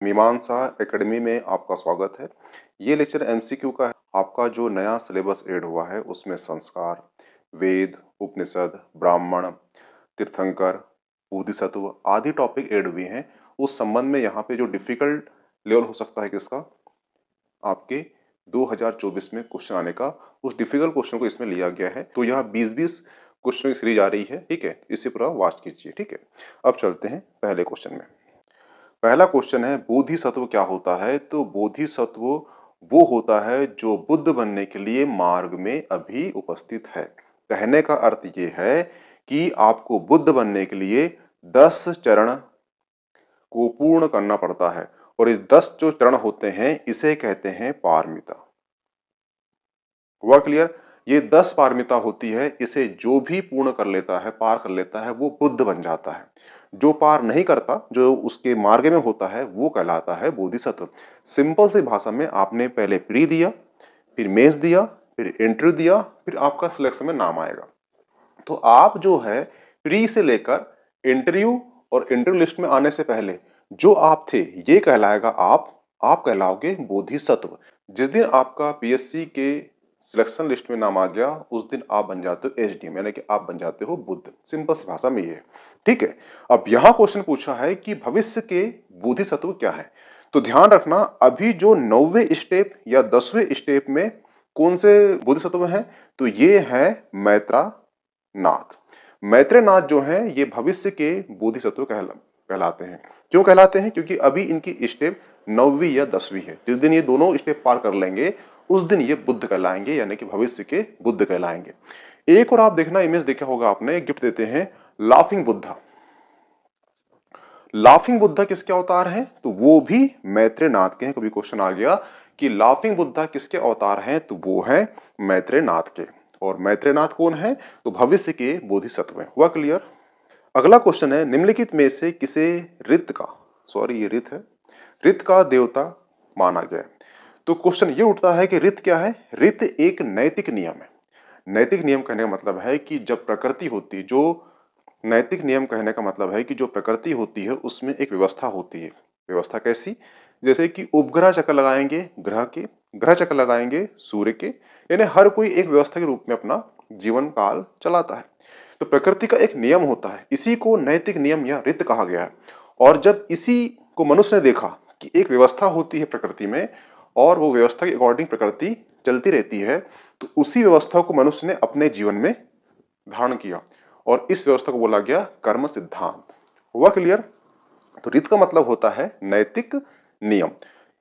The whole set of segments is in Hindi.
मीमांसा एकेडमी में आपका स्वागत है। ये लेक्चर एमसीक्यू का है। आपका जो नया सिलेबस ऐड हुआ है उसमें संस्कार, वेद, उपनिषद, ब्राह्मण, तीर्थंकर, बोधिसत्व आदि टॉपिक ऐड हुए हैं। उस संबंध में यहाँ पे जो डिफिकल्ट लेवल हो सकता है किसका, आपके 2024 में क्वेश्चन आने का, उस डिफिकल्ट क्वेश्चन को इसमें लिया गया है। तो यहाँ 20-20 क्वेश्चन की सीरीज आ रही है, ठीक है। इसे पूरा वॉच कीजिए, ठीक है। अब चलते हैं पहले क्वेश्चन में। पहला क्वेश्चन है बोधिसत्व क्या होता है। तो बोधिसत्व वो होता है जो बुद्ध बनने के लिए मार्ग में अभी उपस्थित है। कहने का अर्थ ये है कि आपको बुद्ध बनने के लिए 10 चरण को पूर्ण करना पड़ता है और ये 10 जो चरण होते हैं इसे कहते हैं पारमिता। हुआ क्लियर? ये 10 पारमिता होती है, इसे जो भी पूर्ण कर लेता है, पार कर लेता है, वो बुद्ध बन जाता है। जो पार नहीं करता, जो उसके मार्ग में होता है, वो कहलाता है बोधिसत्व। सिंपल सी भाषा में आपने पहले प्री दिया, फिर मेंस दिया, फिर इंटरव्यू दिया, फिर आपका सिलेक्शन में नाम आएगा। तो आप जो है प्री से लेकर इंटरव्यू और इंटरव्यू लिस्ट में आने से पहले जो आप थे, ये कहलाएगा आप कहलाओगे बोधिसत्व। जिस दिन आपका पीएससी के सिलेक्शन लिस्ट में नाम आ गया, उस दिन आप बन जाते हो एसडीएम, यानी कि आप बन जाते हो बुद्ध। सिंपल सी भाषा में ये है, ठीक है। अब यहाँ क्वेश्चन पूछा है कि भविष्य के बोधिसत्व क्या है। तो ध्यान रखना, अभी जो 9वें स्टेप या 10वें स्टेप में कौन से बोधिसत्व हैं, तो ये है मैत्रेयनाथ। मैत्रेयनाथ जो हैं ये भविष्य के बोधिसत्व कहलाते हैं। क्यों कहलाते हैं? क्योंकि अभी इनकी स्टेप 9वीं या 10वीं है। जिस दिन ये दोनों स्टेप पार कर लेंगे उस दिन ये बुद्ध कहलाएंगे, यानी कि भविष्य के बुद्ध कहलाएंगे। एक और आप देखना, इमेज देखा होगा आपने, गिफ्ट देते हैं लाफिंग बुद्धा। लाफिंग बुद्धा किसके अवतार हैं? तो वो भी मैत्रेयनाथ के हैं। कभी क्वेश्चन आ गया कि लाफिंग बुद्धा किसके अवतार हैं, तो वो है मैत्रेयनाथ के। और मैत्रेयनाथ कौन है? तो भविष्य के बोधिसत्व हैं। हुआ क्लियर? अगला क्वेश्चन है निम्नलिखित में से किसे रित का, सॉरी ये रित है, रित का देवता माना गया है। तो क्वेश्चन ये उठता है कि रित क्या है? रित एक नैतिक नियम है। नैतिक नियम कहने का मतलब है कि जब प्रकृति होती, जो नैतिक नियम कहने का मतलब है कि जो प्रकृति होती है उसमें एक व्यवस्था होती है। व्यवस्था कैसी? जैसे कि उपग्रह चक्कर लगाएंगे ग्रह के, ग्रह चक्कर लगाएंगे सूर्य के, यानी हर कोई एक व्यवस्था के रूप में अपना जीवन काल चलाता है। तो प्रकृति का एक नियम होता है, इसी को नैतिक नियम या रित कहा गया है। और जब इसी को मनुष्य ने देखा कि एक व्यवस्था होती है प्रकृति में और वो व्यवस्था के अकॉर्डिंग प्रकृति चलती रहती है, तो उसी व्यवस्था को मनुष्य ने अपने जीवन में धारण किया और इस व्यवस्था को बोला गया कर्म सिद्धांत। हुआ क्लियर? तो रित का मतलब होता है नैतिक नियम।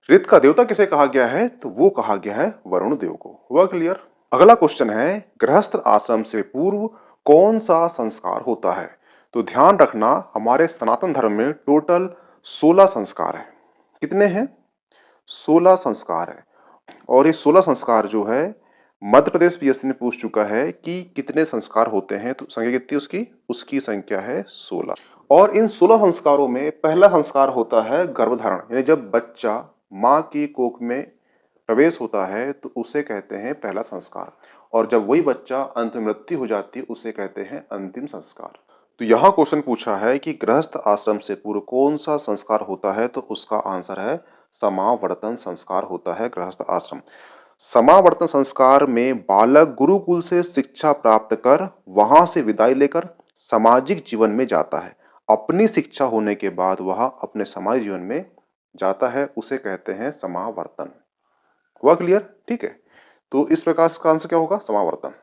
रित का देवता किसे कहा गया है? तो वो कहा गया है वरुण देव को। हुआ क्लियर? अगला क्वेश्चन है गृहस्थ आश्रम से पूर्व कौन सा संस्कार होता है। तो ध्यान रखना, हमारे सनातन धर्म में टोटल 16 संस्कार है। कितने हैं? 16 संस्कार है। और ये 16 संस्कार जो है मध्य प्रदेश पीएससी ने पूछ चुका है कि कितने संस्कार होते हैं, तो संख्या कितनी उसकी? उसकी संख्या है 16। और इन 16 संस्कारों में पहला संस्कार होता है गर्भधारण, यानी जब बच्चा माँ की कोख में प्रवेश होता है तो उसे कहते हैं पहला संस्कार। और जब वही बच्चा अंत में मृत्यु हो जाती है उसे कहते हैं अंतिम संस्कार। तो यहाँ क्वेश्चन पूछा है कि गृहस्थ आश्रम से पूर्व कौन सा संस्कार होता है, तो उसका आंसर है समावर्तन संस्कार होता है गृहस्थ आश्रम। समावर्तन संस्कार में बालक गुरुकुल से शिक्षा प्राप्त कर वहां से विदाई लेकर सामाजिक जीवन में जाता है। अपनी शिक्षा होने के बाद वह अपने समाज जीवन में जाता है, उसे कहते हैं समावर्तन। हुआ क्लियर? ठीक है। तो इस प्रकार इसका आंसर क्या होगा? समावर्तन।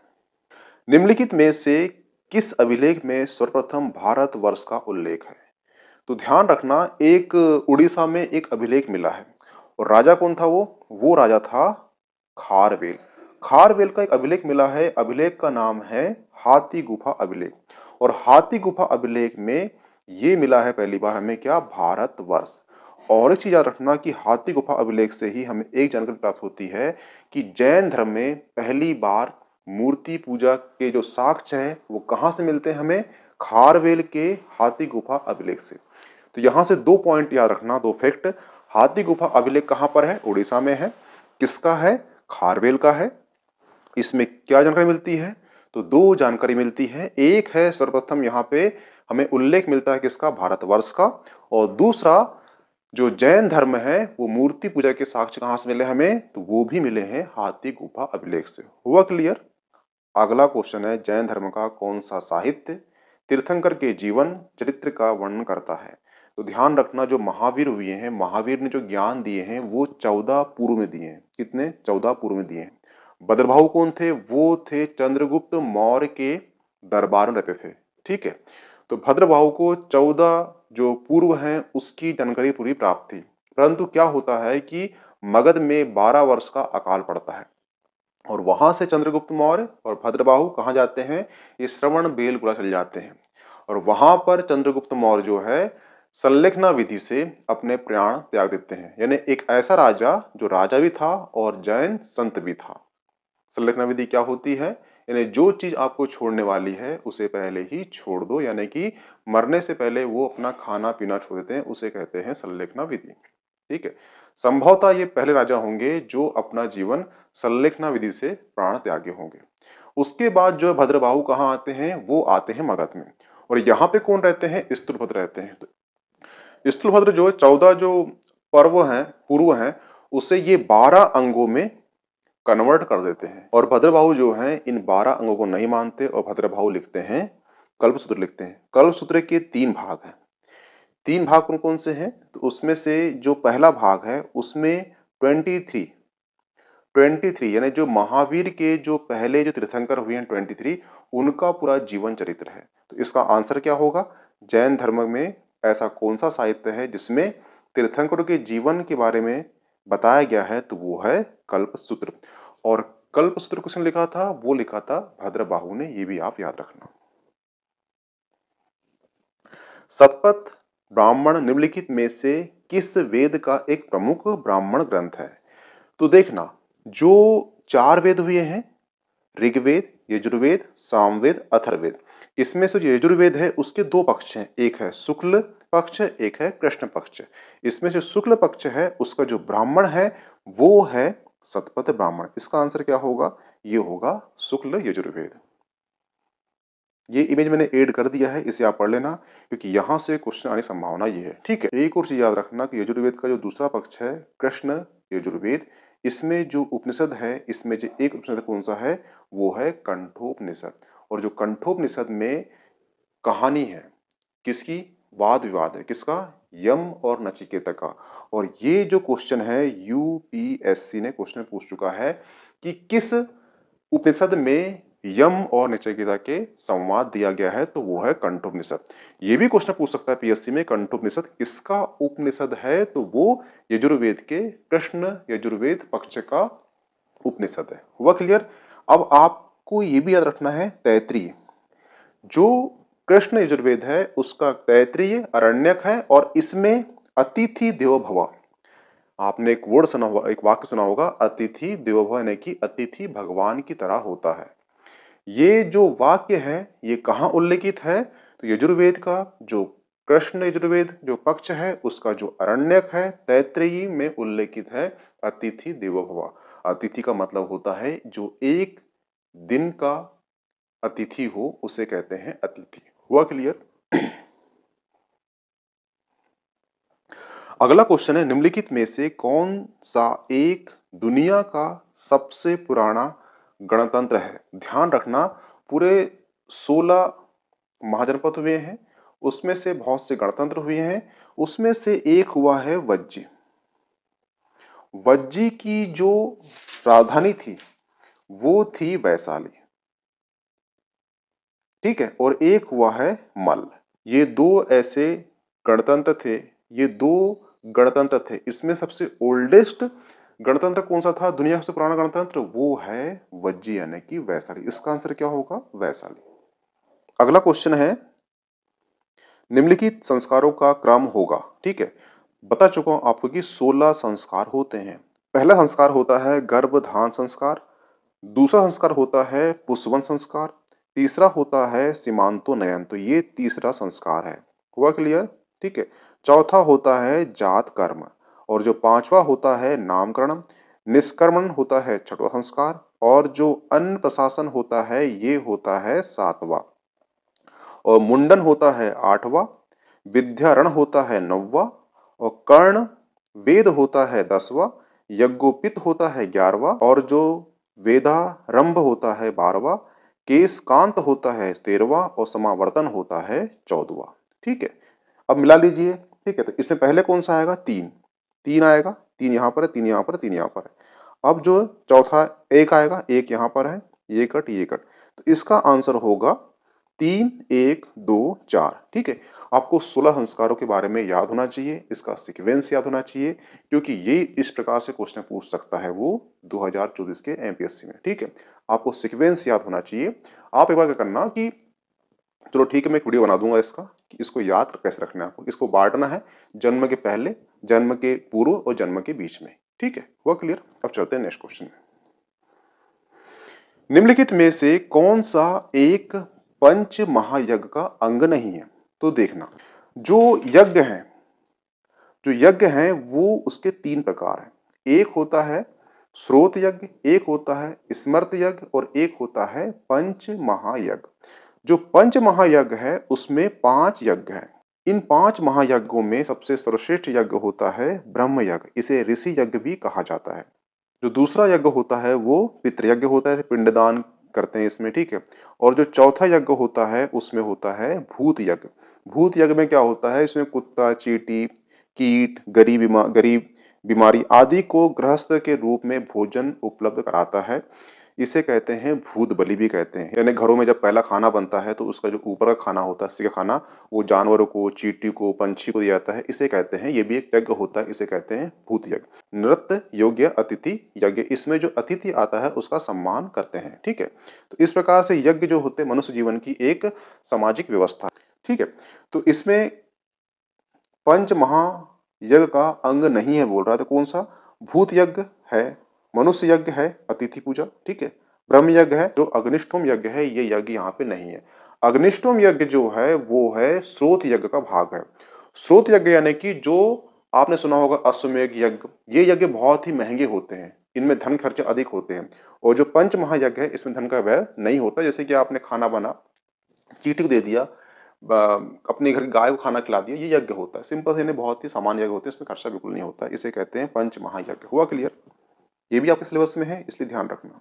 निम्नलिखित में से किस अभिलेख में सर्वप्रथम भारतवर्ष का उल्लेख है? तो ध्यान रखना, एक उड़ीसा में एक अभिलेख मिला है और राजा कौन था? वो राजा था खारवेल। खारवेल का एक अभिलेख मिला है, अभिलेख का नाम है हाथी गुफा अभिलेख। और हाथी गुफा अभिलेख में ये मिला है पहली बार हमें क्या? भारतवर्ष। और एक चीज याद रखना कि हाथी गुफा अभिलेख से ही हमें एक जानकारी प्राप्त होती है कि जैन धर्म में पहली बार मूर्ति पूजा के जो साक्ष्य है वो कहाँ से मिलते हैं हमें? खारवेल के हाथी गुफा अभिलेख से। तो यहाँ से 2 पॉइंट याद रखना, 2 फैक्ट। हाथी गुफा अभिलेख कहाँ पर है? उड़ीसा में है। किसका है? खारवेल का है। इसमें क्या जानकारी मिलती है? तो 2 जानकारी मिलती है। एक है सर्वप्रथम यहाँ पे हमें उल्लेख मिलता है किसका? भारतवर्ष का। और दूसरा जो जैन धर्म है वो मूर्ति पूजा के साक्ष्य कहां से मिले हमें, तो वो भी मिले हैं हाथी गुफा अभिलेख से। हुआ क्लियर। अगला क्वेश्चन है, जैन धर्म का कौन सा साहित्य तीर्थंकर के जीवन चरित्र का वर्णन करता है। तो ध्यान रखना, जो महावीर हुए हैं, महावीर ने जो ज्ञान दिए हैं वो 14 पूर्व में दिए हैं। कितने? 14 पूर्व में दिए हैं। भद्रभाहु कौन थे? वो थे चंद्रगुप्त मौर्य के दरबार में रहते थे। ठीक है, तो भद्रभाहु को 14 जो पूर्व हैं उसकी जानकारी पूरी प्राप्त थी, परंतु क्या होता है कि मगध में 12 वर्ष का अकाल पड़ता है और वहां से चंद्रगुप्त मौर्य और भद्रबाहु कहाँ जाते हैं, ये श्रवण बेलगुड़ा चले जाते हैं और वहां पर चंद्रगुप्त मौर्य जो है संलेखना विधि से अपने प्राण त्याग देते हैं। यानी एक ऐसा राजा जो राजा भी था और जैन संत भी था। संलेखना विधि क्या होती है, यानी जो चीज आपको छोड़ने वाली है उसे पहले ही छोड़ दो, यानी कि मरने से पहले वो अपना खाना पीना छोड़ देते हैं, उसे कहते हैं संलेखना विधि। ठीक है, संभवतः ये पहले राजा होंगे जो अपना जीवन संलेखना विधि से प्राण त्यागे होंगे। उसके बाद जो भद्रबाहु कहाँ आते हैं, वो आते हैं मगध में और यहाँ पे कौन रहते हैं, स्थूलभद्र रहते हैं। तो स्थूलभद्र जो 14 जो पर्व हैं, पूर्व हैं, उसे ये 12 अंगों में कन्वर्ट कर देते हैं और भद्रबाहु जो हैं इन 12 अंगों को नहीं मानते और भद्रबाहु लिखते हैं कल्पसूत्र लिखते हैं। कल्पसूत्र के 3 भाग हैं। 3 भाग कौन कौन से हैं, तो उसमें से जो पहला भाग है उसमें 23 यानी जो महावीर के जो पहले जो तीर्थंकर हुए हैं 23, उनका पूरा जीवन चरित्र है। तो इसका आंसर क्या होगा, जैन धर्म में ऐसा कौन सा साहित्य है जिसमें तीर्थंकरों के जीवन के बारे में बताया गया है, तो वो है कल्पसूत्र। और कल्पसूत्र किसने लिखा था, वो लिखा था भद्रबाहु ने, ये भी आप याद रखना। शतपथ ब्राह्मण निम्नलिखित में से किस वेद का एक प्रमुख ब्राह्मण ग्रंथ है। तो देखना, जो 4 वेद हुए हैं, ऋग्वेद, यजुर्वेद, सामवेद, अथर्ववेद, इसमें से जो यजुर्वेद है उसके 2 पक्ष हैं, एक है शुक्ल पक्ष, एक है कृष्ण पक्ष। इसमें से शुक्ल पक्ष है उसका जो ब्राह्मण है वो है शतपथ ब्राह्मण। इसका आंसर क्या होगा, ये होगा शुक्ल यजुर्वेद। ये इमेज मैंने ऐड कर दिया है, इसे आप पढ़ लेना क्योंकि यहां से क्वेश्चन आने की संभावना ये है। ठीक है, एक और चीज याद रखना कि यजुर्वेद का जो दूसरा पक्ष है कृष्ण यजुर्वेद, इसमें जो उपनिषद है, इसमें जो एक उपनिषद कौन सा है, वो है कंठोपनिषद। और जो कंठोपनिषद में कहानी है किसकी, वाद विवाद है किसका, यम और नचिकेता का। और ये जो क्वेश्चन है यूपीएससी ने क्वेश्चन पूछ चुका है कि किस उपनिषद में यम और नचिकेता के संवाद दिया गया है, तो वो है कंठोपनिषद। ये भी क्वेश्चन पूछ सकता है पीएससी में, कंठोपनिषद किसका उपनिषद है, तो वो यजुर्वेद के कृष्ण यजुर्वेद पक्ष का उपनिषद है। हुआ क्लियर। अब आपको ये भी याद रखना है तैत्रीय, जो कृष्ण यजुर्वेद है उसका तैत्रीय अरण्यक है और इसमें अतिथि देवो भव, आपने एक वर्ड सुना होगा, एक वाक्य सुना होगा, अतिथि देवो भव, यानी कि अतिथि भगवान की तरह होता है। ये जो वाक्य है ये कहाँ उल्लेखित है, तो यजुर्वेद का जो कृष्ण यजुर्वेद जो पक्ष है उसका जो अरण्यक है तैत्रेयी में उल्लेखित है अतिथि देवो भव। अतिथि का मतलब होता है जो एक दिन का अतिथि हो उसे कहते हैं अतिथि। हुआ क्लियर। अगला क्वेश्चन है, निम्नलिखित में से कौन सा एक दुनिया का सबसे पुराना गणतंत्र है। ध्यान रखना, पूरे 16 महाजनपद हुए हैं, उसमें से बहुत से गणतंत्र हुए हैं, उसमें से एक हुआ है वज्जी। वज्जी की जो राजधानी थी वो थी वैशाली। ठीक है, और एक हुआ है मल्ल। ये 2 ऐसे गणतंत्र थे, ये 2 गणतंत्र थे। इसमें सबसे ओल्डेस्ट गणतंत्र कौन सा था, दुनिया का सबसे पुराना गणतंत्र, वो है वज्जी यानी कि वैशाली। इसका आंसर क्या होगा, वैशाली। अगला क्वेश्चन है, निम्नलिखित संस्कारों का क्रम होगा। ठीक है, बता चुका हूं आपको कि 16 संस्कार होते हैं। पहला संस्कार होता है गर्भधान संस्कार, दूसरा संस्कार होता है पुष्पवंत संस्कार, तीसरा होता है सीमांतोन्नयन, तो ये तीसरा संस्कार है। हुआ क्लियर। ठीक है, चौथा होता है जात कर्म और जो पांचवा होता है नामकरण। निष्कर्मण होता है छठवां संस्कार और जो अन्न प्रशासन होता है ये होता है 7वां और मुंडन होता है 8वां, विद्यारण होता है 9वां और कर्ण वेद होता है 10वां, यज्ञोपित होता है 11वां, और जो वेदारंभ होता है 12वां, केशकांत होता है 13वां, और समावर्तन होता है 14वां। ठीक है, अब मिला लीजिए। ठीक है, तो इसमें पहले कौन सा आएगा? तीन, तीन आएगा, तीन यहाँ पर है, तीन यहाँ पर है, तीन यहाँ पर है। अब जो चौथा एक आएगा, एक यहाँ पर है, ये कट ये कट, तो इसका आंसर होगा 3 1 2 4। ठीक है, आपको 16 संस्कारों के बारे में याद होना चाहिए, इसका सीक्वेंस याद होना चाहिए, क्योंकि ये इस प्रकार से क्वेश्चन पूछ सकता है वो 2024 के एमपीएससी में। ठीक है, आपको सीक्वेंस याद होना चाहिए। आप एक बार क्या करना कि चलो ठीक है, मैं एक वीडियो बना दूंगा इसका कि इसको याद कैसे रखना है। आपको इसको बांटना है जन्म के पहले, जन्म के पूर्व और जन्म के बीच में। ठीक है, हुआ क्लियर? अब चलते हैं नेक्स्ट क्वेश्चन में। निम्नलिखित में से कौन सा एक पंच महायज्ञ का अंग नहीं है? तो देखना, जो यज्ञ है, जो यज्ञ है वो उसके तीन प्रकार हैं। एक होता है स्रोत यज्ञ, एक होता है स्मृत यज्ञ, और एक होता है पंच महायज्ञ। जो पंच महायज्ञ है उसमें 5 यज्ञ हैं। इन 5 महायज्ञों में सबसे सर्वश्रेष्ठ यज्ञ होता है ब्रह्म यज्ञ, इसे ऋषि यज्ञ भी कहा जाता है। जो दूसरा यज्ञ होता है वो पितृयज्ञ होता है, पिंडदान करते हैं इसमें। ठीक है, और जो चौथा यज्ञ होता है उसमें होता है भूत यज्ञ। भूत यज्ञ में क्या होता है? इसमें कुत्ता, चींटी, कीट, गरीब बीमारी आदि को गृहस्थ के रूप में भोजन उपलब्ध कराता है। इसे कहते हैं भूत बलि भी कहते हैं। यानी घरों में जब पहला खाना बनता है तो उसका जो ऊपर का खाना होता है, का खाना, वो जानवरों को, चींटी को, पंछी को दिया जाता है। इसे कहते हैं, ये भी एक यज्ञ होता है, इसे कहते हैं भूत यज्ञ। नृत्य योग्य अतिथि यज्ञ, इसमें जो अतिथि आता है उसका सम्मान करते हैं। ठीक है, तो इस प्रकार से यज्ञ जो होते हैं मनुष्य जीवन की एक सामाजिक व्यवस्था। ठीक है, तो इसमें पंच महायज्ञ का अंग नहीं है बोल रहा है, तो कौन सा? भूत यज्ञ है, मनुष्य यज्ञ है, अतिथि पूजा। ठीक है, ब्रह्म यज्ञ है, जो अग्निष्टोम यज्ञ है, ये यज्ञ यहाँ पे नहीं है। अग्निष्टोम यज्ञ जो है वो है स्रोत यज्ञ का भाग है। स्रोत यज्ञ यानी कि जो आपने सुना होगा अश्वमेध यज्ञ, ये यज्ञ बहुत ही महंगे होते हैं, इनमें धन खर्चे अधिक होते हैं। और जो पंच महायज्ञ है इसमें धन का व्यय नहीं होता। जैसे कि आपने खाना बना, चींटी को दे दिया, अपने घर गाय को खाना खिला दिया, ये यज्ञ होता है। सिंपल से इन्हें बहुत ही सामान्य यज्ञ होते हैं, इसमें खर्चा बिल्कुल नहीं होता है। इसे कहते हैं पंच महायज्ञ। हुआ क्लियर? ये भी आपके सिलेबस में है, इसलिए ध्यान रखना।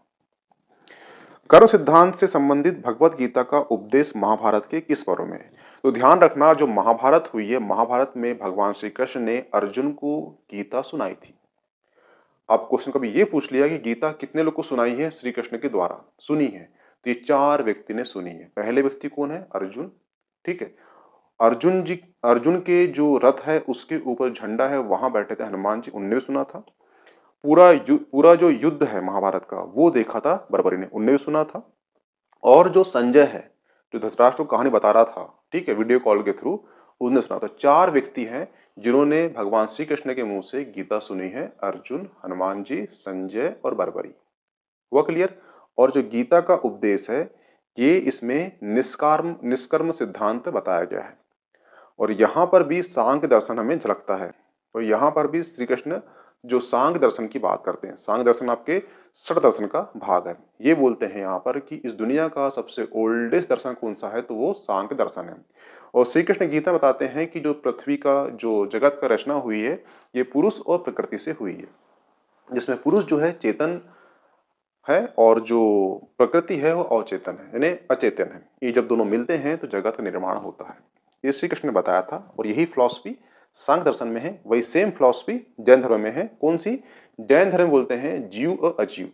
कर्म सिद्धांत से संबंधित भगवत गीता का उपदेश महाभारत के किस पर्व में है? तो ध्यान रखना, जो महाभारत हुई है, महाभारत में भगवान श्री कृष्ण ने अर्जुन को गीता सुनाई थी। आप क्वेश्चन कभी ये पूछ लिया कि गीता कितने लोग को सुनाई है? श्री कृष्ण के द्वारा सुनी है, तो ये 4 व्यक्ति ने सुनी है। पहले व्यक्ति कौन है? अर्जुन। ठीक है, अर्जुन के जो रथ है उसके ऊपर झंडा है, वहां बैठे थे हनुमान जी, उनने भी सुना था। पूरा जो युद्ध है महाभारत का वो देखा था बर्बरी ने, उनने भी सुना था। और जो संजय है, जो धृतराष्ट्र को कहानी बता रहा था, ठीक है, वीडियो कॉल के थ्रू, उसने सुना था। 4 व्यक्ति हैं जिन्होंने भगवान श्री कृष्ण के मुंह से गीता सुनी है: अर्जुन, हनुमान जी, संजय और बर्बरी। हुआ क्लियर? और जो गीता का उपदेश है ये इसमें निष्कर्म सिद्धांत बताया गया है। और यहाँ पर भी सांख्य दर्शन हमें झलकता है। और यहाँ पर भी श्री कृष्ण जो सांख्य दर्शन की बात करते हैं, सांख्य दर्शन आपके षट दर्शन का भाग है। ये बोलते हैं यहाँ पर कि इस दुनिया का सबसे ओल्डेस्ट दर्शन कौन सा है, तो वो सांख्य दर्शन है। और श्री कृष्ण गीता बताते हैं कि जो पृथ्वी का, जो जगत का रचना हुई है, ये पुरुष और प्रकृति से हुई है, जिसमें पुरुष जो है चेतन है और जो प्रकृति है वो अचेतन है, यानी अचेतन है। ये जब दोनों मिलते हैं तो जगत का निर्माण होता है। ये श्री कृष्ण ने बताया था, और यही फिलॉसफी सांख्य दर्शन में है। वही सेम फिलॉसफी जैन धर्म में है। कौन सी? जैन धर्म बोलते हैं जीव और अजीव।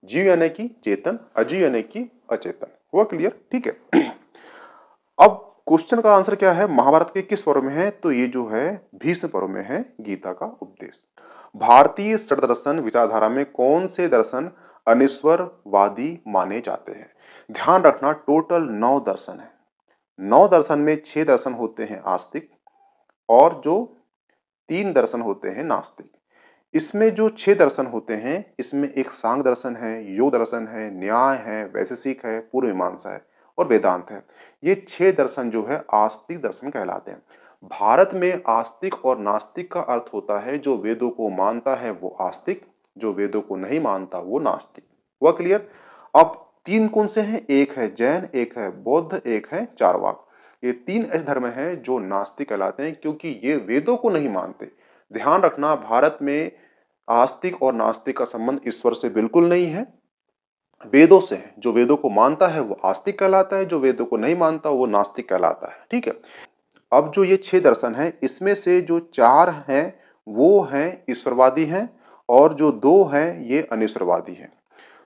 जीव यानी कि चेतन, अजीव यानी कि अचेतन। हुआ क्लियर? ठीक है। अब क्वेश्चन का आंसर क्या है? महाभारत के किस पर्व में है? तो ये जो है भीष्म पर्व में है गीता का उपदेश। भारतीय षड्दर्शन विचारधारा में कौन से दर्शन अनिश्वरवादी माने जाते हैं? ध्यान रखना, टोटल 9 दर्शन है। 9 दर्शन में 6 दर्शन होते हैं आस्तिक, और जो 3 दर्शन होते हैं नास्तिक। इसमें जो 6 दर्शन होते हैं, इसमें एक सांख्य दर्शन है, योग दर्शन है, न्याय है, वैशेषिक है, पूर्व मीमांसा है और वेदांत है। ये 6 दर्शन जो है आस्तिक दर्शन कहलाते हैं। भारत में आस्तिक और नास्तिक का अर्थ होता है, जो वेदों को मानता है वो आस्तिक, जो वेदों को नहीं मानता वो नास्तिक। हुआ क्लियर? अब 3 कौन से हैं? एक है जैन, एक है बौद्ध, एक है चारवाक। ये 3 ऐसे धर्म हैं जो नास्तिक कहलाते हैं क्योंकि ये वेदों को नहीं मानते। ध्यान रखना, भारत में आस्तिक और नास्तिक का संबंध ईश्वर से बिल्कुल नहीं है, वेदों से है। जो वेदों को मानता है वो आस्तिक कहलाता है, जो वेदों को नहीं मानता वो नास्तिक कहलाता है। ठीक है। अब जो ये 6 दर्शन हैं, इसमें से जो 4 हैं वो हैं ईश्वरवादी हैं और जो 2 हैं ये अनीश्वरवादी हैं।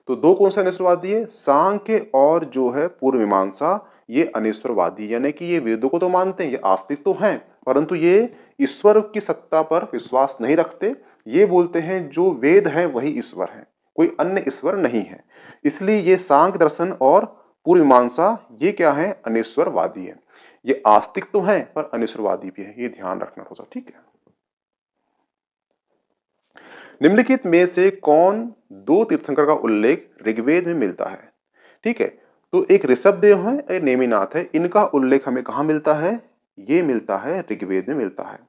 तो 2 कौन से अनीश्वरवादी है? सांख्य और जो है पूर्व मीमांसा, ये अनीश्वरवादी, यानी कि ये वेदों को तो मानते हैं, ये आस्तिक तो हैं, परंतु ये ईश्वर की सत्ता पर विश्वास नहीं रखते। ये बोलते हैं जो वेद है वही ईश्वर है, कोई अन्य ईश्वर नहीं है। इसलिए ये सांख्य दर्शन और पूर्व मीमांसा ये क्या है? अनीश्वरवादी है। ये आस्तिक तो हैं पर अनीश्वरवादी भी है, ये ध्यान रखना थोड़ा सा। ठीक है। निम्नलिखित में से कौन 2 तीर्थंकर का उल्लेख ऋग्वेद में मिलता है? ठीक है। तो एक ऋषभदेव है, एक नेमिनाथ है। इनका उल्लेख हमें कहाँ मिलता है? ये मिलता है ऋग्वेद में मिलता है।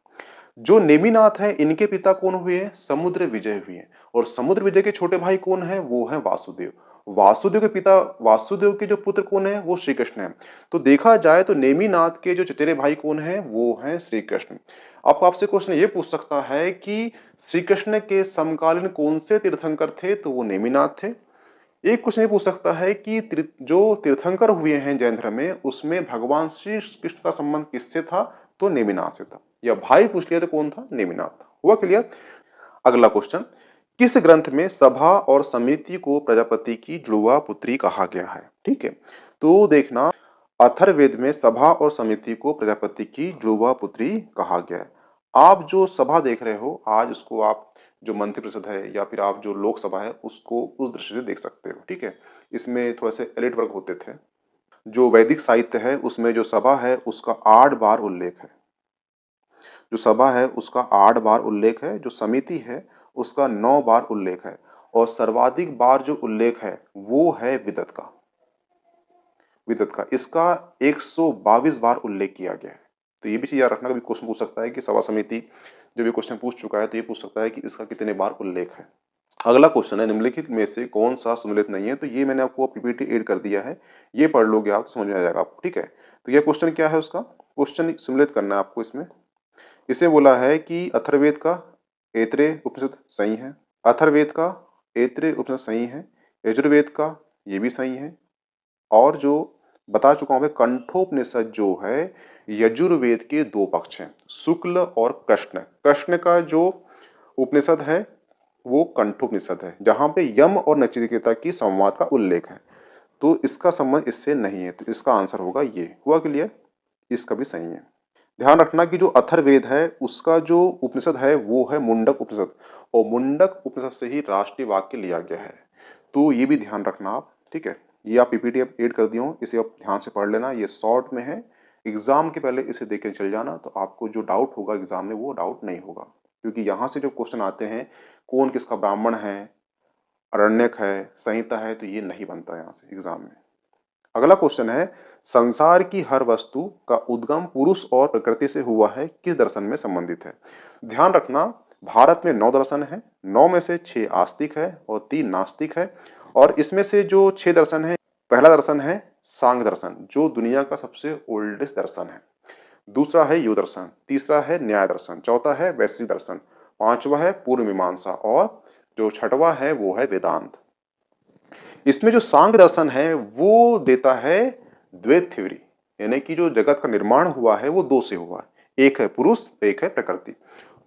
जो नेमिनाथ है इनके पिता कौन हुए हैं? समुद्र विजय हुए हैं। और समुद्र विजय के छोटे भाई कौन है? वो है वासुदेव। वासुदेव के पिता, वासुदेव के जो पुत्र कौन है? वो श्री कृष्ण है। तो देखा जाए तो नेमिनाथ के जो चचेरे भाई कौन है? वो है श्री कृष्ण। अब आपसे क्वेश्चन ये पूछ सकता है कि श्री कृष्ण के समकालीन कौन से तीर्थंकर थे? तो वो नेमिनाथ थे। एक क्वेश्चन ये पूछ सकता है कि जो तीर्थंकर हुए हैं जैन धर्म में, उसमें भगवान श्री कृष्ण का संबंध किससे था? तो नेमिनाथ से था। या भाई पूछ लिया तो कौन था? नेमिनाथ। हुआ क्लियर? अगला क्वेश्चन, किस ग्रंथ में सभा और समिति को प्रजापति की जुड़वा पुत्री कहा गया है? ठीक है। तो देखना, अथर्ववेद में सभा और समिति को प्रजापति की जुड़वा पुत्री कहा गया है। आप जो सभा देख रहे हो आज, उसको आप जो मंत्रिपरिषद है या फिर आप जो लोकसभा है उसको उस दृष्टि से देख सकते हो। ठीक है। इसमें थोड़े से एलिट वर्ग होते थे। जो वैदिक साहित्य है उसमें जो सभा है उसका 8 बार उल्लेख है। जो सभा है उसका 8 बार उल्लेख है। जो समिति है उसका 9 बार उल्लेख है। और सर्वाधिक बार जो उल्लेख है वो है विदत का। विदत का, इसका 122 बार उल्लेख किया गया है। तो ये भी चीज याद रखना, कभी क्वेश्चन पूछ सकता है कि सभा समिति, जो भी क्वेश्चन पूछ चुका है तो ये पूछ सकता है कि इसका कितने बार उल्लेख है। अगला क्वेश्चन है, निम्नलिखित में से कौन सा सम्मिलित नहीं है? तो ये मैंने आपको पीपीटी ऐड कर दिया है, ये पढ़ लोगे आप समझ में आ जाएगा आपको। ठीक है। तो ये क्वेश्चन क्या है? उसका क्वेश्चन सम्मिलित करना है आपको। इसमें इसे बोला है कि अथर्ववेद का ऐतरेय उपनिषद सही है, अथर्ववेद का ऐतरेय उपनिषद सही है, यजुर्वेद का ये भी सही है, और जो बता चुका हूं मैं, कंठोपनिषद जो है यजुर्वेद के 2 पक्ष हैं, शुक्ल और कृष्ण। कृष्ण का जो उपनिषद है वो कंठोपनिषद है, जहां पे यम और नचिकेता की संवाद का उल्लेख है। तो इसका संबंध इससे नहीं है, तो इसका आंसर होगा ये। हुआ क्लियर? इसका भी सही है। ध्यान रखना कि जो अथर्ववेद है उसका जो उपनिषद है वो है मुंडक उपनिषद, और मुंडक उपनिषद से ही राष्ट्रीय वाक्य लिया गया है। तो ये भी ध्यान रखना आप। ठीक है। ये आप पीपीटी ऐड कर दियो, इसे आप ध्यान से पढ़ लेना, ये शॉर्ट में है। एग्जाम के पहले इसे देख के चल जाना, तो आपको जो डाउट होगा एग्जाम में वो डाउट नहीं होगा। क्योंकि यहाँ से जो क्वेश्चन आते हैं, कौन किसका ब्राह्मण है, अरण्यक है, संहिता है, तो ये नहीं बनता यहाँ से एग्जाम में। अगला क्वेश्चन है, संसार की हर वस्तु का उद्गम पुरुष और प्रकृति से हुआ है, किस दर्शन में संबंधित है? ध्यान रखना, भारत में 9 दर्शन है, 9 में से 6 आस्तिक है और 3 नास्तिक है। और इसमें से जो 6 दर्शन है, पहला दर्शन है सांख्य दर्शन, जो दुनिया का सबसे ओल्डेस्ट दर्शन है। दूसरा है योग दर्शन, तीसरा है न्याय दर्शन, चौथा है वैशेषिक दर्शन, पांचवा है पूर्व मीमांसा, और जो छठवा है वो है वेदांत। इसमें जो सांख्य दर्शन है वो देता है द्वैत थ्योरी, यानी कि जो जगत का निर्माण हुआ है वो 2 से हुआ है, एक है पुरुष, एक है प्रकृति।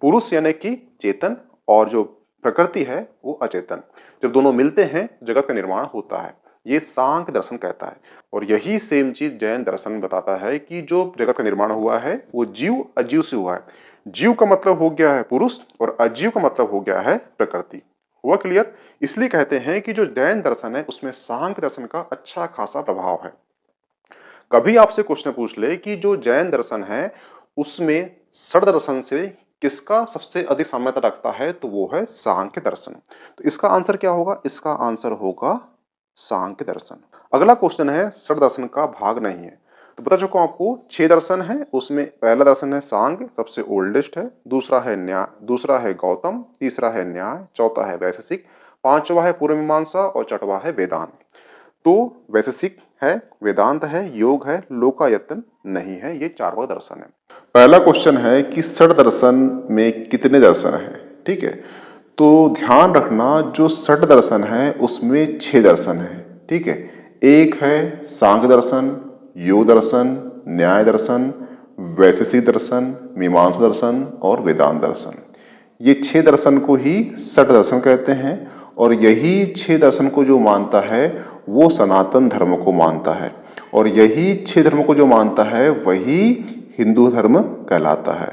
पुरुष यानी कि चेतन, और जो प्रकृति है वो अचेतन। जब दोनों मिलते हैं जगत का निर्माण होता है, ये सांख्य दर्शन कहता है। और यही सेम चीज जैन दर्शन बताता है कि जो जगत का निर्माण हुआ है वो जीव अजीव से हुआ है। जीव का मतलब हो गया है पुरुष और अजीव का मतलब हो गया है प्रकृति। हुआ क्लियर? इसलिए कहते हैं कि जो जैन दर्शन है उसमें सांख्य दर्शन का अच्छा खासा प्रभाव है। कभी आपसे क्वेश्चन पूछ ले कि जो जैन दर्शन है उसमें षड दर्शन से किसका सबसे अधिक साम्यता रखता है? तो वो है सांख्य दर्शन। तो इसका आंसर क्या होगा? इसका आंसर होगा सांख्य दर्शन। अगला क्वेश्चन है, षड दर्शन का भाग नहीं है। तो बता चुका हूं आपको, 6 दर्शन है, उसमें पहला दर्शन है सांख्य, सबसे ओल्डेस्ट है, दूसरा है न्याय, दूसरा है गौतम, तीसरा है न्याय, चौथा है वैशेषिक, पांचवा है पूर्व मीमांसा और छठवा है वेदांत। तो वैशेषिक है, वेदांत है, योग है, लोकायतन नहीं है, ये चार्वाक दर्शन है। पहला क्वेश्चन है कि षड दर्शन में कितने दर्शन है। ठीक है, तो ध्यान रखना जो षड दर्शन है उसमें 6 दर्शन है। ठीक है, एक है सांख्य दर्शन, योग दर्शन, न्याय दर्शन, वैशेषिक दर्शन, मीमांसा दर्शन और वेदांत दर्शन। ये 6 दर्शन को ही षड दर्शन कहते हैं और यही 6 दर्शन को जो मानता है वो सनातन धर्म को मानता है और यही 6 धर्म को जो मानता है वही हिंदू धर्म कहलाता है।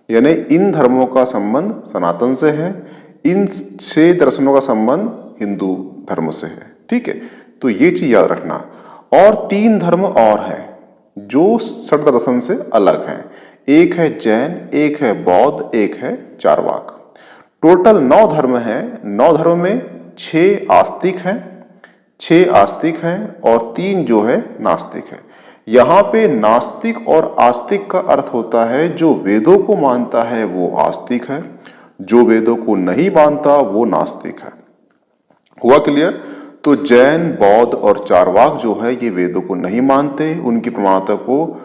यानी इन धर्मों का संबंध सनातन से है, इन 6 दर्शनों का संबंध हिंदू धर्म से है। ठीक है, तो ये चीज याद रखना। और 3 धर्म और हैं जो षड दर्शन से अलग हैं। एक है जैन, एक है बौद्ध, एक है चार्वाक। टोटल 9 धर्म हैं। 9 धर्म में 6 आस्तिक हैं, 6 आस्तिक हैं और 3 जो है नास्तिक है। यहाँ पे नास्तिक और आस्तिक का अर्थ होता है जो वेदों को मानता है वो आस्तिक है, जो वेदों को नहीं मानता वो नास्तिक है। हुआ क्लियर? तो जैन, बौद्ध और चार्वाक जो है ये वेदों को नहीं मानते, उनकी प्रमाणता को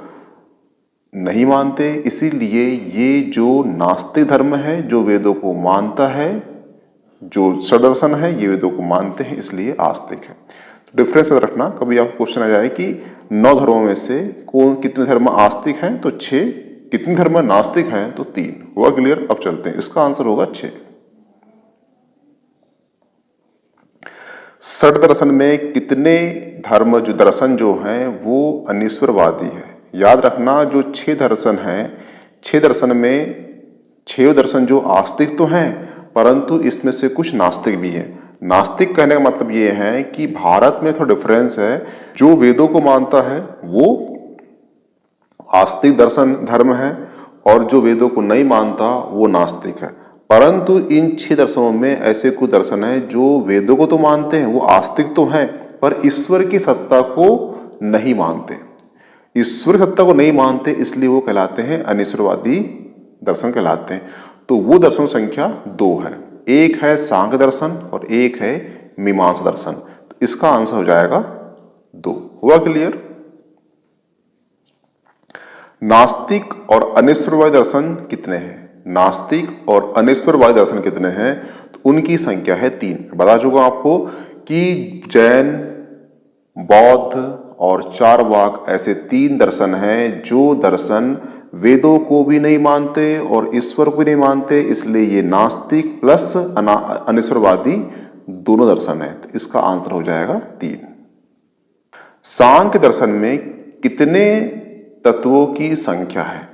नहीं मानते, इसीलिए ये जो नास्तिक धर्म है जो वेदों को मानता है, जो षडदर्शन है ये वेदों को मानते हैं, इसलिए आस्तिक है। तो डिफरेंस याद रखना, कभी आपको क्वेश्चन आ जाए कि 9 धर्मों में से कौन कितने धर्म आस्तिक हैं तो 6, कितने धर्म नास्तिक हैं तो 3। हुआ क्लियर? अब चलते हैं, इसका आंसर होगा 6। षड दर्शन में कितने धर्म जो दर्शन जो हैं वो अनीश्वरवादी है। याद रखना जो 6 दर्शन हैं, 6 दर्शन में 6 दर्शन जो आस्तिक तो हैं परंतु इसमें से कुछ नास्तिक भी हैं। नास्तिक कहने का मतलब ये है कि भारत में थोड़ा डिफरेंस है, जो वेदों को मानता है वो आस्तिक दर्शन धर्म है और जो वेदों को नहीं मानता वो नास्तिक है। परंतु इन 6 दर्शनों में ऐसे कुछ दर्शन है जो वेदों को तो मानते हैं, वो आस्तिक तो हैं पर ईश्वर की सत्ता को नहीं मानते। ईश्वर की सत्ता को नहीं मानते इसलिए वो कहलाते हैं अनीश्वरवादी दर्शन कहलाते हैं। तो वो दर्शन संख्या 2 है, एक है सांख्य दर्शन और एक है मीमांसा दर्शन। तो इसका आंसर हो जाएगा 2। हुआ क्लियर? नास्तिक और अनीश्वरवादी दर्शन कितने हैं? नास्तिक और अनीश्वरवादी दर्शन कितने हैं? तो उनकी संख्या है 3। बता चुका आपको कि जैन, बौद्ध और चार्वाक ऐसे 3 दर्शन हैं जो दर्शन वेदों को भी नहीं मानते और ईश्वर को भी नहीं मानते, इसलिए ये नास्तिक प्लस अनीश्वरवादी दोनों दर्शन है। तो इसका आंसर हो जाएगा 3। सांख्य दर्शन में कितने तत्वों की संख्या है?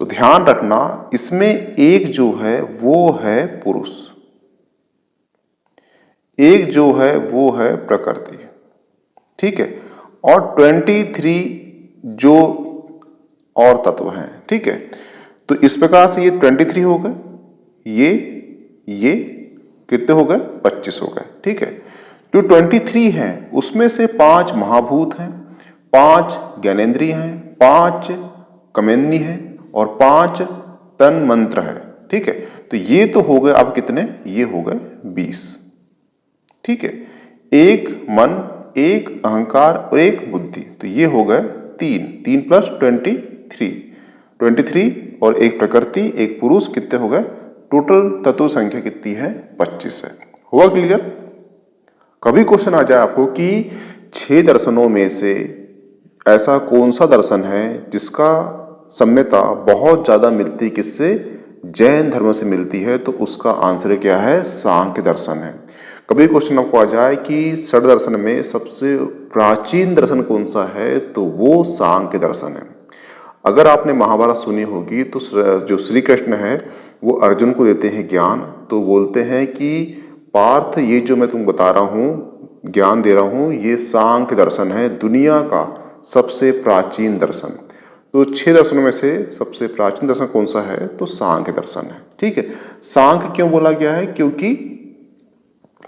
तो ध्यान रखना इसमें एक जो है वो है पुरुष, एक जो है वो है प्रकृति। ठीक है, और 23 जो और तत्व हैं। ठीक है, तो इस प्रकार से ये 23 हो गए, ये कितने हो गए? 25 हो गए। ठीक है, जो 23 हैं उसमें से 5 महाभूत हैं, 5 ज्ञानेंद्रिय हैं, 5 कमेन्नी हैं और 5 तन मंत्र है। ठीक है, तो ये तो हो गए अब कितने? ये हो गए 20। ठीक है, एक मन, एक अहंकार और एक बुद्धि, तो ये हो गए 3 प्लस 23 और एक प्रकृति, एक पुरुष, कितने हो गए? टोटल तत्व संख्या कितनी है? 25 है। हुआ क्लियर? कभी क्वेश्चन आ जाए आपको कि 6 दर्शनों में से ऐसा कौन सा दर्शन है जिसका साम्यता बहुत ज्यादा मिलती किससे? जैन धर्म से मिलती है, तो उसका आंसर क्या है? सांख्य दर्शन है। कभी क्वेश्चन आपको आ जाए कि षड दर्शन में सबसे प्राचीन दर्शन कौन सा है, तो वो सांख्य दर्शन है। अगर आपने महाभारत सुनी होगी तो जो श्री कृष्ण है वो अर्जुन को देते हैं ज्ञान, तो बोलते हैं कि पार्थ ये जो मैं तुम बता रहा हूँ, ज्ञान दे रहा हूँ, ये सांख्य दर्शन है, दुनिया का सबसे प्राचीन दर्शन। तो 6 दर्शनों में से सबसे प्राचीन दर्शन कौन सा है? तो सांख्य दर्शन है। ठीक है, सांख्य क्यों बोला गया है? क्योंकि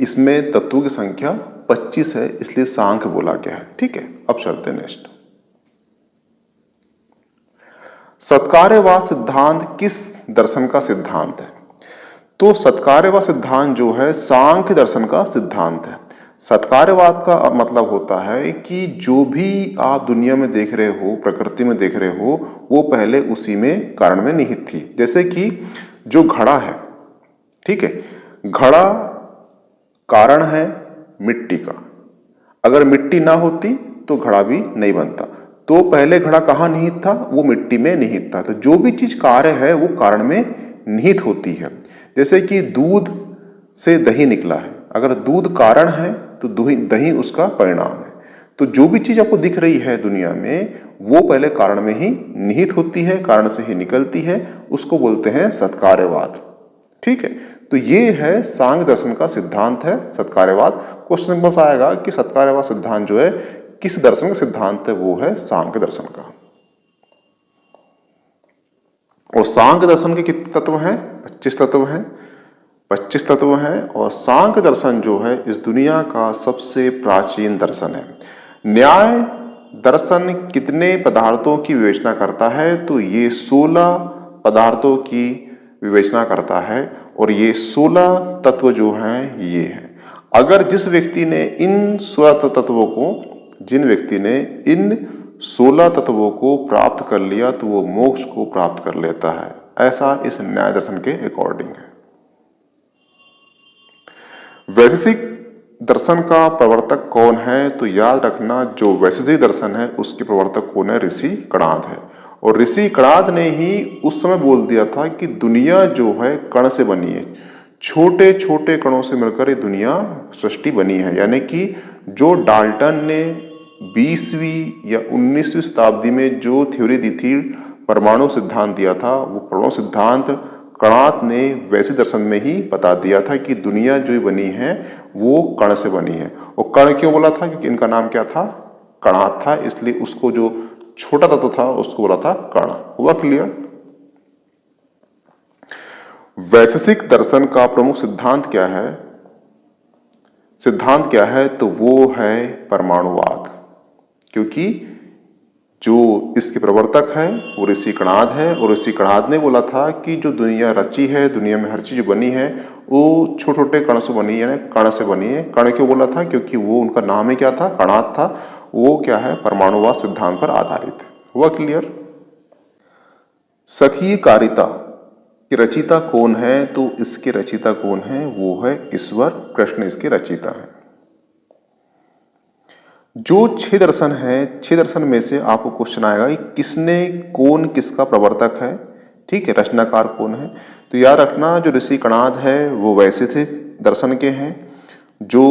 इसमें तत्वों की संख्या 25 है, इसलिए सांख्य बोला गया है। ठीक है, अब चलते हैं नेक्स्ट। सत्कार्यवाद सिद्धांत किस दर्शन का सिद्धांत है? तो सत्कार्यवाद सिद्धांत जो है सांख्य दर्शन का सिद्धांत है। सत्कार्यवाद का मतलब होता है कि जो भी आप दुनिया में देख रहे हो, प्रकृति में देख रहे हो, वो पहले उसी में कारण में निहित थी। जैसे कि जो घड़ा है, ठीक है, घड़ा कारण है मिट्टी का। अगर मिट्टी ना होती तो घड़ा भी नहीं बनता। तो पहले घड़ा कहाँ निहित था? वो मिट्टी में निहित था। तो जो भी चीज कार्य है वो कारण में निहित होती है। जैसे कि दूध से दही निकला है, अगर दूध कारण है तो दही उसका परिणाम है। तो जो भी चीज आपको दिख रही है दुनिया में वो पहले कारण में ही निहित होती है, कारण से ही निकलती है, उसको बोलते हैं सत्कार्यवाद। ठीक है, तो ये है सांख्य दर्शन का सिद्धांत है सत्कार्यवाद। क्वेश्चन बस आएगा कि सत्कार्यवाद सिद्धांत जो है किस दर्शन का सिद्धांत है? वो है सांख्य दर्शन का। और सांख्य दर्शन के कितने तत्व हैं? 25 तत्व हैं। 25 तत्व हैं। और सांख्य दर्शन जो है इस दुनिया का सबसे प्राचीन दर्शन है। न्याय दर्शन कितने पदार्थों की विवेचना करता है? तो ये 16 पदार्थों की विवेचना करता है। और ये 16 तत्व जो हैं ये हैं। अगर जिन व्यक्ति ने इन 16 तत्वों को प्राप्त कर लिया तो वो मोक्ष को प्राप्त कर लेता है। ऐसा इस न्याय दर्शन के अकॉर्डिंग है। वैशेषिक दर्शन का प्रवर्तक कौन है? तो याद रखना, जो वैशेषिक दर्शन है उसके प्रवर्तक कौन है? ऋषि कणाद है। और ऋषि कणाद ने ही उस समय बोल दिया था कि दुनिया जो है कण से बनी है, छोटे छोटे कणों से मिलकर ये दुनिया सृष्टि बनी है। यानी कि जो डाल्टन ने 20वीं या 19वीं शताब्दी में जो थ्योरी दी थी, परमाणु सिद्धांत दिया था, वो परमाणु सिद्धांत कणाद ने वैशेषिक दर्शन में ही बता दिया था कि दुनिया जो बनी है वो कण से बनी है। और कण क्यों बोला था? क्योंकि इनका नाम क्या था? कणाद था, इसलिए उसको जो छोटा तत्व था उसको बोला था कण। हुआ क्लियर? वैशेषिक दर्शन का प्रमुख सिद्धांत क्या है? सिद्धांत क्या है? तो वो है परमाणुवाद। क्योंकि जो इसके प्रवर्तक है वो ऋषि कणाद है। और ऋषि कणाद ने बोला था कि जो दुनिया रची है, दुनिया में हर चीज बनी है, वो छोटे छोटे कण से बनी है, कण से बनी है। कण क्यों बोला था? क्योंकि वो उनका नाम ही क्या था? कणाद था। वो क्या है? परमाणुवाद सिद्धांत पर आधारित है। हुआ क्लियर? सखी कारिता की रचिता कौन है? तो इसके रचिता कौन है? वो है ईश्वर, कृष्ण इसके रचिता है। जो 6 दर्शन है, 6 दर्शन में से आपको क्वेश्चन आएगा कि किसने, कौन किसका प्रवर्तक है, ठीक है, रचनाकार कौन है? तो याद रखना, जो ऋषि कणाद है वो वैशेषिक दर्शन के हैं, जो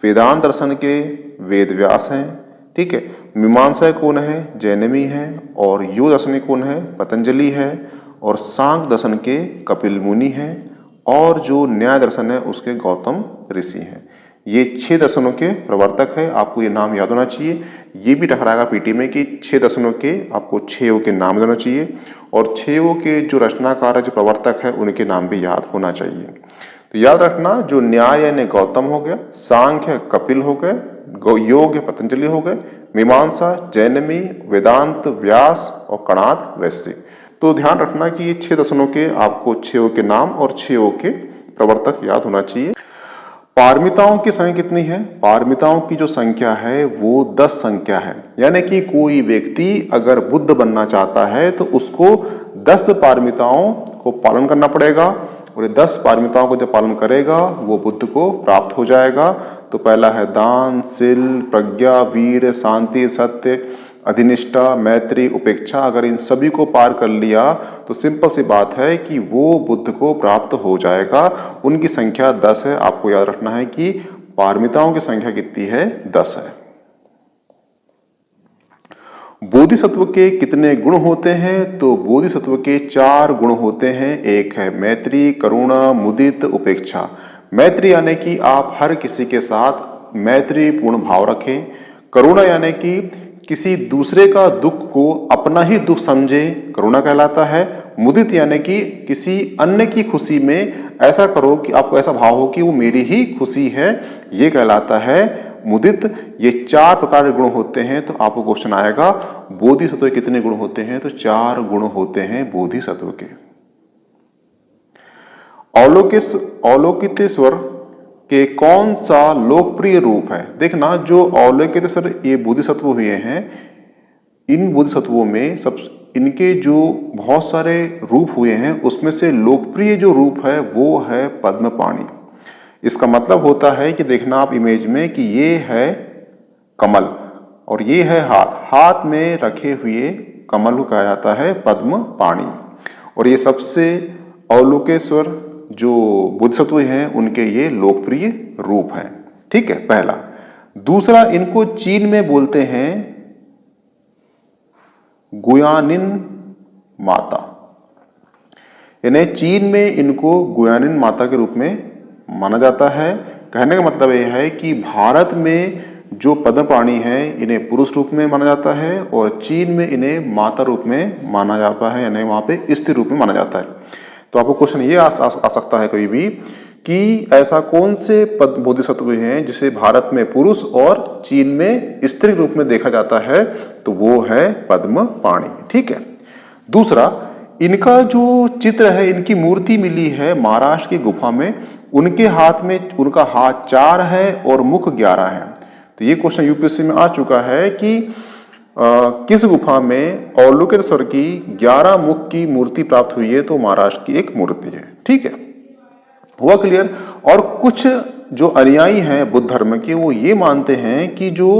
वेदांत दर्शन के वेद व्यास हैं, ठीक है। मीमांसा कौन है? जैनमी है। और योग दर्शन कौन है? पतंजलि है। और सांख्य दर्शन के कपिल मुनि हैं। और जो न्याय दर्शन है उसके गौतम ऋषि हैं। ये 6 दर्शनों के प्रवर्तक है। आपको ये नाम याद होना चाहिए। ये भी टकराएगा पीटी में कि 6 दर्शनों के आपको 6 के नाम देना चाहिए। और 6 के जो रचनाकार है, जो प्रवर्तक है, उनके नाम भी याद होना चाहिए। तो याद रखना, जो न्याय यानी गौतम हो गया, सांख्य कपिल हो गए, योग पतंजलि हो गए, मीमांसा जैनमी, वेदांत व्यास और कणाद वैशेषिक। तो ध्यान रखना कि ये 6 दर्शनों के आपको 6 के नाम और 6 के प्रवर्तक याद होना चाहिए। पारमिताओं की संख्या कितनी है? पारमिताओं की जो संख्या है वो 10 संख्या है। यानी कि कोई व्यक्ति अगर बुद्ध बनना चाहता है तो उसको 10 पारमिताओं को पालन करना पड़ेगा। और ये 10 पारमिताओं को जब पालन करेगा वो बुद्ध को प्राप्त हो जाएगा। तो पहला है दान, शील, प्रज्ञा, वीर, शांति, सत्य, अधिनिष्ठा, मैत्री, उपेक्षा। अगर इन सभी को पार कर लिया तो सिंपल सी बात है कि वो बुद्ध को प्राप्त हो जाएगा। उनकी संख्या 10 है। आपको याद रखना है कि पारमिताओं की संख्या कितनी है? 10 है। बोधिसत्व के कितने गुण होते हैं? तो बोधिसत्व के 4 गुण होते हैं। एक है मैत्री, करुणा, मुदित, उपेक्षा। मैत्री यानी कि आप हर किसी के साथ मैत्री पूर्ण भाव रखें। करुणा यानी कि किसी दूसरे का दुख को अपना ही दुख समझे, करुणा कहलाता है। मुदित यानी कि किसी अन्य की खुशी में ऐसा करो कि आपको ऐसा भाव हो कि वो मेरी ही खुशी है, ये कहलाता है मुदित। ये 4 प्रकार के गुण होते हैं। तो आपको क्वेश्चन आएगा बोधिसत्व के कितने गुण होते हैं? तो 4 गुण होते हैं बोधिसत्व के। अवलोकितेश्वर कि कौन सा लोकप्रिय रूप है। देखना, जो अवलोकितेश्वर ये बोधिसत्व हुए हैं, इन बोधिसत्वों में सब इनके जो बहुत सारे रूप हुए हैं, उसमें से लोकप्रिय जो रूप है वो है पद्मपाणि। इसका मतलब होता है कि देखना आप इमेज में कि ये है कमल और ये है हाथ, हाथ में रखे हुए कमल को कहा जाता है पद्मपाणि। और ये सबसे अवलोकेश्वर जो बोधिसत्व हैं उनके ये लोकप्रिय रूप हैं। ठीक है, पहला। दूसरा, इनको चीन में बोलते हैं गुयानिन माता, यानी चीन में इनको गुयानिन माता के रूप में माना जाता है। कहने का मतलब यह है कि भारत में जो पद्मपाणि है इन्हें पुरुष रूप में माना जाता है और चीन में इन्हें माता रूप में माना जाता है, यानी वहां पे स्त्री रूप में माना जाता है। तो आपको क्वेश्चन ये आ सकता है कभी भी कि ऐसा कौन से बोधिसत्व हैं जिसे भारत में पुरुष और चीन में स्त्री रूप में देखा जाता है, तो वो है पद्मपाणि। ठीक है। दूसरा, इनका जो चित्र है, इनकी मूर्ति मिली है महाराष्ट्र की गुफा में। उनके हाथ में, उनका हाथ 4 है और मुख 11 है। तो ये क्वेश्चन यूपीएससी में आ चुका है कि किस गुफा में अवलोकितेश्वर की 11 मुख की मूर्ति प्राप्त हुई है, तो महाराष्ट्र की एक मूर्ति है। ठीक है, हुआ क्लियर। और कुछ जो अनुयायी हैं बुद्ध धर्म के, वो ये मानते हैं कि जो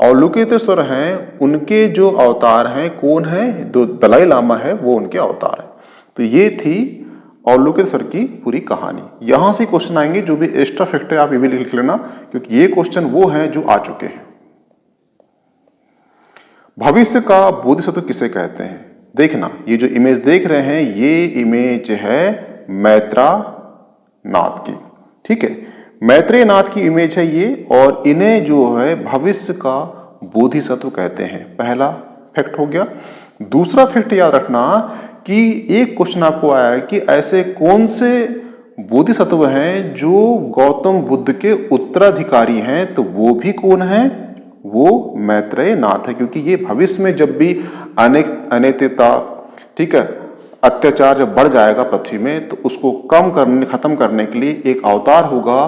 अवलोकितेश्वर हैं उनके जो अवतार हैं कौन है, जो दलाई लामा है वो उनके अवतार है। तो ये थी अवलोकितेश्वर की पूरी कहानी। यहां से क्वेश्चन आएंगे, जो भी एक्स्ट्रा फैक्ट है आप ये भी लिख लेना, क्योंकि ये क्वेश्चन वो हैं जो आ चुके हैं। भविष्य का बोधिसत्व किसे कहते हैं? देखना, ये जो इमेज देख रहे हैं ये इमेज है मैत्रेयनाथ की। ठीक है, मैत्रेयनाथ की इमेज है ये, और इन्हें जो है भविष्य का बोधिसत्व कहते हैं। पहला फैक्ट हो गया। दूसरा फैक्ट याद रखना कि एक क्वेश्चन आपको आया है कि ऐसे कौन से बोधिसत्व हैं जो गौतम बुद्ध के उत्तराधिकारी हैं, तो वो भी कौन है, वो मैत्रेयनाथ है। क्योंकि ये भविष्य में जब भी अनैतिकता, ठीक है, अत्याचार जब बढ़ जाएगा पृथ्वी में, तो उसको खत्म करने के लिए एक अवतार होगा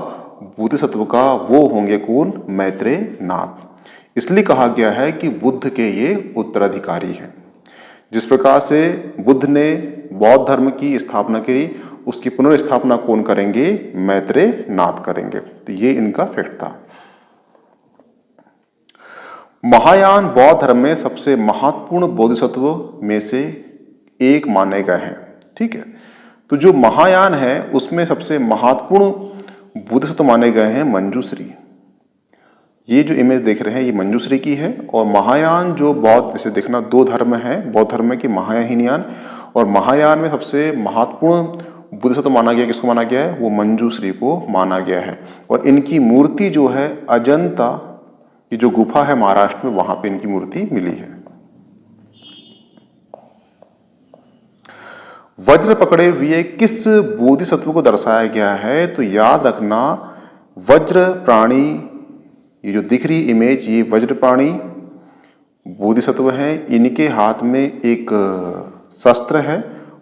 बोधिसत्व का, वो होंगे कौन, मैत्रेयनाथ। इसलिए कहा गया है कि बुद्ध के ये उत्तराधिकारी हैं। जिस प्रकार से बुद्ध ने बौद्ध धर्म की स्थापना की, उसकी पुनर्स्थापना कौन करेंगे, मैत्रेयनाथ करेंगे। तो ये इनका फैक्ट था। महायान बौद्ध धर्म में सबसे महत्वपूर्ण बोधिसत्व में से एक माने गए हैं। ठीक है, तो जो महायान है उसमें सबसे महत्वपूर्ण बोधिसत्व माने गए हैं मंजूश्री। ये जो इमेज देख रहे हैं ये मंजूश्री की है। और महायान जो बौद्ध, इसे देखना, 2 धर्म है बौद्ध धर्म में, कि महायान, और महायान में सबसे महत्वपूर्ण बोधिसत्व माना गया, किसको माना गया है, वो मंजूश्री को माना गया है। और इनकी मूर्ति जो है अजंता की जो गुफा है महाराष्ट्र में, वहां पे इनकी मूर्ति मिली है। वज्र पकड़े हुए किस बोधिसत्व को दर्शाया गया है, तो याद रखना वज्र प्राणी, ये जो दिख रही इमेज, ये वज्र प्राणी बोधिसत्व हैं। इनके हाथ में एक शस्त्र है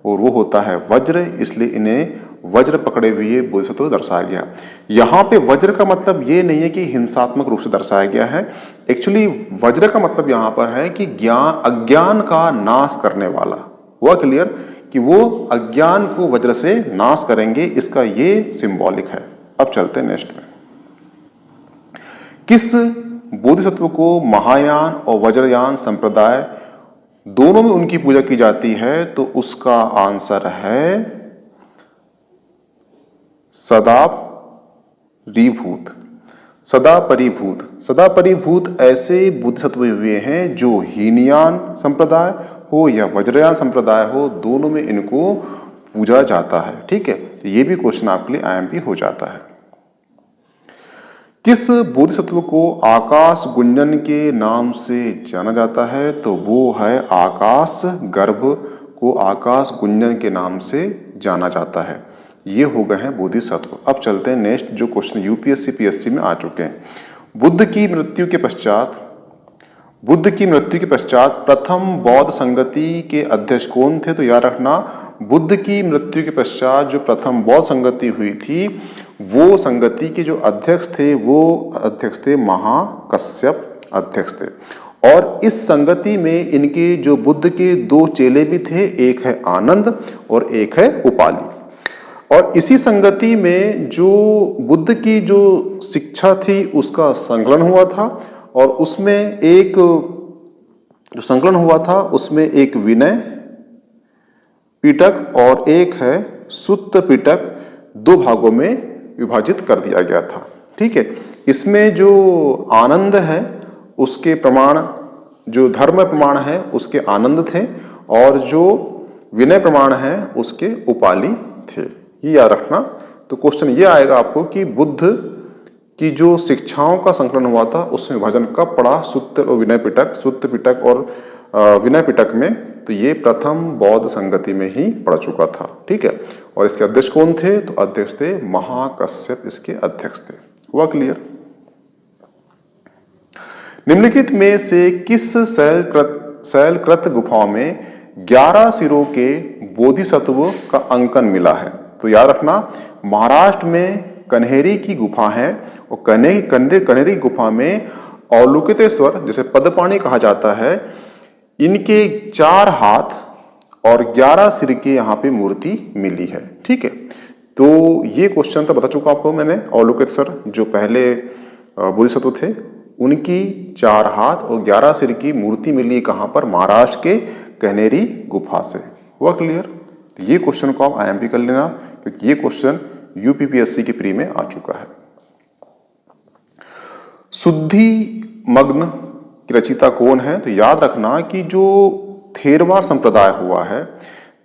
और वो होता है वज्र, इसलिए इन्हें वज्र पकड़े हुए बोधिसत्व दर्शाया गया। यहाँ पे वज्र का मतलब ये नहीं है कि हिंसात्मक रूप से दर्शाया गया है। एक्चुअली वज्र का मतलब यहाँ पर है कि अज्ञान का नाश करने वाला। हुआ क्लियर कि वो अज्ञान को वज्र से नाश करेंगे, इसका ये सिंबॉलिक है। अब चलते हैं नेक्स्ट में। किस बोधिसत्व को महायान और वज्रयान संप्रदाय दोनों में उनकी पूजा की जाती है, तो उसका आंसर है सदा परिभूत। सदा परिभूत, सदा परिभूत ऐसे बोधिसत्व हुए हैं जो हीनयान संप्रदाय हो या वज्रयान संप्रदाय हो, दोनों में इनको पूजा जाता है। ठीक है, तो ये भी क्वेश्चन आपके लिए आईएमपी हो जाता है। किस बोधिसत्व को आकाश गुंजन के नाम से जाना जाता है, तो वो है आकाश गर्भ को आकाश गुंजन के नाम से जाना जाता है। ये हो गए हैं बोधिसत्व। अब चलते हैं नेक्स्ट, जो क्वेश्चन यूपीएससी पीएससी में आ चुके हैं। बुद्ध की मृत्यु के पश्चात प्रथम बौद्ध संगति के अध्यक्ष कौन थे, तो याद रखना बुद्ध की मृत्यु के पश्चात जो प्रथम बौद्ध संगति हुई थी वो संगति के जो अध्यक्ष थे वो अध्यक्ष थे महाकश्यप अध्यक्ष थे। और इस संगति में इनके जो बुद्ध के दो चेले भी थे, एक है आनंद और एक है उपाली। और इसी संगति में जो बुद्ध की जो शिक्षा थी उसका संकलन हुआ था, और उसमें एक जो संकलन हुआ था उसमें एक विनय पिटक और एक है सुत्त पिटक, दो भागों में विभाजित कर दिया गया था। ठीक है, इसमें जो आनंद है उसके प्रमाण, जो धर्म प्रमाण है उसके आनंद थे, और जो विनय प्रमाण है उसके उपाली थे। ये याद रखना। तो क्वेश्चन ये आएगा आपको कि बुद्ध की जो शिक्षाओं का संकलन हुआ था उसमें विभाजन कब पड़ा, सुत्त और विनय पिटक, सुत्त पिटक और विनय पिटक में, तो ये प्रथम बौद्ध संगति में ही पड़ चुका था। ठीक है, और इसके अध्यक्ष कौन थे, तो अध्यक्ष थे महाकश्यप, इसके अध्यक्ष थे। हुआ क्लियर? निम्नलिखित में से किस शैलकृत गुफाओं में 11 सिरों के बोधिसत्व का अंकन मिला है? तो याद रखना, महाराष्ट्र में कन्हेरी की गुफा है, और कन्हेरी गुफा में अवलोकितेश्वर, जिसे पद्मपाणि कहा जाता है, इनके 4 हाथ और 11 सिर की यहाँ पे मूर्ति मिली है। ठीक है, तो ये क्वेश्चन तो बता चुका आपको मैंने। अवलोकितेश्वर जो पहले बोधिसत्व थे, उनकी 4 हाथ और 11 सिर की मूर्ति मिली कहाँ पर? महाराष्ट्र के कन्हेरी गुफा से। हुआ क्लियर? तो ये क्वेश्चन को आप IMP कर लेना, क्योंकि ये क्वेश्चन UPPSC की प्री में आ चुका है। शुद्धि मग्न की रचयिता कौन है? तो याद रखना कि जो थेरवाद संप्रदाय हुआ है,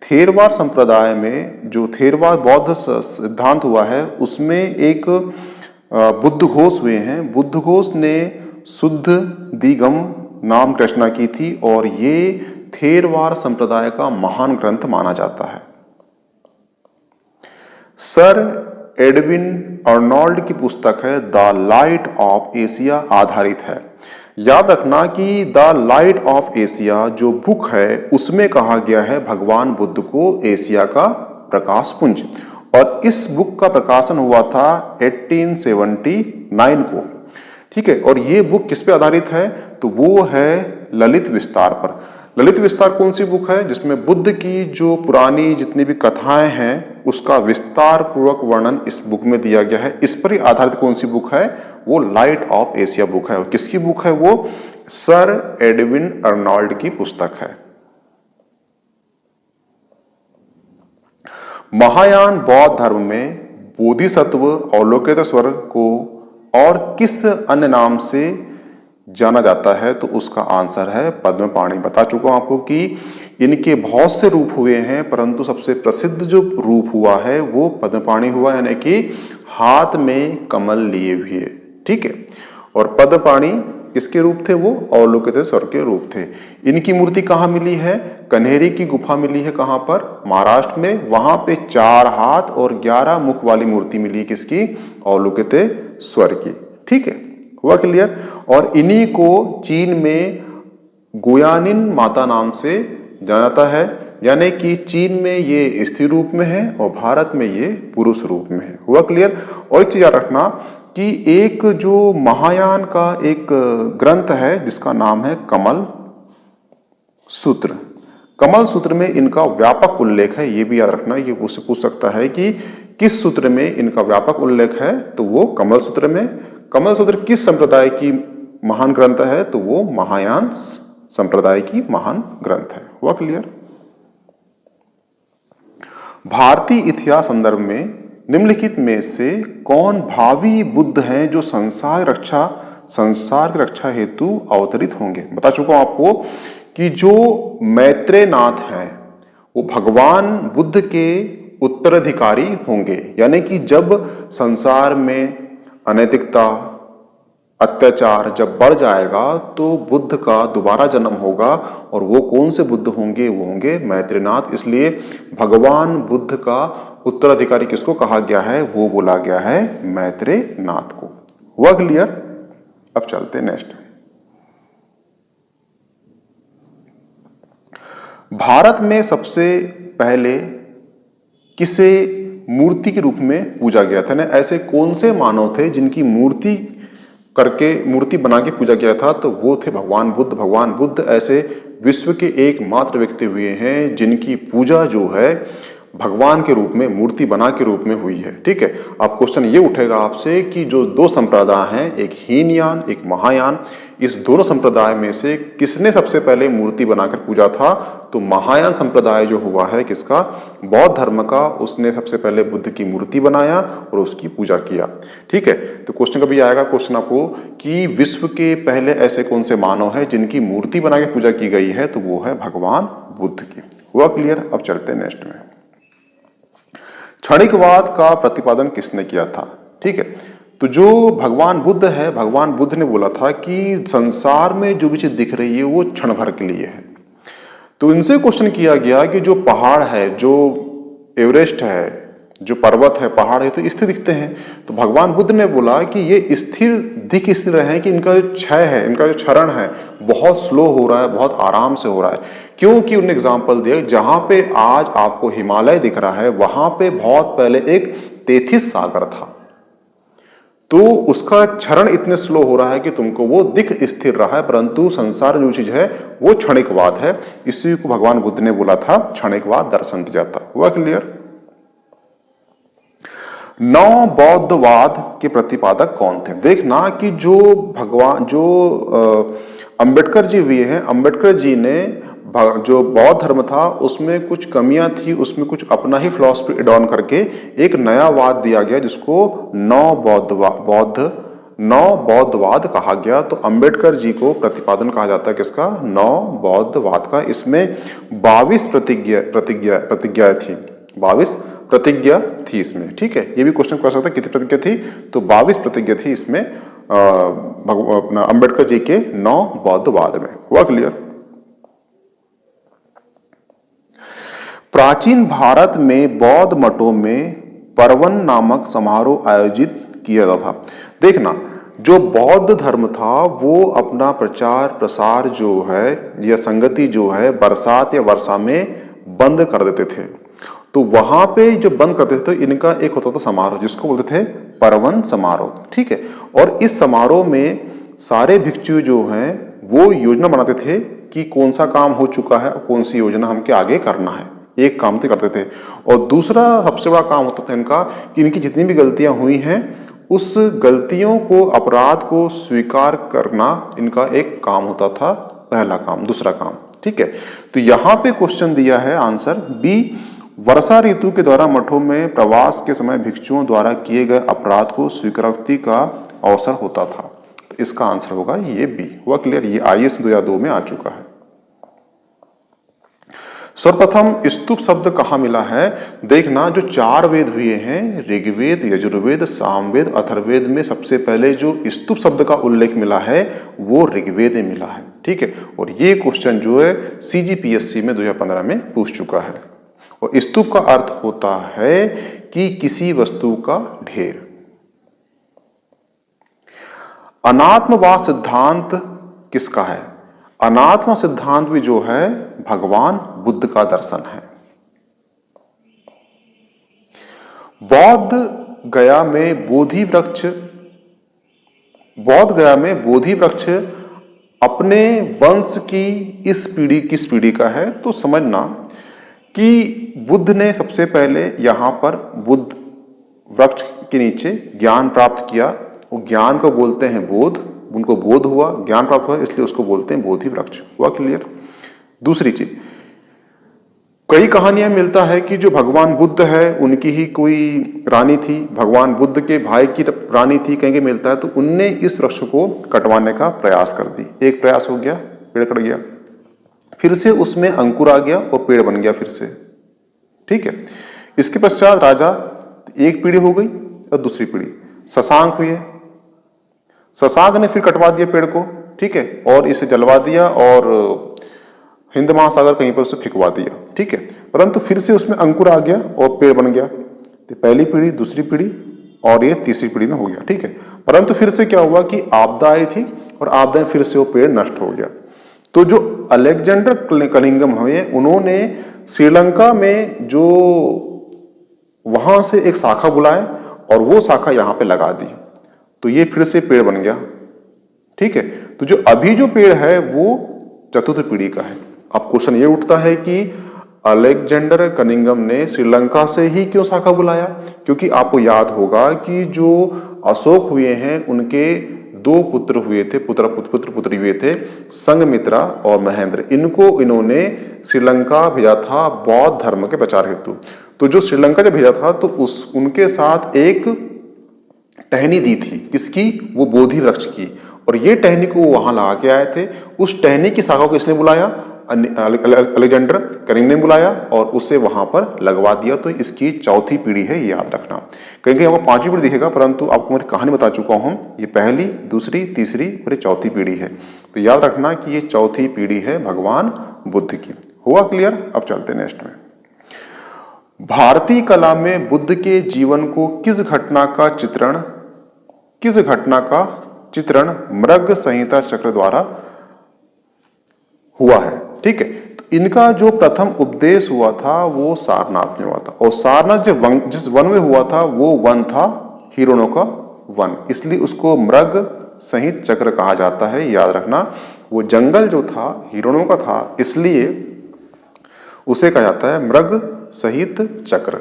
थेरवाद संप्रदाय में जो थेरवाद बौद्ध सिद्धांत हुआ है उसमें एक बुद्ध घोष हुए हैं। बुद्ध घोष ने शुद्ध दिगम नाम की रचना की थी, और ये थेरवाद संप्रदाय का महान ग्रंथ माना जाता है। सर एडविन अर्नोल्ड की पुस्तक है द लाइट ऑफ एशिया आधारित है। याद रखना कि द लाइट ऑफ एशिया जो बुक है उसमें कहा गया है भगवान बुद्ध को एशिया का प्रकाश पुंज, और इस बुक का प्रकाशन हुआ था 1879 को। ठीक है, और ये बुक किस पे आधारित है? तो वो है ललित विस्तार पर। ललित विस्तार कौन सी बुक है? जिसमें बुद्ध की जो पुरानी जितनी भी कथाएं हैं उसका विस्तार पूर्वक वर्णन इस बुक में दिया गया है। इस पर ही आधारित कौन सी बुक है? वो लाइट ऑफ एशिया बुक है। और किसकी बुक है वो? सर एडविन अर्नोल्ड की पुस्तक है। महायान बौद्ध धर्म में बोधिसत्व अवलोकितेश्वर को और किस अन्य नाम से जाना जाता है? तो उसका आंसर है पद्मपाणि। बता चुका हूं आपको कि इनके बहुत से रूप हुए हैं, परंतु सबसे प्रसिद्ध जो रूप हुआ है वो पद्मपाणि हुआ, यानी कि हाथ में कमल लिए हुए। ठीक है, और पद्मपाणि किसके रूप थे? वो अवलोकितेश्वर के रूप थे। इनकी मूर्ति कहाँ मिली है? कन्हेरी की गुफा मिली है। कहाँ पर? महाराष्ट्र में। वहां पे 4 हाथ और 11 मुख वाली मूर्ति मिली है। किसकी? अवलोकितेश्वर की। ठीक है, हुआ क्लियर? और इन्हीं को चीन में गुयानिन माता नाम से जाना जाता है, यानी कि चीन में ये स्त्री रूप में है और भारत में ये पुरुष रूप में है। हुआ क्लियर? और एक चीज याद रखना कि एक जो महायान का एक ग्रंथ है जिसका नाम है कमल सूत्र। कमल सूत्र में इनका व्यापक उल्लेख है, ये भी याद रखना। ये उससे पूछ सकता है कि किस सूत्र में इनका व्यापक उल्लेख है, तो वो कमल सूत्र में। कमल सूत्र किस संप्रदाय की महान ग्रंथ है? तो वो महायान संप्रदाय की महान ग्रंथ है। हुआ क्लियर? भारतीय इतिहास संदर्भ में निम्नलिखित में से कौन भावी बुद्ध हैं जो संसार की रक्षा हेतु अवतरित होंगे? बता चुका हूं आपको कि जो मैत्रेय नाथ हैं वो भगवान बुद्ध के उत्तराधिकारी होंगे, यानी कि जब संसार में अनैतिकता अत्याचार जब बढ़ जाएगा तो बुद्ध का दोबारा जन्म होगा, और वो कौन से बुद्ध होंगे? वो होंगे मैत्रेयनाथ। इसलिए भगवान बुद्ध का उत्तराधिकारी किसको कहा गया है? वो बोला गया है मैत्रेयनाथ को। हुआ क्लियर? अब चलते नेक्स्ट। भारत में सबसे पहले किसे मूर्ति के रूप में पूजा गया था। ना ऐसे कौन से मानव थे जिनकी मूर्ति बना के पूजा किया था? तो वो थे भगवान बुद्ध। भगवान बुद्ध ऐसे विश्व के एकमात्र व्यक्ति हुए हैं जिनकी पूजा जो है भगवान के रूप में, मूर्ति बना के रूप में हुई है। ठीक है, अब क्वेश्चन ये उठेगा आपसे कि जो दो संप्रदाय हैं, एक हीनयान एक महायान, इस दोनों संप्रदाय में से किसने सबसे पहले मूर्ति बनाकर पूजा था? तो महायान संप्रदाय जो हुआ है किसका? बौद्ध धर्म का, उसने सबसे पहले बुद्ध की मूर्ति बनाया और उसकी पूजा किया। ठीक है, तो क्वेश्चन कभी आएगा क्वेश्चन आपको कि विश्व के पहले ऐसे कौन से मानव हैं जिनकी मूर्ति बना के पूजा की गई है? तो वो है भगवान बुद्ध की। हुआ क्लियर? अब चलते हैं नेक्स्ट में। क्षणिकवाद का प्रतिपादन किसने किया था? ठीक है, तो जो भगवान बुद्ध है, भगवान बुद्ध ने बोला था कि संसार में जो भी चीज दिख रही है वो क्षण भर के लिए है। तो इनसे क्वेश्चन किया गया कि जो पहाड़ है, जो एवरेस्ट है, जो पर्वत है, पहाड़ है, तो स्थिर दिखते हैं। तो भगवान बुद्ध ने बोला कि ये स्थिर दिख इसलिए रहे हैं कि इनका जो क्षय है, इनका जो क्षरण है बहुत स्लो हो रहा है, बहुत आराम से हो रहा है। क्योंकि उन्होंने एग्जाम्पल दिया, जहां पे आज आपको हिमालय दिख रहा है वहां पे बहुत पहले एक तेथिस सागर था, तो उसका क्षरण इतने स्लो हो रहा है कि तुमको वो दिख स्थिर रहा है, परंतु संसार जो चीज है वो क्षणिकवाद है। इसी को भगवान बुद्ध ने बोला था क्षणिकवाद दर्शन दिया जाता। हुआ क्लियर? नौ बौद्धवाद के प्रतिपादक कौन थे? देखना कि जो अंबेडकर जी हुए हैं, अंबेडकर जी ने जो बौद्ध धर्म था उसमें कुछ कमियां थी, उसमें कुछ अपना ही फिलॉसफी एड ऑन करके एक नया वाद दिया गया जिसको नौ बौद्धवाद कहा गया। तो अंबेडकर जी को प्रतिपादन कहा जाता है किसका? नौ बौद्धवाद का। इसमें 22 प्रतिज्ञा थी, 22 प्रतिज्ञा थी इसमें। ठीक है, ये भी क्वेश्चन कर सकता है कितनी प्रतिज्ञा थी? तो 22 प्रतिज्ञा थी इसमें अपना अंबेडकर जी के 9 बौद्धवाद में। हुआ क्लियर? प्राचीन भारत में बौद्ध मठों में परवन नामक समारोह आयोजित किया जाता था। देखना, जो बौद्ध धर्म था वो अपना प्रचार प्रसार जो है या संगति जो है बरसात या वर्षा में बंद कर देते थे। तो वहां पे जो बंद करते थे तो इनका एक होता था समारोह जिसको बोलते थे परवन समारोह। ठीक है, और इस समारोह में सारे भिक्षु जो हैं वो योजना बनाते थे कि कौन सा काम हो चुका है, कौन सी योजना हमके आगे करना है। एक काम तो करते थे, और दूसरा सबसे बड़ा काम होता था इनका कि इनकी जितनी भी गलतियां हुई हैं उस गलतियों को, अपराध को स्वीकार करना इनका एक काम होता था, पहला काम। दूसरा काम, ठीक है, तो यहां पे क्वेश्चन दिया है आंसर बी, वर्षा ऋतु के दौरान मठों में प्रवास के समय भिक्षुओं द्वारा किए गए अपराध को स्वीकृति का अवसर होता था। तो इसका आंसर होगा ये बी। हुआ क्लियर? ये IAS 2002 में आ चुका है। सर्वप्रथम स्तूप शब्द कहाँ मिला है? देखना, जो 4 वेद हुए हैं, ऋग्वेद, यजुर्वेद, सामवेद, अथर्ववेद में सबसे पहले जो स्तूप शब्द का उल्लेख मिला है वो ऋग्वेद में मिला है। ठीक है, और ये क्वेश्चन जो है CGPSC में 2015 में पूछ चुका है। और स्तूप का अर्थ होता है कि किसी वस्तु का ढेर। अनात्मवाद सिद्धांत किसका है? अनात्मा सिद्धांत भी जो है भगवान बुद्ध का दर्शन है। बौद्ध गया में बोधि वृक्ष अपने वंश की इस पीढ़ी किस पीढ़ी का है? तो समझना कि बुद्ध ने सबसे पहले यहां पर बुद्ध वृक्ष के नीचे ज्ञान प्राप्त किया। वो ज्ञान को बोलते हैं बोध, उनको बोध हुआ, ज्ञान प्राप्त हुआ, इसलिए उसको बोलते हैं बोधि वृक्ष। हुआ क्लियर? दूसरी चीज, कई कहानियां मिलता है कि जो भगवान बुद्ध है उनकी ही कोई रानी थी, भगवान बुद्ध के भाई की रानी थी, कहीं मिलता है, तो उनने इस वृक्ष को कटवाने का प्रयास कर दी। एक प्रयास हो गया, पेड़ कट गया, फिर से उसमें अंकुर आ गया और पेड़ बन गया फिर से। ठीक है, इसके पश्चात राजा, एक पीढ़ी हो गई और दूसरी पीढ़ी शशांक हुए, शशांक ने फिर कटवा दिया पेड़ को। ठीक है, और इसे जलवा दिया और हिंद महासागर कहीं पर उसे फेंकवा दिया। ठीक है, परंतु फिर से उसमें अंकुर आ गया और पेड़ बन गया। तो पहली पीढ़ी, दूसरी पीढ़ी और ये तीसरी पीढ़ी में हो गया। ठीक है, परंतु फिर से क्या हुआ कि आपदा आई थी और आपदा में फिर से वो पेड़ नष्ट हो गया। तो जो अलेक्जेंडर कलिंगम हुए, उन्होंने श्रीलंका में जो वहां से एक शाखा बुलाए और वो शाखा यहां पे लगा दी, तो ये फिर से पेड़ बन गया। ठीक है, तो जो अभी जो पेड़ है वो चतुर्थ पीढ़ी का है। अब क्वेश्चन ये उठता है कि अलेक्जेंडर कनिंघम ने श्रीलंका से ही क्यों शाखा बुलाया? क्योंकि आपको याद होगा कि जो अशोक हुए हैं उनके दो पुत्र हुए थे, पुत्री हुए थे, संघमित्रा और महेंद्र। इनको इन्होंने श्रीलंका भेजा था बौद्ध धर्म के प्रचार हेतु। तो जो श्रीलंका जब भेजा था तो उनके साथ एक टहनी दी थी, किसकी? वो बोधि वृक्ष की, और ये टहनी को वहां लगा के आए थे। उस टहनी की शाखा को इसने बुलाया, अलेक्जेंडर कनिंघम ने बुलाया और उसे वहां पर लगवा दिया। तो इसकी चौथी पीढ़ी है, ये याद रखना। कहीं कहीं आपको पांचवी पीढ़ी दिखेगा, परंतु आपको मैं कहानी बता चुका हूं, ये पहली, दूसरी, तीसरी और ये चौथी पीढ़ी है। तो याद रखना कि ये चौथी पीढ़ी है भगवान बुद्ध की। हुआ क्लियर? अब चलते नेक्स्ट में। भारतीय कला में बुद्ध के जीवन को किस घटना का चित्रण मृग संहिता चक्र द्वारा हुआ है? ठीक है, तो इनका जो प्रथम उपदेश हुआ था वो सारनाथ में हुआ था, और सारनाथ जिस वन में हुआ था वो वन था हिरणों का वन, इसलिए उसको मृग संहित चक्र कहा जाता है। याद रखना, वो जंगल जो था हिरणों का था, इसलिए उसे कहा जाता है मृग संहित चक्र।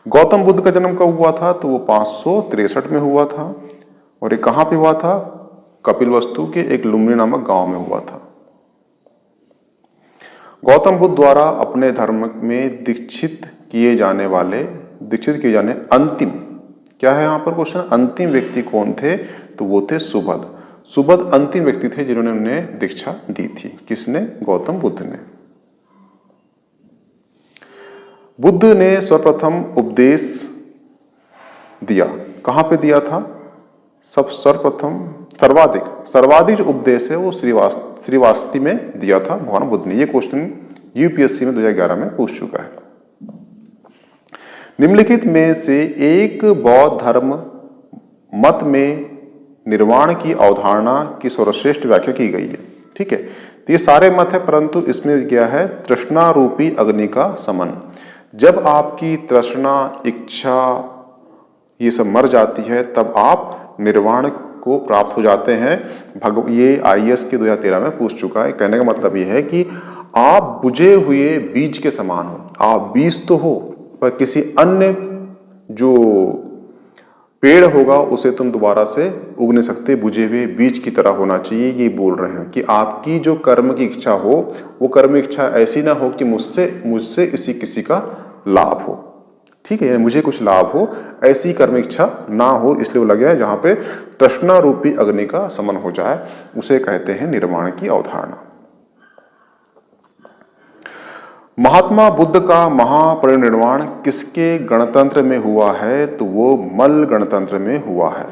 गौतम बुद्ध का जन्म कब हुआ था? तो वो 563 में हुआ था, और ये कहां पे हुआ था? कपिलवस्तु के एक लुम्बिनी नामक गांव में हुआ था। गौतम बुद्ध द्वारा अपने धर्म में दीक्षित किए जाने अंतिम, क्या है यहां पर क्वेश्चन, अंतिम व्यक्ति कौन थे? तो वो थे सुबध। सुबध अंतिम व्यक्ति थे जिन्होंने उन्हें दीक्षा दी थी। किसने? गौतम बुद्ध ने। बुद्ध ने सर्वप्रथम उपदेश दिया, कहां पे दिया था? सर्वाधिक जो उपदेश है वो श्रीवास्ती में दिया था भगवान बुद्ध ने। ये क्वेश्चन यूपीएससी में 2011 में पूछ चुका है। निम्नलिखित में से एक बौद्ध धर्म मत में निर्वाण की अवधारणा की सर्वश्रेष्ठ व्याख्या की गई है। ठीक है, तो ये सारे मत है, परंतु इसमें क्या है? तृष्णा रूपी अग्नि का समन। जब आपकी तृष्णा, इच्छा ये सब मर जाती है, तब आप निर्वाण को प्राप्त हो जाते हैं। ये आईएएस के 2013 में पूछ चुका है। कहने का मतलब ये है कि आप बुझे हुए बीज के समान हो। आप बीज तो हो, पर किसी अन्य जो पेड़ होगा उसे तुम दोबारा से उग नहीं सकते, बुझे हुए बीज की तरह होना चाहिए। ये बोल रहे हैं कि आपकी जो कर्म की इच्छा हो, वो कर्म इच्छा ऐसी ना हो कि मुझसे किसी का लाभ हो। ठीक है, मुझे कुछ लाभ हो, ऐसी कर्म इच्छा ना हो। इसलिए वो लगे हैं जहां पे तृष्णा रूपी अग्नि का समन हो जाए, उसे कहते हैं निर्वाण की अवधारणा। महात्मा बुद्ध का महापरिनिर्वाण किसके गणतंत्र में हुआ है? तो वो मल्ल गणतंत्र में हुआ है।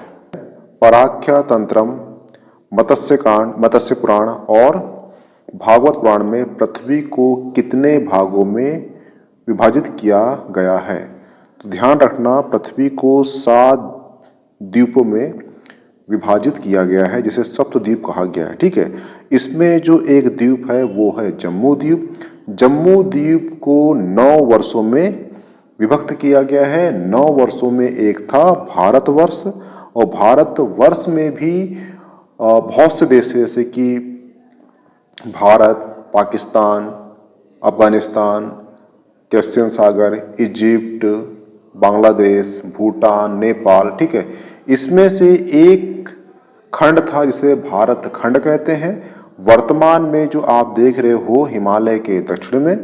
पराख्या तंत्रम, मत्स्य पुराण और भागवत पुराण में पृथ्वी को कितने भागों में विभाजित किया गया है? तो ध्यान रखना, पृथ्वी को 7 द्वीपों में विभाजित किया गया है, जिसे सप्तद्वीप कहा गया है। ठीक है, इसमें जो एक द्वीप है वो है जम्मू द्वीप। जम्मू द्वीप को 9 वर्षों में विभक्त किया गया है। 9 वर्षों में एक था भारतवर्ष, और भारतवर्ष में भी बहुत से देश जैसे कि भारत, पाकिस्तान, अफगानिस्तान, कैस्पियन सागर, इजिप्ट, बांग्लादेश, भूटान, नेपाल, ठीक है, इसमें से एक खंड था जिसे भारत खंड कहते हैं। वर्तमान में जो आप देख रहे हो हिमालय के दक्षिण में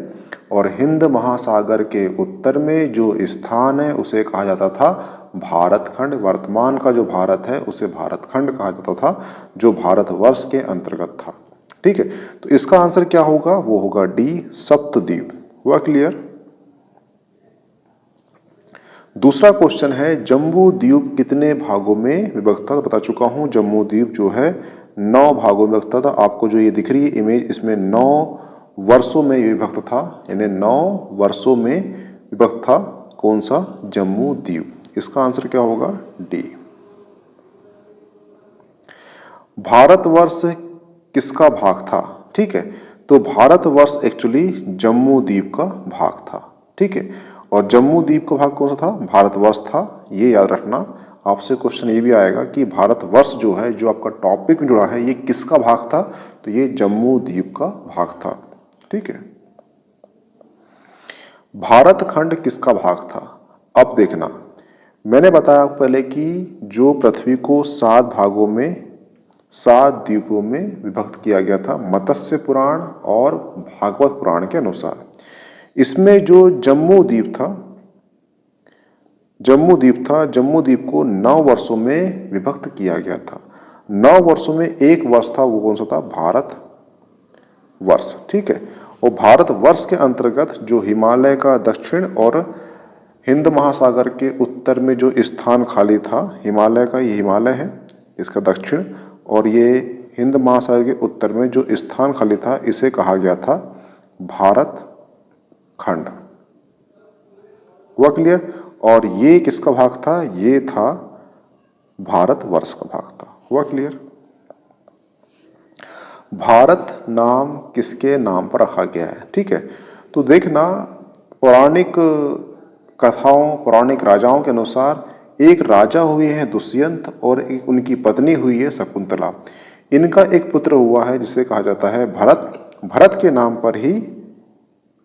और हिंद महासागर के उत्तर में जो स्थान है उसे कहा जाता था भारत खंड। वर्तमान का जो भारत है उसे भारत खंड कहा जाता था, जो भारतवर्ष के अंतर्गत था। ठीक है, तो इसका आंसर क्या होगा? वो होगा डी, सप्तद्वीप। हुआ क्लियर? दूसरा क्वेश्चन है, जम्बू द्वीप कितने भागों में विभक्त था? बता चुका हूं, जम्बू द्वीप जो है 9 भागों में विभक्त था। आपको जो ये दिख रही है इमेज, इसमें 9 वर्षों में विभक्त था, यानी 9 वर्षों में विभक्त था। कौन सा? जम्मू द्वीप। इसका आंसर क्या होगा? डी। भारतवर्ष किसका भाग था? ठीक है, तो भारतवर्ष एक्चुअली जम्मू द्वीप का भाग था, ठीक है। और जम्मू द्वीप का भाग कौन सा था? भारतवर्ष था। ये याद रखना। आपसे क्वेश्चन ये भी आएगा कि भारतवर्ष जो है, जो आपका टॉपिक में जुड़ा है, ये किसका भाग था? तो ये जम्मू द्वीप का भाग था, ठीक है। भारत खंड किसका भाग था? अब देखना, मैंने बताया पहले कि जो पृथ्वी को 7 भागों में 7 द्वीपों में विभक्त किया गया था मत्स्य पुराण और भागवत पुराण के अनुसार। इसमें जो जम्मू द्वीप था, जम्मू द्वीप को 9 वर्षों में विभक्त किया गया था। 9 वर्षों में एक वर्ष था, वो कौन सा था? भारत वर्ष, ठीक है। और भारत वर्ष के अंतर्गत जो हिमालय का दक्षिण और हिंद महासागर के उत्तर में जो स्थान खाली था, हिमालय का, ये हिमालय है, इसका दक्षिण, और ये हिंद महासागर के उत्तर में जो स्थान खाली था, इसे कहा गया था भारत खंड। हुआ क्लियर? और ये किसका भाग था? ये था भारतवर्ष का भाग था। हुआ क्लियर? भारत नाम किसके नाम पर रखा गया है? ठीक है, तो देखना, पौराणिक कथाओं, पौराणिक राजाओं के अनुसार एक राजा हुए हैं दुष्यंत और एक उनकी पत्नी हुई है शकुंतला। इनका एक पुत्र हुआ है जिसे कहा जाता है भरत। भरत के नाम पर ही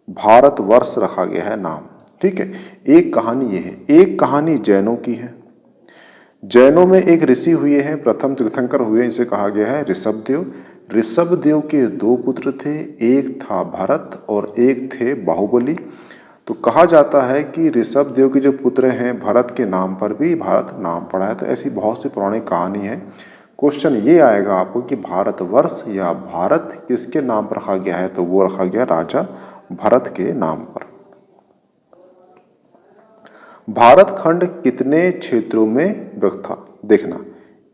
भारतवर्ष रखा गया है नाम, ठीक है। एक कहानी ये है। एक कहानी जैनों की है। जैनों में एक ऋषि हुए हैं, प्रथम तीर्थंकर हुए, जिसे कहा गया है ऋषभदेव। ऋषभदेव के 2 पुत्र थे, एक था भरत और एक थे बाहुबली। तो कहा जाता है कि ऋषभदेव के जो पुत्र हैं, भरत के नाम पर भी भारत नाम पड़ा है। तो ऐसी बहुत सी पौराणिक कहानी है। क्वेश्चन ये आएगा आपको कि भारतवर्ष या भारत किसके नाम पर रखा गया है? तो वो रखा गया राजा भरत के नाम पर। भारत खंड कितने क्षेत्रों में विभक्त था? देखना,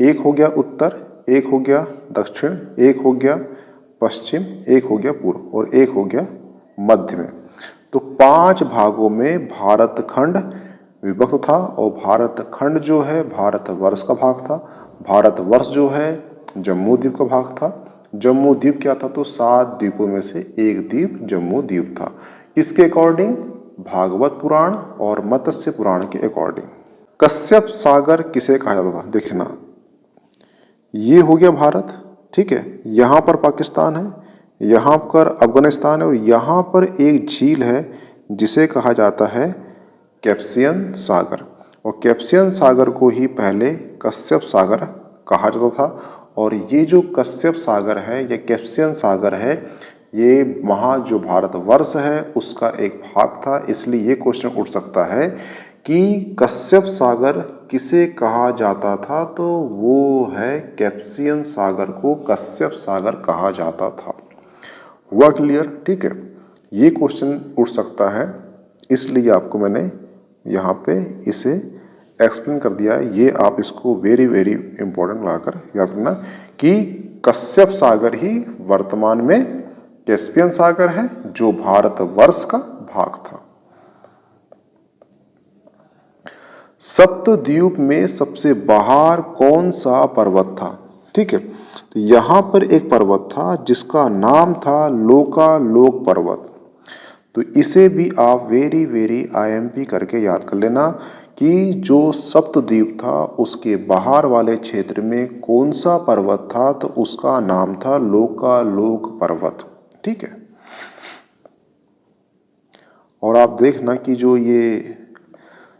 एक हो गया उत्तर, एक हो गया दक्षिण, एक हो गया पश्चिम, एक हो गया पूर्व और एक हो गया मध्य में। तो 5 भागों में भारत खंड विभक्त था। और भारत खंड जो है भारतवर्ष का भाग था। भारतवर्ष जो है जम्मू द्वीप का भाग था। जम्मू द्वीप क्या था? तो 7 द्वीपों में से एक द्वीप जम्मू द्वीप था। किसके अकॉर्डिंग? भागवत पुराण और मत्स्य पुराण के अकॉर्डिंग। कश्यप सागर किसे कहा जाता था? देखना, ये हो गया भारत, ठीक है। यहां पर पाकिस्तान है, यहाँ पर अफगानिस्तान है और यहाँ पर एक झील है जिसे कहा जाता है कैस्पियन सागर। और कैस्पियन सागर को ही पहले कश्यप सागर कहा जाता था। और ये जो कश्यप सागर है, ये कैस्पियन सागर है, ये वहाँ जो भारतवर्ष है उसका एक भाग था। इसलिए ये क्वेश्चन उठ सकता है कि कश्यप सागर किसे कहा जाता था? तो वो है कैस्पियन सागर को कश्यप सागर कहा जाता था। हुआ क्लियर? ठीक है, ये क्वेश्चन उठ सकता है, इसलिए आपको मैंने यहाँ पे इसे एक्सप्लेन कर दिया है। ये आप इसको वेरी वेरी इंपॉर्टेंट लगाकर याद रखना कि कश्यप सागर ही वर्तमान में कैस्पियन सागर है जो भारतवर्ष का भाग था। सप्तद्वीप में सबसे बाहर कौन सा पर्वत था? ठीक है, तो यहां पर एक पर्वत था जिसका नाम था लोकालोक पर्वत। तो इसे भी आप वेरी वेरी आईएमपी करके याद कर लेना कि जो सप्तद्वीप था उसके बाहर वाले क्षेत्र में कौन सा पर्वत था? तो उसका नाम था लोकालोक पर्वत, ठीक है। और आप देखना कि जो ये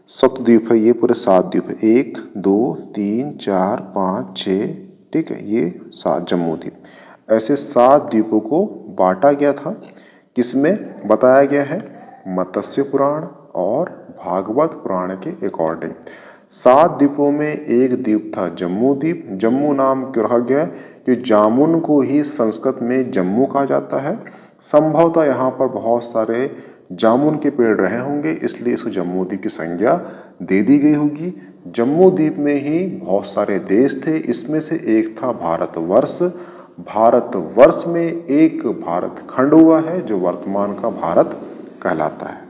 सप्तद्वीप है, ये पूरे 7 द्वीप है, 1 2 3 4 5 6, ठीक है, ये 7 जम्मू द्वीप। ऐसे 7 द्वीपों को बांटा गया था। किसमें बताया गया है? मत्स्य पुराण और भागवत पुराण के अकॉर्डिंग। 7 द्वीपों में एक द्वीप था जम्मू द्वीप। जम्मू नाम क्यों रखा गया? कि जामुन को ही संस्कृत में जम्मू कहा जाता है। संभवतः यहाँ पर बहुत सारे जामुन के पेड़ रहे होंगे, इसलिए इसको जम्मू द्वीप की संज्ञा दे दी गई होगी। जम्मू द्वीप में ही बहुत सारे देश थे, इसमें से एक था भारतवर्ष। भारतवर्ष में एक भारत खंड हुआ है जो वर्तमान का भारत कहलाता है।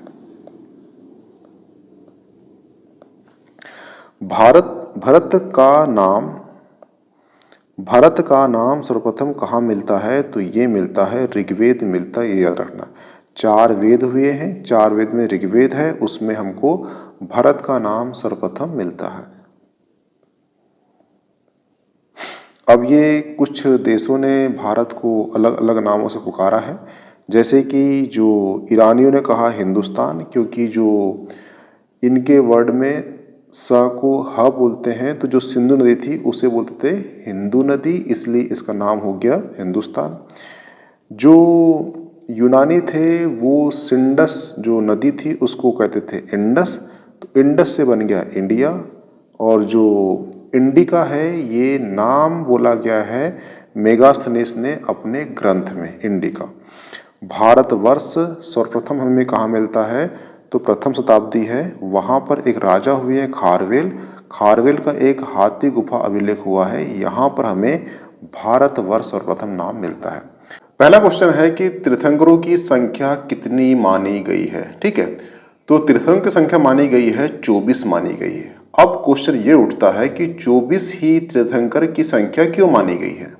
भरत का नाम भारत का नाम सर्वप्रथम कहाँ मिलता है? तो ये मिलता है ऋग्वेद मिलता है, ये याद रखना। 4 वेद हुए हैं, 4 वेद में ऋग्वेद है, उसमें हमको भारत का नाम सर्वप्रथम मिलता है। अब ये कुछ देशों ने भारत को अलग अलग नामों से पुकारा है, जैसे कि जो ईरानियों ने कहा हिंदुस्तान, क्योंकि जो इनके वर्ड में स को ह बोलते हैं, तो जो सिंधु नदी थी उसे बोलते थे हिंदू नदी, इसलिए इसका नाम हो गया हिंदुस्तान। जो यूनानी थे वो सिंडस जो नदी थी उसको कहते थे इंडस, तो इंडस से बन गया इंडिया। और जो इंडिका है ये नाम बोला गया है मेगास्थनीज ने अपने ग्रंथ में, इंडिका। भारतवर्ष सर्वप्रथम हमें कहाँ मिलता है? तो प्रथम शताब्दी है, वहाँ पर एक राजा हुए हैं खारवेल, खारवेल का एक हाथी गुफा अभिलेख हुआ है, यहाँ पर हमें भारतवर्ष सर्वप्रथम नाम मिलता है। पहला क्वेश्चन है कि तीर्थंकरों की संख्या कितनी मानी गई है? ठीक है, तो तीर्थंकर की संख्या मानी गई है 24 मानी गई है। अब क्वेश्चन ये उठता है कि 24 ही तीर्थंकर की संख्या क्यों मानी गई है?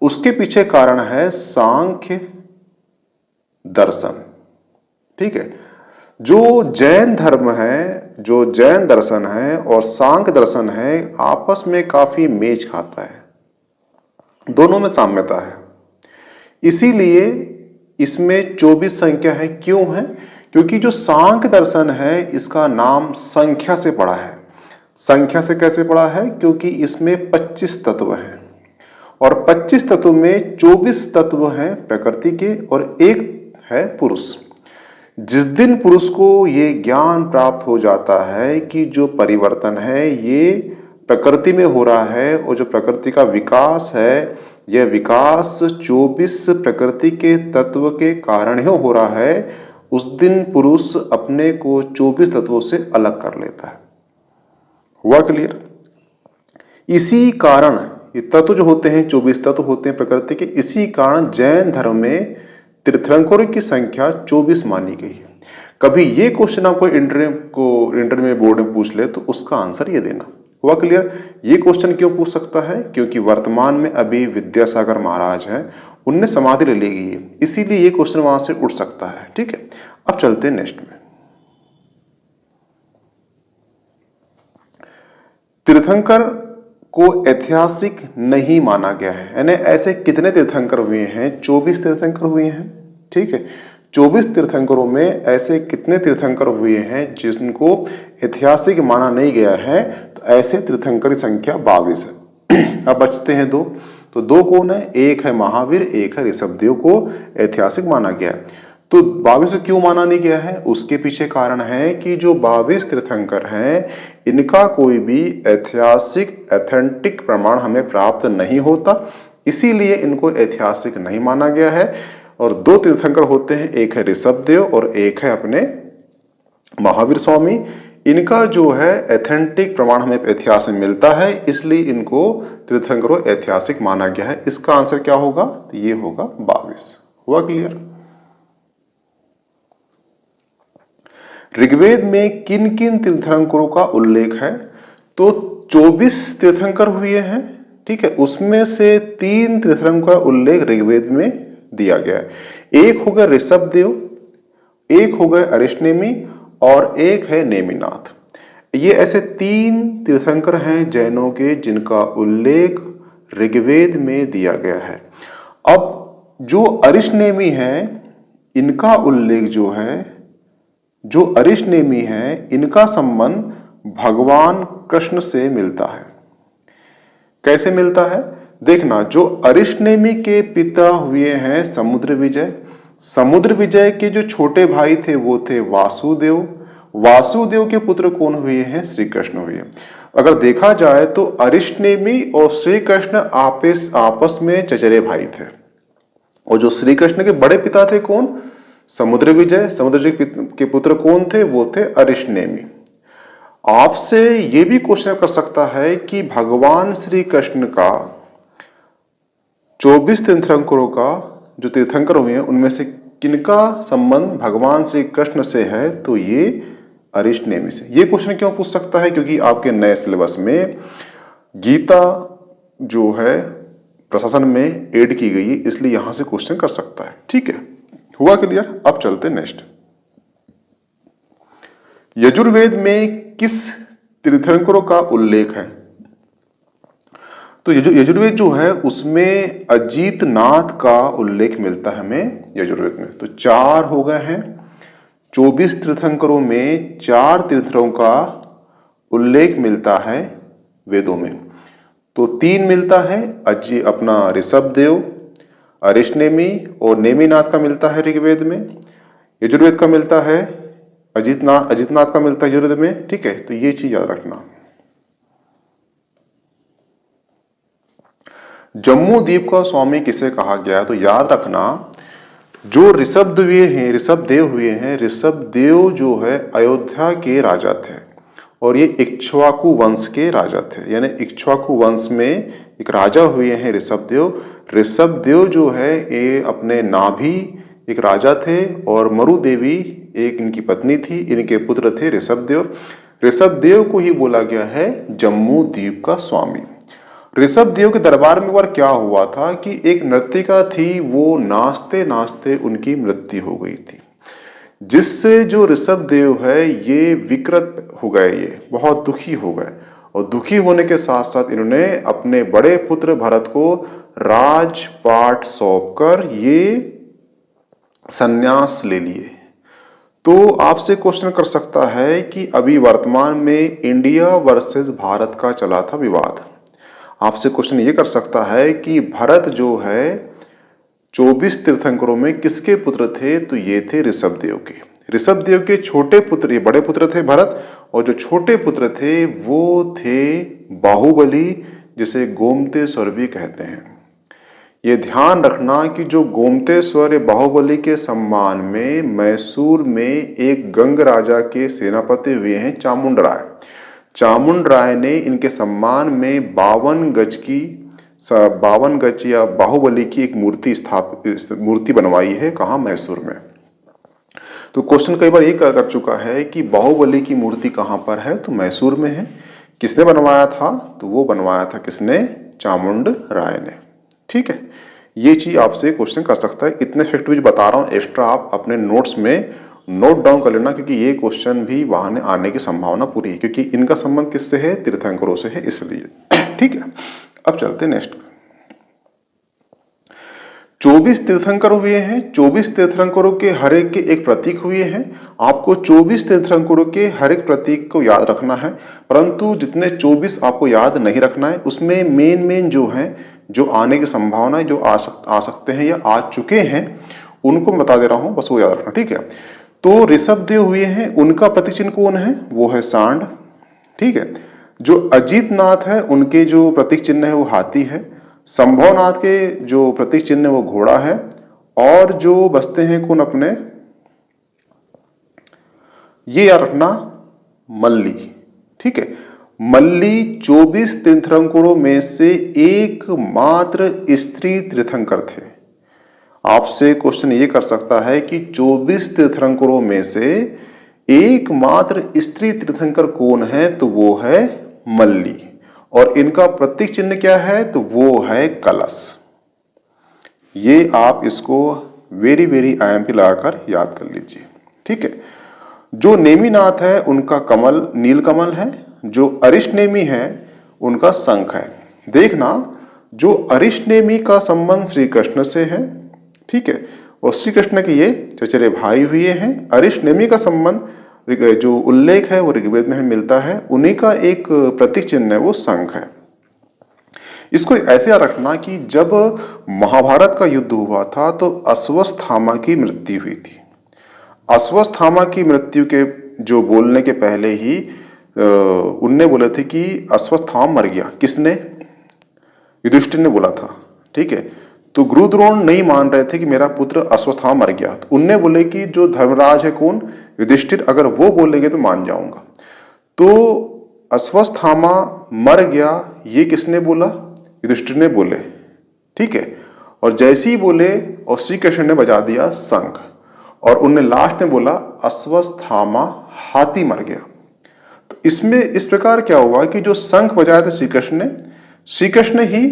उसके पीछे कारण है सांख्य दर्शन। ठीक है, जो जैन धर्म है, जो जैन दर्शन है और सांख्य दर्शन है, आपस में काफी मेच खाता है, दोनों में साम्यता है, इसीलिए इसमें 24 संख्या है। क्यों है? क्योंकि जो सांख्य दर्शन है इसका नाम संख्या से पड़ा है। संख्या से कैसे पड़ा है? क्योंकि इसमें 25 तत्व हैं और 25 तत्व में 24 तत्व हैं प्रकृति के और एक है पुरुष। जिस दिन पुरुष को ये ज्ञान प्राप्त हो जाता है कि जो परिवर्तन है ये प्रकृति में हो रहा है और जो प्रकृति का विकास है, यह विकास 24 प्रकृति के तत्व के कारण ही हो रहा है, उस दिन पुरुष अपने को 24 तत्वों से अलग कर लेता है। हुआ क्लियर? इसी कारण ये तत्व जो होते हैं, 24 तत्व होते हैं प्रकृति के, इसी कारण जैन धर्म में तीर्थंकरों की संख्या 24 मानी गई है। कभी ये क्वेश्चन आपको इंटर में बोर्ड में पूछ ले तो उसका आंसर ये देना। हुआ क्लियर? ये क्वेश्चन क्यों पूछ सकता है? क्योंकि वर्तमान में अभी विद्यासागर महाराज हैं, उनने समाधि ले ली गई है, इसीलिए ये क्वेश्चन वहां से उठ सकता है। ठीक है, अब चलते हैं नेक्स्ट में। तीर्थंकर को ऐतिहासिक नहीं माना गया है, यानी ऐसे कितने तीर्थंकर हुए हैं? 24 तीर्थंकर हुए हैं। ठीक है, 24 तीर्थंकरों में ऐसे कितने तीर्थंकर हुए हैं जिनको ऐतिहासिक माना नहीं गया है? तो ऐसे तीर्थंकर की संख्या 22 है। अब बचते हैं दो, तो दो कौन है? एक है महावीर, एक है ऋषभदेव को ऐतिहासिक माना गया है। तो 22 क्यों माना नहीं गया है? उसके पीछे कारण है कि जो 22 तीर्थंकर हैं इनका कोई भी ऐतिहासिक ऑथेंटिक प्रमाण हमें प्राप्त नहीं होता, इसीलिए इनको ऐतिहासिक नहीं माना गया है। और दो तीर्थंकर होते हैं, एक है ऋषभदेव और एक है अपने महावीर स्वामी। इनका जो है ऑथेंटिक प्रमाण हमें इतिहास में मिलता है, इसलिए इनको तीर्थंकरों ऐतिहासिक माना गया है। इसका आंसर क्या होगा? तो ये होगा 22। हुआ क्लियर? ऋग्वेद में किन किन तीर्थंकरों का उल्लेख है? तो 24 तीर्थंकर हुए हैं। ठीक है, उसमें से 3 तीर्थंकरों का उल्लेख ऋग्वेद में दिया गया है। एक हो गया ऋषभदेव, एक हो गए अरिष्टनेमी और एक है नेमिनाथ। ये ऐसे 3 तीर्थंकर हैं जैनों के जिनका उल्लेख ऋग्वेद में दिया गया है। अब जो अरिष्टनेमी है इनका उल्लेख जो है, जो अरिष्टनेमी है इनका संबंध भगवान कृष्ण से मिलता है। कैसे मिलता है? देखना, जो अरिष्टनेमी के पिता हुए हैं समुद्र विजय, समुद्र विजय के जो छोटे भाई थे वो थे वासुदेव, वासुदेव के पुत्र कौन हुए हैं? श्री कृष्ण हुए। अगर देखा जाए तो अरिष्टनेमी और श्री कृष्ण आपस में चचेरे भाई थे, और जो श्री कृष्ण के बड़े पिता थे कौन? समुद्र विजय। समुद्र के पुत्र कौन थे? वो थे अरिष्टनेमी। आपसे ये भी क्वेश्चन कर सकता है कि भगवान श्री कृष्ण का 24 तीर्थंकरों का जो तीर्थंकर हुए हैं उनमें से किनका संबंध भगवान श्री कृष्ण से है? तो ये अरिष्टनेमी से। ये क्वेश्चन क्यों पूछ सकता है? क्योंकि आपके नए सिलेबस में गीता जो है प्रशासन में ऐड की गई है, इसलिए यहां से क्वेश्चन कर सकता है। ठीक है, हुआ क्लियर। अब चलते नेक्स्ट। यजुर्वेद में किस तीर्थंकरों का उल्लेख है? तो यजुर्वेद जो है उसमें अजीतनाथ का उल्लेख मिलता है हमें यजुर्वेद में। तो 4 हो गए हैं, 24 तीर्थंकरों में 4 तीर्थंकरों का उल्लेख मिलता है वेदों में। तो 3 मिलता है अपना ऋषभदेव, अरिष्टनेमि और नेमिनाथ का मिलता है ऋग्वेद में। यजुर्वेद का मिलता है अजितनाथ का मिलता है यजुर्वेद में। ठीक है, तो ये चीज याद रखना। जम्मू द्वीप का स्वामी किसे कहा गया है? तो याद रखना, जो ऋषभदेव हुए हैं, ऋषभदेव जो है अयोध्या के राजा थे और ये इक्ष्वाकु वंश के राजा थे। यानी इक्ष्वाकु वंश में एक राजा हुए हैं ऋषभदेव। ऋषभदेव जो है ये अपने नाभि एक राजा थे और मरु देवी एक इनकी पत्नी थी, इनके पुत्र थे ऋषभदेव। ऋषभदेव को ही बोला गया है जम्मू द्वीप का स्वामी। ऋषभदेव के दरबार में एक बार क्या हुआ था कि एक नर्तिका थी, वो नाचते नाचते उनकी मृत्यु हो गई थी, जिससे जो ऋषभदेव है ये विकृत हो गए, ये बहुत दुखी हो गए और दुखी होने के साथ साथ इन्होंने अपने बड़े पुत्र भरत को राजपाट सौंपकर ये संन्यास ले लिए। तो आपसे क्वेश्चन कर सकता है कि अभी वर्तमान में इंडिया वर्सेस भारत का चला था विवाद। आपसे क्वेश्चन ये कर सकता है कि भरत जो है 24 तीर्थंकरों में किसके पुत्र थे? तो ये थे ऋषभदेव के। ऋषभदेव के छोटे पुत्र, ये बड़े पुत्र थे भरत, और जो छोटे पुत्र थे वो थे बाहुबली, जिसे गोमतेश्वर भी कहते हैं। ये ध्यान रखना कि जो गोमतेश्वर बाहुबली के सम्मान में मैसूर में एक गंग राजा के सेनापति हुए हैं चामुंड राय। चामुंड राय ने इनके सम्मान में 52 गज या बाहुबली की एक मूर्ति बनवाई है। कहाँ? मैसूर में। तो क्वेश्चन कई बार ये कर चुका है कि बाहुबली की मूर्ति कहाँ पर है? तो मैसूर में है। किसने बनवाया था? तो वो बनवाया था किसने? चामुंड राय ने। ठीक है, ये चीज आपसे क्वेश्चन कर सकता है। इतने फैक्ट भी बता रहा हूं एक्स्ट्रा, आप अपने नोट्स में नोट डाउन कर लेना, क्योंकि ये क्वेश्चन भी वहां आने की संभावना पूरी है, क्योंकि इनका संबंध किससे है? तीर्थंकरों से है, इसलिए। ठीक है, अब चलते नेक्स्ट। 24 तीर्थंकर हुए हैं। 24 तीर्थंकरों के हर एक के एक प्रतीक हुए हैं। आपको 24 तीर्थंकरों के हर एक प्रतीक को याद रखना है, परंतु जितने 24 आपको याद नहीं रखना है, उसमें मेन जो है, जो आने की संभावना है, जो आ सकते हैं या आ चुके हैं, उनको मैं बता दे रहा हूं, बस वो याद रखना। ठीक है, तो ऋषभदेव हुए हैं, उनका प्रतीक चिन्ह कौन है? वो है सांड। ठीक है, जो अजीतनाथ है उनके जो प्रतीक चिन्ह है वो हाथी है। संभवनाथ के जो प्रतीक चिन्ह है वो घोड़ा है। और जो बसते हैं कौन अपने, ये याद रखना, मल्ली। ठीक है, मल्ली 24 तीर्थंकरों में से एकमात्र स्त्री तीर्थंकर थे। आपसे क्वेश्चन ये कर सकता है कि 24 तीर्थंकरों में से एकमात्र स्त्री तीर्थंकर कौन है? तो वो है मल्ली। और इनका प्रतीक चिन्ह क्या है? तो वो है कलश। ये आप इसको वेरी IMP लगाकर याद कर लीजिए। ठीक है, जो नेमिनाथ है उनका कमल नीलकमल है। जो अरिष्टनेमि है उनका शंख है। देखना, जो अरिष्टनेमि का संबंध श्री कृष्ण से है। ठीक है, और श्री कृष्ण के ये चचेरे भाई हुए हैं। अरिष्टनेमि का संबंध जो उल्लेख है वो ऋग्वेद में मिलता है। उन्हीं का एक प्रतीक चिन्ह है वो शंख है। इसको ऐसे याद रखना कि जब महाभारत का युद्ध हुआ था तो अश्वत्थामा की मृत्यु हुई थी। अश्वत्थामा की मृत्यु के जो बोलने के पहले ही उनने बोले थे कि अश्वत्थामा मर गया। किसने? युधिष्ठिर ने बोला था। ठीक है, तो गुरु द्रोण नहीं मान रहे थे कि मेरा पुत्र अश्वत्थामा मर गया। तो उनने बोले कि जो धर्मराज है कौन? युधिष्ठिर, अगर वो बोलेंगे तो मान जाऊंगा। तो अश्वत्थामा मर गया, ये किसने बोला? युधिष्ठिर ने बोले। ठीक है, और जैसे ही बोले और श्री कृष्ण ने बजा दिया शंख, और उनने लास्ट में बोला अश्वत्थामा हाथी मर गया। तो इसमें इस प्रकार क्या हुआ कि जो शंख बजाया था श्री कृष्ण ही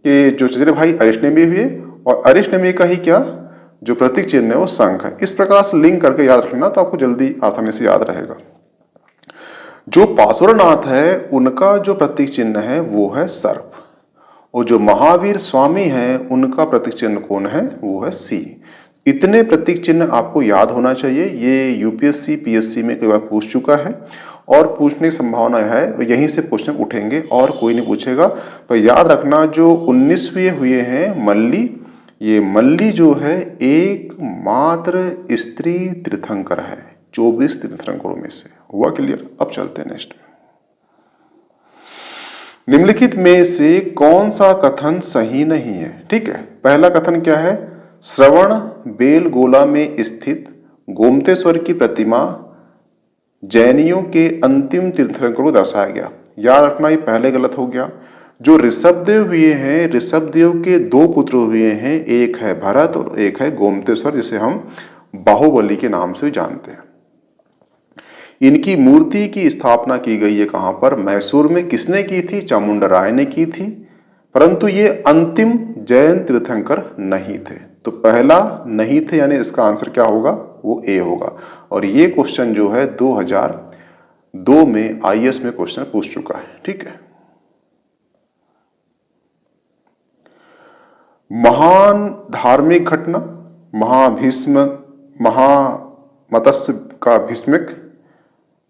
कि जो चचेरे भाई अरिष्टनेमी हुए और अरिष्टनेमी का ही क्या जो प्रतीक चिन्ह है वो शंख है। इस प्रकार से लिंक करके याद रखना तो आपको जल्दी आसानी से याद रहेगा। जो पार्श्वनाथ है उनका जो प्रतीक चिन्ह है वो है सर्प, और जो महावीर स्वामी हैं उनका प्रतीक चिन्ह कौन है, वो है सिंह। इतने प्रतीक चिन्ह आपको याद होना चाहिए। ये यूपीएससी पीएससी में कई बार पूछ चुका है और पूछने की संभावना है, यहीं से क्वेश्चन उठेंगे और कोई नहीं पूछेगा। पर याद रखना जो 19वें हुए हैं मल्ली, ये मल्ली जो है एकमात्र स्त्री तीर्थंकर है 24 तीर्थंकरों में से। हुआ क्लियर? अब चलते हैं नेक्स्ट। निम्नलिखित में से कौन सा कथन सही नहीं है? ठीक है, पहला कथन क्या है, श्रवण बेलगोला में स्थित गोमतेश्वर की प्रतिमा जैनियों के अंतिम तीर्थंकर को दर्शाया गया। याद रखना ये पहले गलत हो गया। जो ऋषभदेव हुए हैं, ऋषभदेव के दो पुत्र हुए हैं, एक है भरत और एक है गोमतेश्वर, जिसे हम बाहुबली के नाम से जानते हैं। इनकी मूर्ति की स्थापना की गई है कहां पर, मैसूर में। किसने की थी? चामुंडराय ने की थी। परंतु ये अंतिम जैन तीर्थंकर नहीं थे। तो पहला नहीं थे, यानी इसका आंसर क्या होगा, वो ए होगा। और ये क्वेश्चन जो है 2002 में आईएएस में क्वेश्चन पूछ चुका है। ठीक है। महान धार्मिक घटना महामत्स्य का भीष्मिक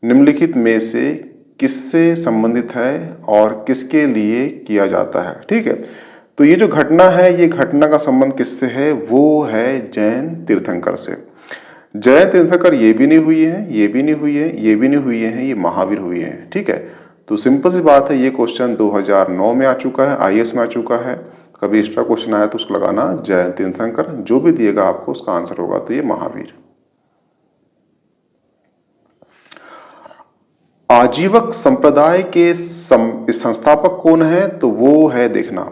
निम्नलिखित में से किससे संबंधित है और किसके लिए किया जाता है? ठीक है, तो ये जो घटना है, ये घटना का संबंध किससे है, वो है जैन तीर्थंकर से। जैन तीर्थंकर ये भी नहीं हुई है, ये भी नहीं हुई है, ये भी नहीं हुई है, ये महावीर हुई है। ठीक है, तो सिंपल सी बात है, ये क्वेश्चन 2009 में आ चुका है, आईएएस में आ चुका है। कभी एक्स्ट्रा क्वेश्चन आया तो उसको लगाना जैन तीर्थंकर, जो भी दिएगा आपको उसका आंसर होगा तो ये महावीर। आजीवक संप्रदाय के संस्थापक कौन है? तो वो है, देखना,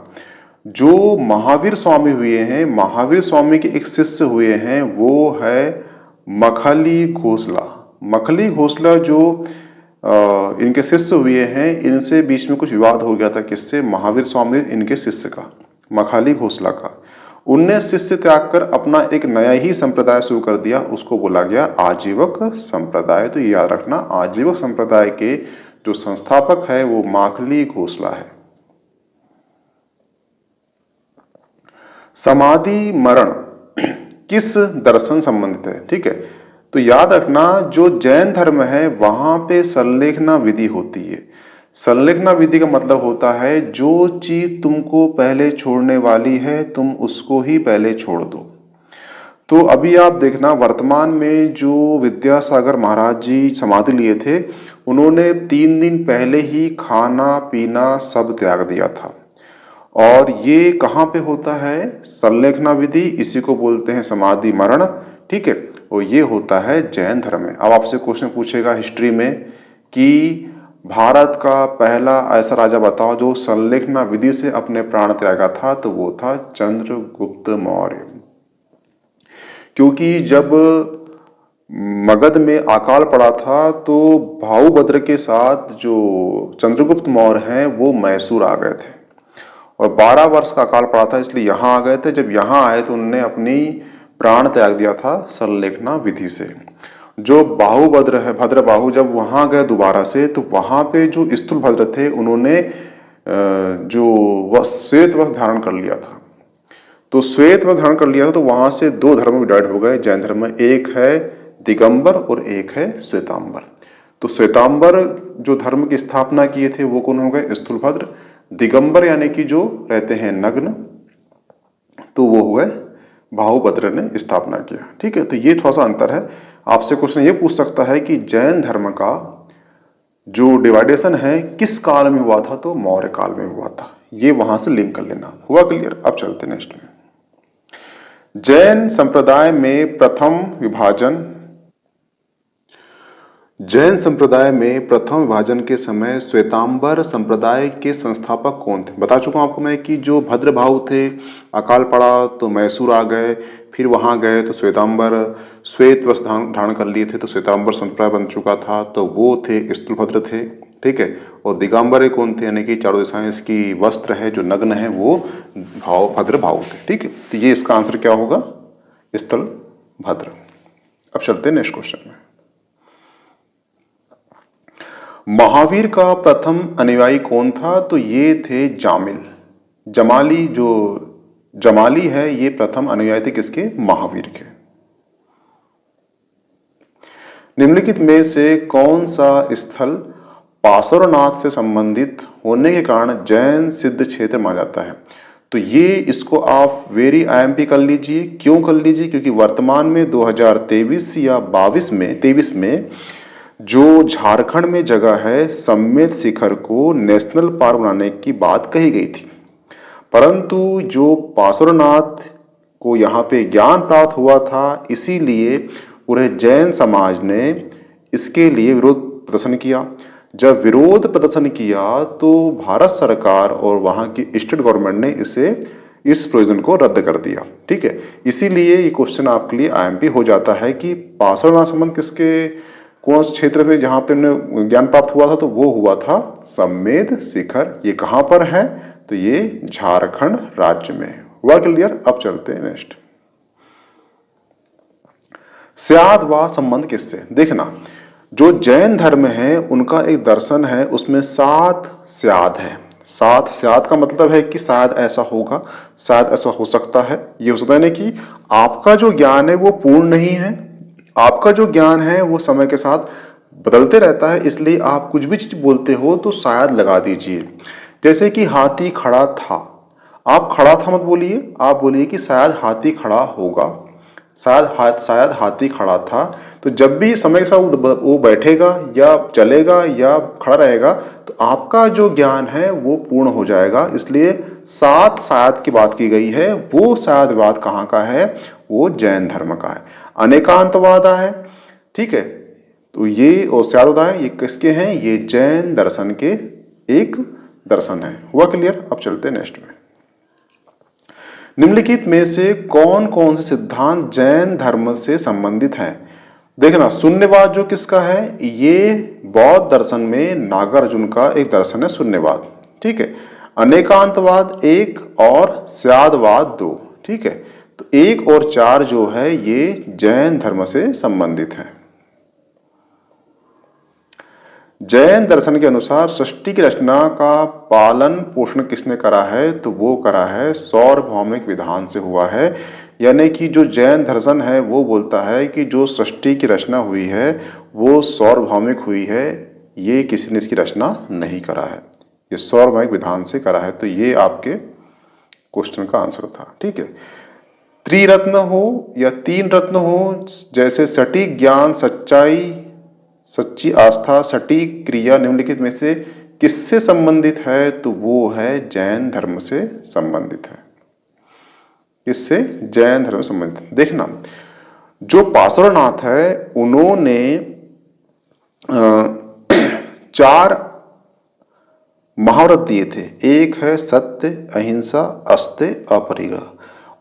जो महावीर स्वामी हुए हैं, महावीर स्वामी के एक शिष्य हुए हैं, वो है मखली घोषला। मखली घोषला जो इनके शिष्य हुए हैं, इनसे बीच में कुछ विवाद हो गया था। किससे? महावीर स्वामी इनके शिष्य का, मखली घोषला का। उनने शिष्य त्याग कर अपना एक नया ही संप्रदाय शुरू कर दिया, उसको बोला गया आजीवक संप्रदाय। तो ये याद रखना, आजीवक संप्रदाय के जो संस्थापक है वो मखली घोषला है। समाधि मरण किस दर्शन संबंधित है? ठीक है, तो याद रखना जो जैन धर्म है वहां पे संलेखना विधि होती है। संलेखना विधि का मतलब होता है जो चीज तुमको पहले छोड़ने वाली है तुम उसको ही पहले छोड़ दो। तो अभी आप देखना, वर्तमान में जो विद्यासागर महाराज जी समाधि लिए थे, उन्होंने 3 दिन पहले ही खाना पीना सब त्याग दिया था। और ये कहाँ पे होता है? संलेखना विधि, इसी को बोलते हैं समाधि मरण। ठीक है, और ये होता है जैन धर्म में। अब आपसे क्वेश्चन पूछेगा हिस्ट्री में कि भारत का पहला ऐसा राजा बताओ जो संलेखना विधि से अपने प्राण त्यागा था, तो वो था चंद्रगुप्त मौर्य। क्योंकि जब मगध में अकाल पड़ा था तो भाऊभद्र के साथ जो चंद्रगुप्त मौर्य हैं वो मैसूर आ गए थे और 12 वर्ष का अकाल पड़ा था, इसलिए यहाँ आ गए थे। जब यहाँ आए तो उन्होंने अपनी प्राण त्याग दिया था संलेखना विधि से। जो बाहुभद्र है, भद्र बाहु, जब वहां गए दोबारा से तो वहां पे जो स्थूलभद्र थे उन्होंने जो श्वेत वस्त्र धारण कर लिया था। तो श्वेत वस्त्र धारण कर लिया था तो वहां से 2 धर्म डिवाइड हो गए जैन धर्म में, एक है दिगंबर और एक है श्वेतांबर। तो श्वेतांबर जो धर्म की स्थापना किए थे वो कौन हो गए? स्थूलभद्र। दिगंबर यानी कि जो रहते हैं नग्न, तो वो हो गए बाहुभद्र ने स्थापना किया। ठीक है, तो ये थोड़ा सा अंतर है। आपसे क्वेश्चन ये पूछ सकता है कि जैन धर्म का जो डिवाइडेशन है किस काल में हुआ था? तो मौर्य काल में हुआ था। ये वहां से लिंक कर लेना। हुआ क्लियर? अब चलते नेक्स्ट में। जैन संप्रदाय में प्रथम विभाजन, जैन संप्रदाय में प्रथम विभाजन के समय श्वेतांबर संप्रदाय के संस्थापक कौन थे? बता चुका हूं आपको मैं कि जो भद्रभाव थे, अकाल पड़ा तो मैसूर आ गए, फिर वहां गए तो श्वेतांबर श्वेत वस्त्र धारण कर लिए थे, तो श्वेतांबर संप्रदाय बन चुका था, तो वो थे स्थूलभद्र थे। ठीक है। और दिगंबर कौन थे, यानी कि चारों दिशाएं इसकी वस्त्र है जो नग्न है वो भद्र भाव थे। ठीक है, तो ये इसका आंसर क्या होगा, स्थल भद्र। अब चलते हैं नेक्स्ट क्वेश्चन में। महावीर का प्रथम अनुयायी कौन था, तो ये थे जामिल। जमाली, जो जमाली है ये प्रथम अनुयायी थे किसके, महावीर के। निम्नलिखित में से कौन सा स्थल पार्श्वनाथ से संबंधित होने के कारण जैन सिद्ध क्षेत्र माना जाता है, तो ये इसको आप वेरी आईएमपी कर लीजिए। क्यों कर लीजिए, क्योंकि वर्तमान में 2023 या 23 में जो झारखंड में जगह है सम्मेद शिखर को नेशनल पार्क बनाने की बात कही गई थी, परंतु जो पार्श्वनाथ को यहाँ पे ज्ञान प्राप्त हुआ था, इसीलिए पूरे जैन समाज ने इसके लिए विरोध प्रदर्शन किया। जब विरोध प्रदर्शन किया तो भारत सरकार और वहाँ की स्टेट गवर्नमेंट ने इस प्रोविजन को रद्द कर दिया। ठीक है, इसीलिए ये क्वेश्चन आपके लिए आईएमपी हो जाता है कि पार्श्वनाथ संबंध किसके, कौन से क्षेत्र में जहाँ पे उन्हें ज्ञान प्राप्त हुआ था, तो वो हुआ था सम्मेद शिखर। ये कहाँ पर है, तो ये झारखंड राज्य में। हुआ क्लियर। अब चलते हैं नेक्स्ट। स्याद व संबंध किससे, देखना जो जैन धर्म है उनका एक दर्शन है, उसमें 7 स्याद है। 7 स्याद का मतलब है कि शायद ऐसा होगा, शायद ऐसा हो सकता है। ये हो सकता है ना कि आपका जो ज्ञान है वो पूर्ण नहीं है, आपका जो ज्ञान है वो समय के साथ बदलते रहता है, इसलिए आप कुछ भी चीज बोलते हो तो शायद लगा दीजिए। जैसे कि हाथी खड़ा था, आप खड़ा था मत बोलिए, आप बोलिए कि शायद हाथी खड़ा होगा, शायद हाथी खड़ा था। तो जब भी समय के साथ वो बैठेगा या चलेगा या खड़ा रहेगा तो आपका जो ज्ञान है वो पूर्ण हो जाएगा। इसलिए 7 शायद की बात की गई है, वो शायदवाद कहाँ का है, वो जैन धर्म का है। अनेकांतवाद है, ठीक है, तो ये और शायदवाद है, ये किसके हैं, ये जैन दर्शन के एक दर्शन है। हुआ क्लियर। अब चलते हैं नेक्स्ट में। निम्नलिखित में से कौन कौन से सिद्धांत जैन धर्म से संबंधित हैं, देखना शून्यवाद जो किसका है, ये बौद्ध दर्शन में नागार्जुन का एक दर्शन है शून्यवाद। ठीक है, अनेकांतवाद 1 और स्यादवाद 2। ठीक है, तो 1 और 4 जो है ये जैन धर्म से संबंधित है। जैन दर्शन के अनुसार सृष्टि की रचना का पालन पोषण किसने करा है, तो वो करा है सार्वभौमिक विधान से हुआ है। यानी कि जो जैन दर्शन है वो बोलता है कि जो सृष्टि की रचना हुई है वो सार्वभौमिक हुई है, ये किसी ने इसकी रचना नहीं करा है, ये सार्वभौमिक विधान से करा है। तो ये आपके क्वेश्चन का आंसर था। ठीक है, त्रिरत्न हो या 3 रत्न हो, जैसे सटीक ज्ञान, सच्चाई, सच्ची आस्था, सटीक क्रिया, निम्नलिखित में से किससे संबंधित है, तो वो है जैन धर्म से संबंधित है। किससे, जैन धर्म से संबंधित। देखना जो पार्श्वनाथ है उन्होंने 4 महाव्रत दिए थे। एक है सत्य, अहिंसा, अस्तेय, अपरिग्रह।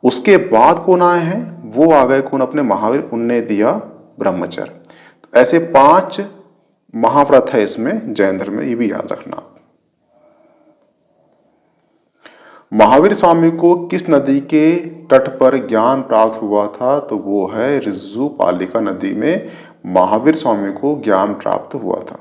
उसके बाद कौन आए हैं, वो आ गए कौन, अपने महावीर, उनने दिया ब्रह्मचर्य। ऐसे 5 महाव्रत है इसमें जैन धर्म में, ये भी याद रखना। महावीर स्वामी को किस नदी के तट पर ज्ञान प्राप्त हुआ था, तो वो है ऋजुपालिका नदी में महावीर स्वामी को ज्ञान प्राप्त हुआ था।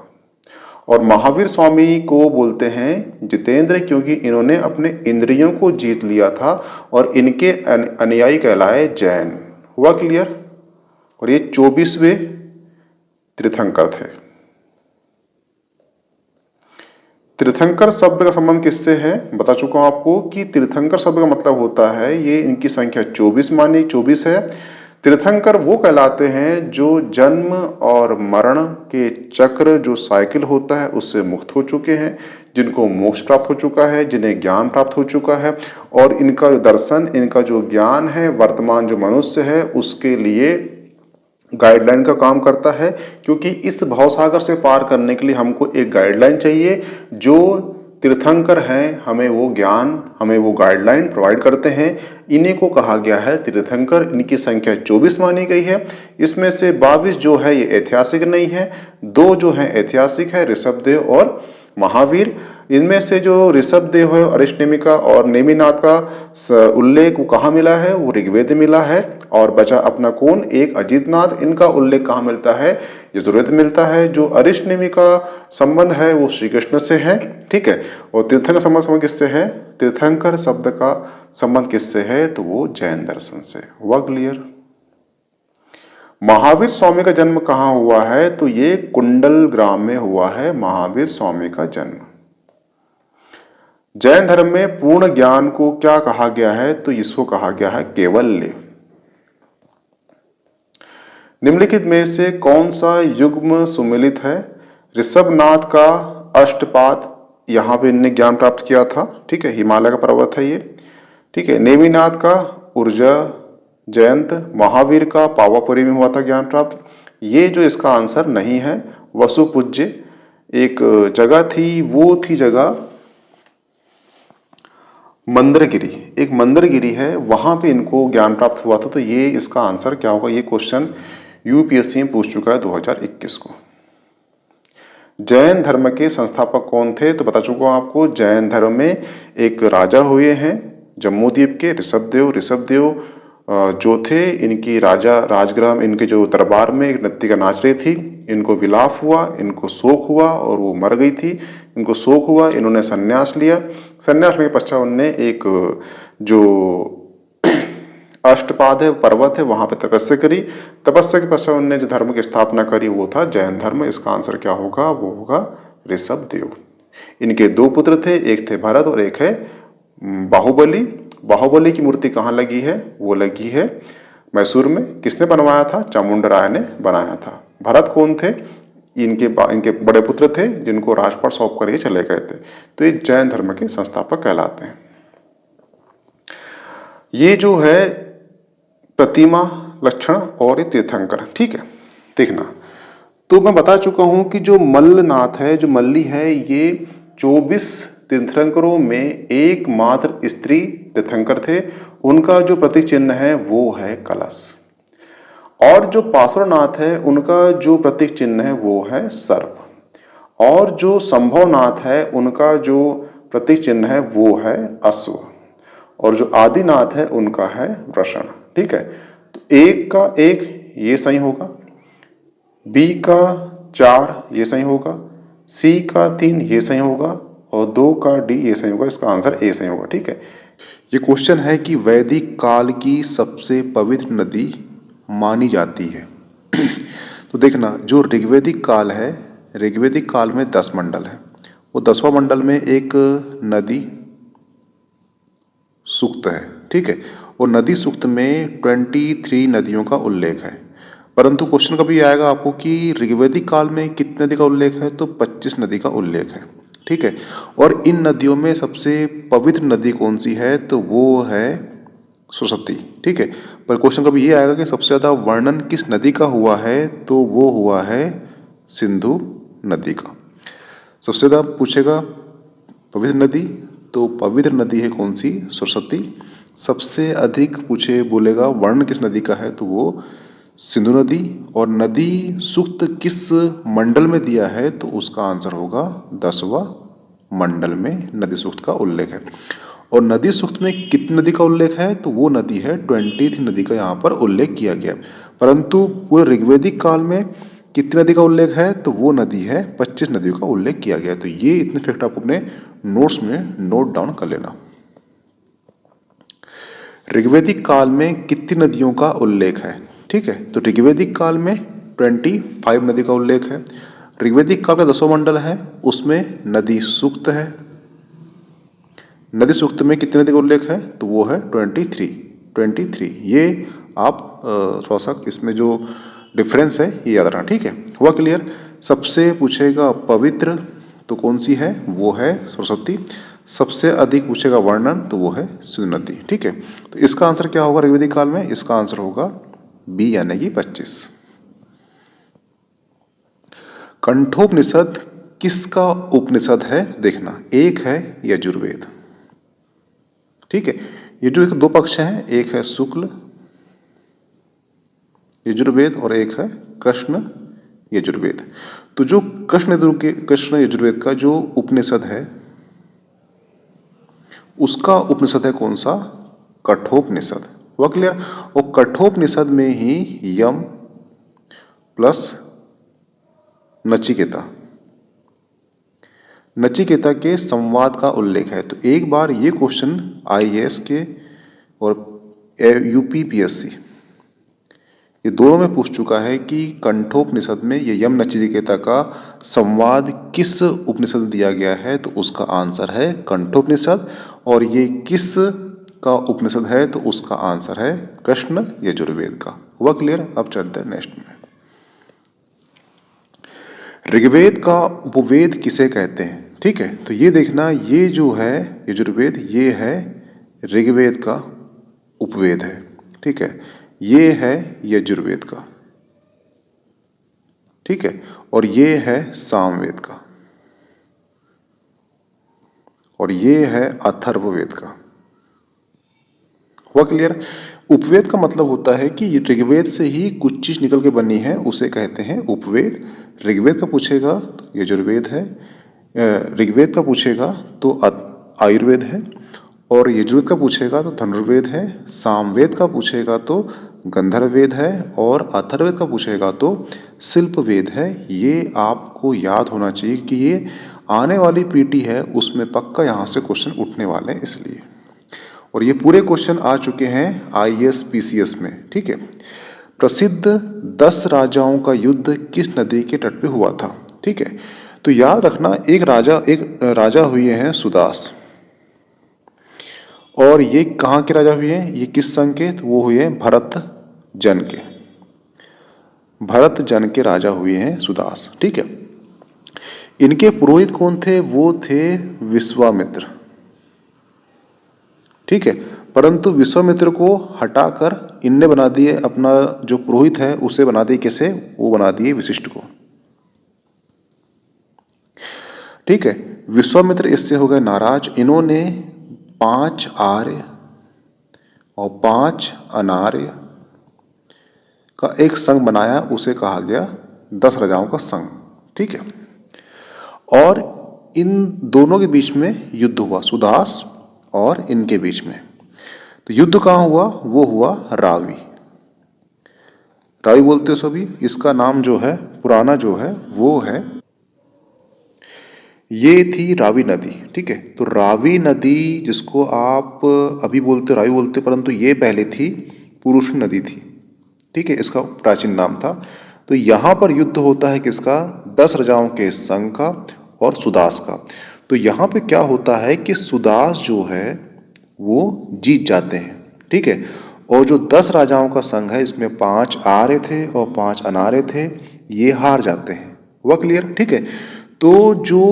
और महावीर स्वामी को बोलते हैं जितेंद्र, क्योंकि इन्होंने अपने इंद्रियों को जीत लिया था और इनके अनुयायी कहलाए जैन। हुआ क्लियर। और ये 24वें तीर्थंकर थे। तीर्थंकर शब्द का संबंध किससे है, बता चुका हूं आपको कि तीर्थंकर शब्द का मतलब होता है, ये इनकी संख्या 24 मानी, 24 है। तीर्थंकर वो कहलाते हैं जो जन्म और मरण के चक्र, जो साइकिल होता है, उससे मुक्त हो चुके हैं, जिनको मोक्ष प्राप्त हो चुका है, जिन्हें ज्ञान प्राप्त हो चुका है। और इनका दर्शन, इनका जो ज्ञान है, वर्तमान जो मनुष्य है उसके लिए गाइडलाइन का काम करता है। क्योंकि इस भवसागर से पार करने के लिए हमको एक गाइडलाइन चाहिए जो तीर्थंकर हैं, हमें वो ज्ञान, हमें वो गाइडलाइन प्रोवाइड करते हैं, इन्हीं को कहा गया है तीर्थंकर। इनकी संख्या 24 मानी गई है। इसमें से 22 जो है ये ऐतिहासिक नहीं है, 2 जो है ऐतिहासिक है, ऋषभदेव और महावीर। इनमें से जो ऋषभदेव है, अरिष्टनेमिका और नेमिनाथ का उल्लेख वो कहाँ मिला है, वो ऋग्वेद में मिला है। और बचा अपना कौन, एक अजितनाथ, इनका उल्लेख कहाँ मिलता है, यजुर्वेद मिलता है। जो अरिष्टनेमी का संबंध है वो श्री कृष्ण से है, ठीक है। और तीर्थंकर संबंध किससे है, तीर्थंकर शब्द का संबंध किससे है, तो वो जैन दर्शन से। हुआ क्लियर। महावीर स्वामी का जन्म कहाँ हुआ है, तो ये कुंडल ग्राम में हुआ है महावीर स्वामी का जन्म। जैन धर्म में पूर्ण ज्ञान को क्या कहा गया है, तो इसको कहा गया है कैवल्य। निम्नलिखित में से कौन सा युग्म सुमेलित है, ऋषभनाथ का अष्टपाद, यहां पे इनने ज्ञान प्राप्त किया था, ठीक है, हिमालय का पर्वत है ये, ठीक है। नेमिनाथ का ऊर्जा जयंत, महावीर का पावापुरी में हुआ था ज्ञान प्राप्त। ये जो इसका आंसर नहीं है, वसुपूज्य एक जगह थी, वो थी जगह मंदरगिरी, एक मंदरगिरी है, वहां पे इनको ज्ञान प्राप्त हुआ था। तो ये इसका आंसर क्या होगा, ये क्वेश्चन यूपीएससी में पूछ चुका है 2021 को। जैन धर्म के संस्थापक कौन थे, तो बता चुका हूं आपको। जैन धर्म में एक राजा हुए हैं जम्मू द्वीप के, ऋषभदेव। ऋषभदेव जो थे, इनकी राजा राजगृह में, इनके जो दरबार में एक नृत्य का नाच रही थी, इनको विलाप हुआ, इनको शोक हुआ और वो मर गई थी। इनको शोक हुआ, इन्होंने संन्यास लिया। संन्यास लेने के पश्चात उन्होंने एक जो अष्टपाद है, पर्वत है, वहां पे तपस्या करी। तपस्या के पश्चात उन्होंने जो धर्म की स्थापना करी वो था जैन धर्म। इसका आंसर क्या होगा, वो होगा ऋषभदेव। इनके 2 पुत्र थे, एक थे भरत और एक है बाहुबली। बाहुबली की मूर्ति कहाँ लगी है, वो लगी है मैसूर में। किसने बनवाया था, चामुंडराय ने बनाया था। भरत कौन थे, इनके बड़े पुत्र थे, जिनको राजपाट सौंप करके चले गए थे। तो ये जैन धर्म के संस्थापक कहलाते हैं। ये जो है प्रतिमा लक्षण और ये तीर्थंकर, ठीक है। देखना, तो मैं बता चुका हूं कि जो मल्लनाथ है, जो मल्ली है, ये 24 तीर्थंकरों में एकमात्र स्त्री तीर्थंकर थे। उनका जो प्रतीक चिन्ह है वो है कलश। और जो पार्श्वनाथ है, उनका जो प्रतीक चिन्ह है वो है सर्प। और जो संभवनाथ है, उनका जो प्रतीक चिन्ह है वो है अश्व। और जो आदिनाथ है, उनका है वृषण, ठीक है। तो 1 का 1 ये सही होगा, बी का 4 ये सही होगा, सी का 3 ये सही होगा और 2 का डी ये सही होगा। इसका आंसर ए सही होगा, ठीक है। ये क्वेश्चन है कि वैदिक काल की सबसे पवित्र नदी मानी जाती है। तो देखना, जो ऋग्वैदिक काल है, ऋग्वैदिक काल में 10 मंडल है। वो 10वां मंडल में एक नदी सूक्त है, ठीक है। और नदी सूक्त में 23 नदियों का उल्लेख है। परंतु क्वेश्चन कभी आएगा आपको कि ऋग्वैदिक काल में कितनी नदी का उल्लेख है, तो 25 नदी का उल्लेख है, ठीक है। और इन नदियों में सबसे पवित्र नदी कौन सी है, तो वो है सरस्वती, ठीक है। पर क्वेश्चन कभी ये आएगा कि सबसे ज्यादा वर्णन किस नदी का हुआ है, तो वो हुआ है सिंधु नदी का। सबसे ज्यादा पूछेगा पवित्र नदी, तो पवित्र नदी है कौन सी, सरस्वती। सबसे अधिक पूछे बोलेगा वर्णन किस नदी का है, तो वो सिंधु नदी। और नदी सूक्त किस मंडल में दिया है, तो उसका आंसर होगा 10वां मंडल में नदी सूक्त का उल्लेख है। और नदी सूक्त में कितनी नदी का उल्लेख है, तो वो नदी है 23 नदी का यहाँ पर उल्लेख किया गया। परंतु पूरे ऋग्वैदिक काल में कितनी नदी का उल्लेख है, तो वो नदी है 25 नदियों का उल्लेख किया गया। तो ये इतने फैक्ट आप अपने नोट्स में नोट डाउन कर लेना। ऋग्वैदिक काल में कितनी नदियों का उल्लेख है, ठीक है। तो ऋग्वैदिक काल में 25 नदी का उल्लेख है। ऋग्वैदिक काल का 10वां मंडल है, उसमें नदी सूक्त है। नदी सूक्त में कितने नदी का उल्लेख है, तो वो है 23। ये आप थोड़ा सा इसमें जो डिफरेंस है ये याद रखना, ठीक है। हुआ क्लियर। सबसे पूछेगा पवित्र तो कौन सी है, वो है सरस्वती। सबसे अधिक पूछेगा वर्णन, तो वो है सिंधु नदी, ठीक है। तो इसका आंसर क्या होगा ऋग्वैदिक काल में, इसका आंसर होगा बी यानी कि 25। कंठोपनिषद किसका उपनिषद है देखना, एक है यजुर्वेद। ठीक है, यजुर्वेद के दो पक्ष हैं, एक है शुक्ल यजुर्वेद और एक है कृष्ण यजुर्वेद। तो जो कृष्ण यजुर्वेद का जो उपनिषद है उसका उपनिषद है कौन सा, कठोपनिषद। हुआ क्लियर। और कठोपनिषद में ही यम प्लस नचिकेता नचिकेता के संवाद का उल्लेख है। तो एक बार ये क्वेश्चन आईएएस के और यूपीपीएससी ये दोनों में पूछ चुका है कि कंठोपनिषद में ये यम नचिकेता का संवाद किस उपनिषद में दिया गया है, तो उसका आंसर है कंठोपनिषद। और ये किस का उपनिषद है, तो उसका आंसर है कृष्ण यजुर्वेद का। हुआ क्लियर। अब चलते हैं नेक्स्ट में। ऋग्वेद का उपवेद किसे कहते हैं। ठीक है, तो ये देखना, ये जो है यजुर्वेद ये है ऋग्वेद का उपवेद है। ठीक है, ये है यजुर्वेद का। ठीक है, और ये है सामवेद का और ये है अथर्ववेद का। हुआ क्लियर। उपवेद का मतलब होता है कि ऋग्वेद से ही कुछ चीज निकल के बनी है, उसे कहते हैं उपवेद। ऋग्वेद का पूछेगा तो यजुर्वेद है, ऋग्वेद का पूछेगा तो आयुर्वेद है, और यजुर्वेद का पूछेगा तो धनुर्वेद है, सामवेद का पूछेगा तो गंधर्ववेद है, और अथर्ववेद का पूछेगा तो शिल्पवेद है। ये आपको याद होना चाहिए कि ये आने वाली पीटी है उसमें पक्का यहाँ से क्वेश्चन उठने वाले हैं इसलिए। और ये पूरे क्वेश्चन आ चुके हैं आईएएस पीसीएस में। ठीक है, प्रसिद्ध 10 राजाओं का युद्ध किस नदी के तट पे हुआ था। ठीक है, तो याद रखना, एक राजा हुए हैं सुदास, और ये कहाँ के राजा हुए हैं, ये किस संघ के, तो वो हुए हैं भरत जन के। भरत जन के राजा हुए हैं सुदास। ठीक है, इनके पुरोहित कौन थे, वो थे विश्वामित्र। ठीक है, परंतु विश्वामित्र को हटाकर इनने बना दिए, अपना जो पुरोहित है उसे बना दिए कैसे, वो बना दिए वशिष्ठ को। ठीक है, विश्वामित्र इससे हो गए नाराज। इन्होंने 5 आर्य और 5 अनार्य का एक संघ बनाया, उसे कहा गया 10 राजाओं का संघ। ठीक है, और इन दोनों के बीच में युद्ध हुआ, सुदास और इनके बीच में। तो युद्ध कहाँ हुआ, वो हुआ रावी। रावी बोलते हो सभी, इसका नाम जो है पुराना जो है वो है, ये थी रावी नदी। ठीक है, तो रावी नदी जिसको आप अभी बोलते रावी बोलते, परंतु ये पहले थी पुरुष नदी थी। ठीक है, इसका प्राचीन नाम था। तो यहां पर युद्ध होता है किसका, 10 राजाओं के संघ का और सुदास का। तो यहां पे क्या होता है कि सुदास जो है वो जीत जाते हैं। ठीक है, और जो 10 राजाओं का संघ है इसमें 5 आर्य थे और 5 अनार्य थे, ये हार जाते हैं। हुआ क्लियर। ठीक है, तो जो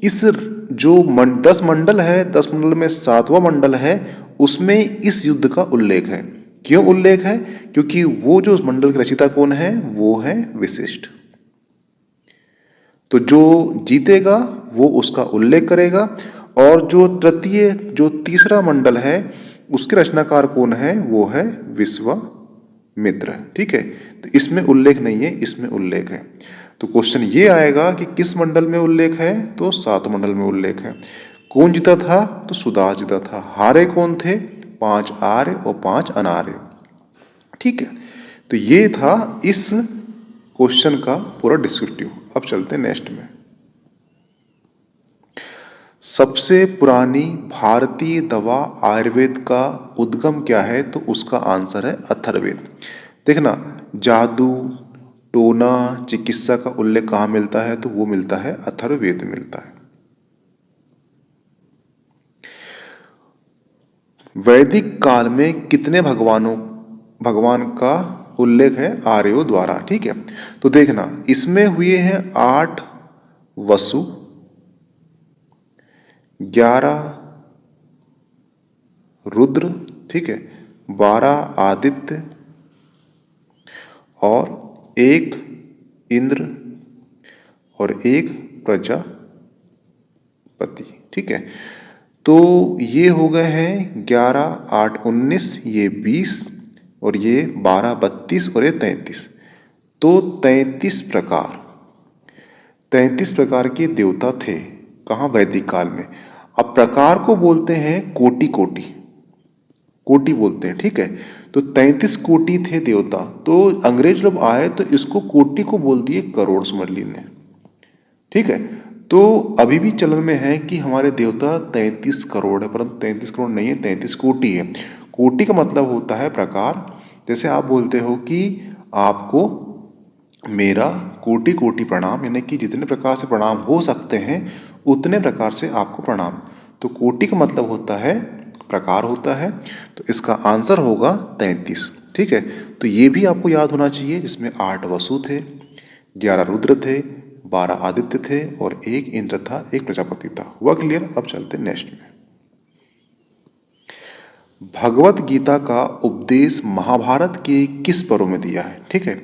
इस जो 10 मंडल है, 10 मंडल में 7वां मंडल है, उसमें इस युद्ध का उल्लेख है। क्यों उल्लेख है, क्योंकि वो जो मंडल के रचयिता कौन है, वो है वशिष्ठ। तो जो जीतेगा वो उसका उल्लेख करेगा, और जो तीसरा मंडल है उसके रचनाकार कौन है, वो है विश्वामित्र। ठीक है, तो इसमें उल्लेख नहीं है, इसमें उल्लेख है। तो क्वेश्चन ये आएगा कि किस मंडल में उल्लेख है, तो 7 मंडल में उल्लेख है। कौन जीता था, तो सुदास जीता था। हारे कौन थे, 5 आर्य और 5 अनार्य। ठीक है, तो ये था इस क्वेश्चन का पूरा डिस्क्रिप्टिव। अब चलते हैं नेक्स्ट में। सबसे पुरानी भारतीय दवा आयुर्वेद का उद्गम क्या है, तो उसका आंसर है अथर्ववेद। देखना, जादू टोना चिकित्सा का उल्लेख कहाँ मिलता है, तो वो मिलता है अथर्ववेद में मिलता है। वैदिक काल में कितने भगवान का उल्लेख है, आर्यों द्वारा। ठीक है, तो देखना, इसमें हुए हैं 8 वसु, 11 रुद्र, ठीक है, 12 आदित्य और 1 इंद्र और 1 प्रजापति। ठीक है, तो ये हो गए हैं 11, 8, 19, ये 20 और ये 12, 32 और ये 33। तो 33 प्रकार के देवता थे कहाँ, वैदिक काल में। अब प्रकार को बोलते हैं कोटि, कोटि बोलते हैं। ठीक है, तो 33 कोटि थे देवता। तो अंग्रेज लोग आए तो इसको कोटि को बोल दिए करोड़, समझ लीजिए। ठीक है, तो अभी भी चलन में है कि हमारे देवता 33 करोड़ है, परंतु 33 करोड़ नहीं है, 33 कोटि है। कोटि का मतलब होता है प्रकार। जैसे आप बोलते हो कि आपको मेरा कोटि कोटि प्रणाम, यानी कि जितने प्रकार से प्रणाम हो सकते हैं उतने प्रकार से आपको प्रणाम। तो कोटि का मतलब होता है प्रकार होता है। तो इसका आंसर होगा 33। ठीक है, तो ये भी आपको याद होना चाहिए, जिसमें 8 वसु थे, 11 रुद्र थे, 12 आदित्य थे और 1 इंद्र था, 1 प्रजापति था। हुआ क्लियर? अब चलते नेक्स्ट में। भगवत गीता का उपदेश महाभारत के किस पर्व में दिया है? ठीक है,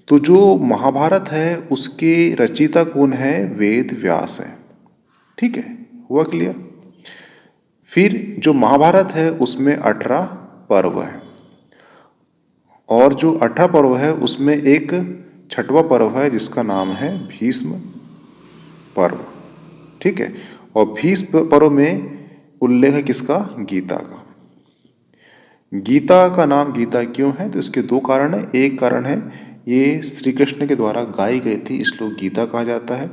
तो जो महाभारत है उसके रचयिता कौन है? वेद व्यास है। ठीक है, हुआ क्लियर? फिर जो महाभारत है उसमें 18 पर्व है और जो 18 पर्व है उसमें एक छठवां पर्व है जिसका नाम है भीष्म पर्व। ठीक है, और भीष्म पर्व में उल्लेख है किसका? गीता का। गीता का नाम गीता क्यों है? तो इसके 2 कारण है। एक कारण है ये श्री कृष्ण के द्वारा गाई गई थी, इसलिए गीता कहा जाता है।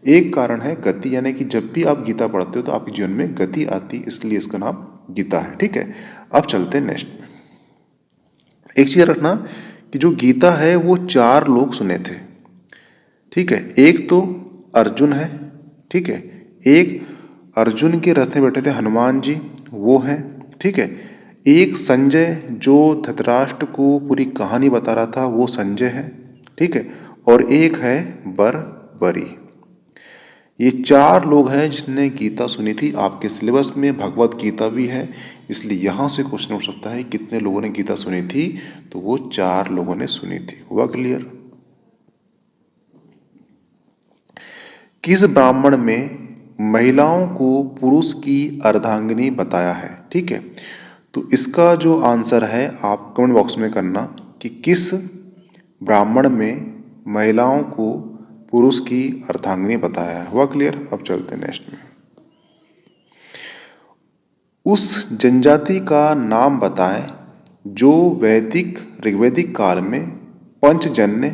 एक कारण है गति, यानी कि जब भी आप गीता पढ़ते हो तो आपके जीवन में गति आती, इसलिए इसका नाम गीता है। ठीक है, अब चलते हैं नेक्स्ट में। एक चीज रखना कि जो गीता है वो 4 लोग सुने थे। ठीक है, एक तो अर्जुन है। ठीक है, एक अर्जुन के रथ में बैठे थे हनुमान जी, वो हैं। ठीक है, एक संजय जो धृतराष्ट्र को पूरी कहानी बता रहा था, वो संजय है। ठीक है, और एक है बरी। ये 4 लोग हैं जिसने गीता सुनी थी। आपके सिलेबस में भगवत गीता भी है, इसलिए यहां से क्वेश्चन उठ सकता है कितने लोगों ने गीता सुनी थी? तो वो 4 लोगों ने सुनी थी। हुआ क्लियर? किस ब्राह्मण में महिलाओं को पुरुष की अर्धांगिनी बताया है? ठीक है, तो इसका जो आंसर है आप कमेंट बॉक्स में करना कि किस ब्राह्मण में महिलाओं को पुरुष की अर्धांगिनी बताया है। हुआ क्लियर? अब चलते हैं नेक्स्ट में। उस जनजाति का नाम बताएं जो वैदिक ऋग्वैदिक काल में पंचजन्य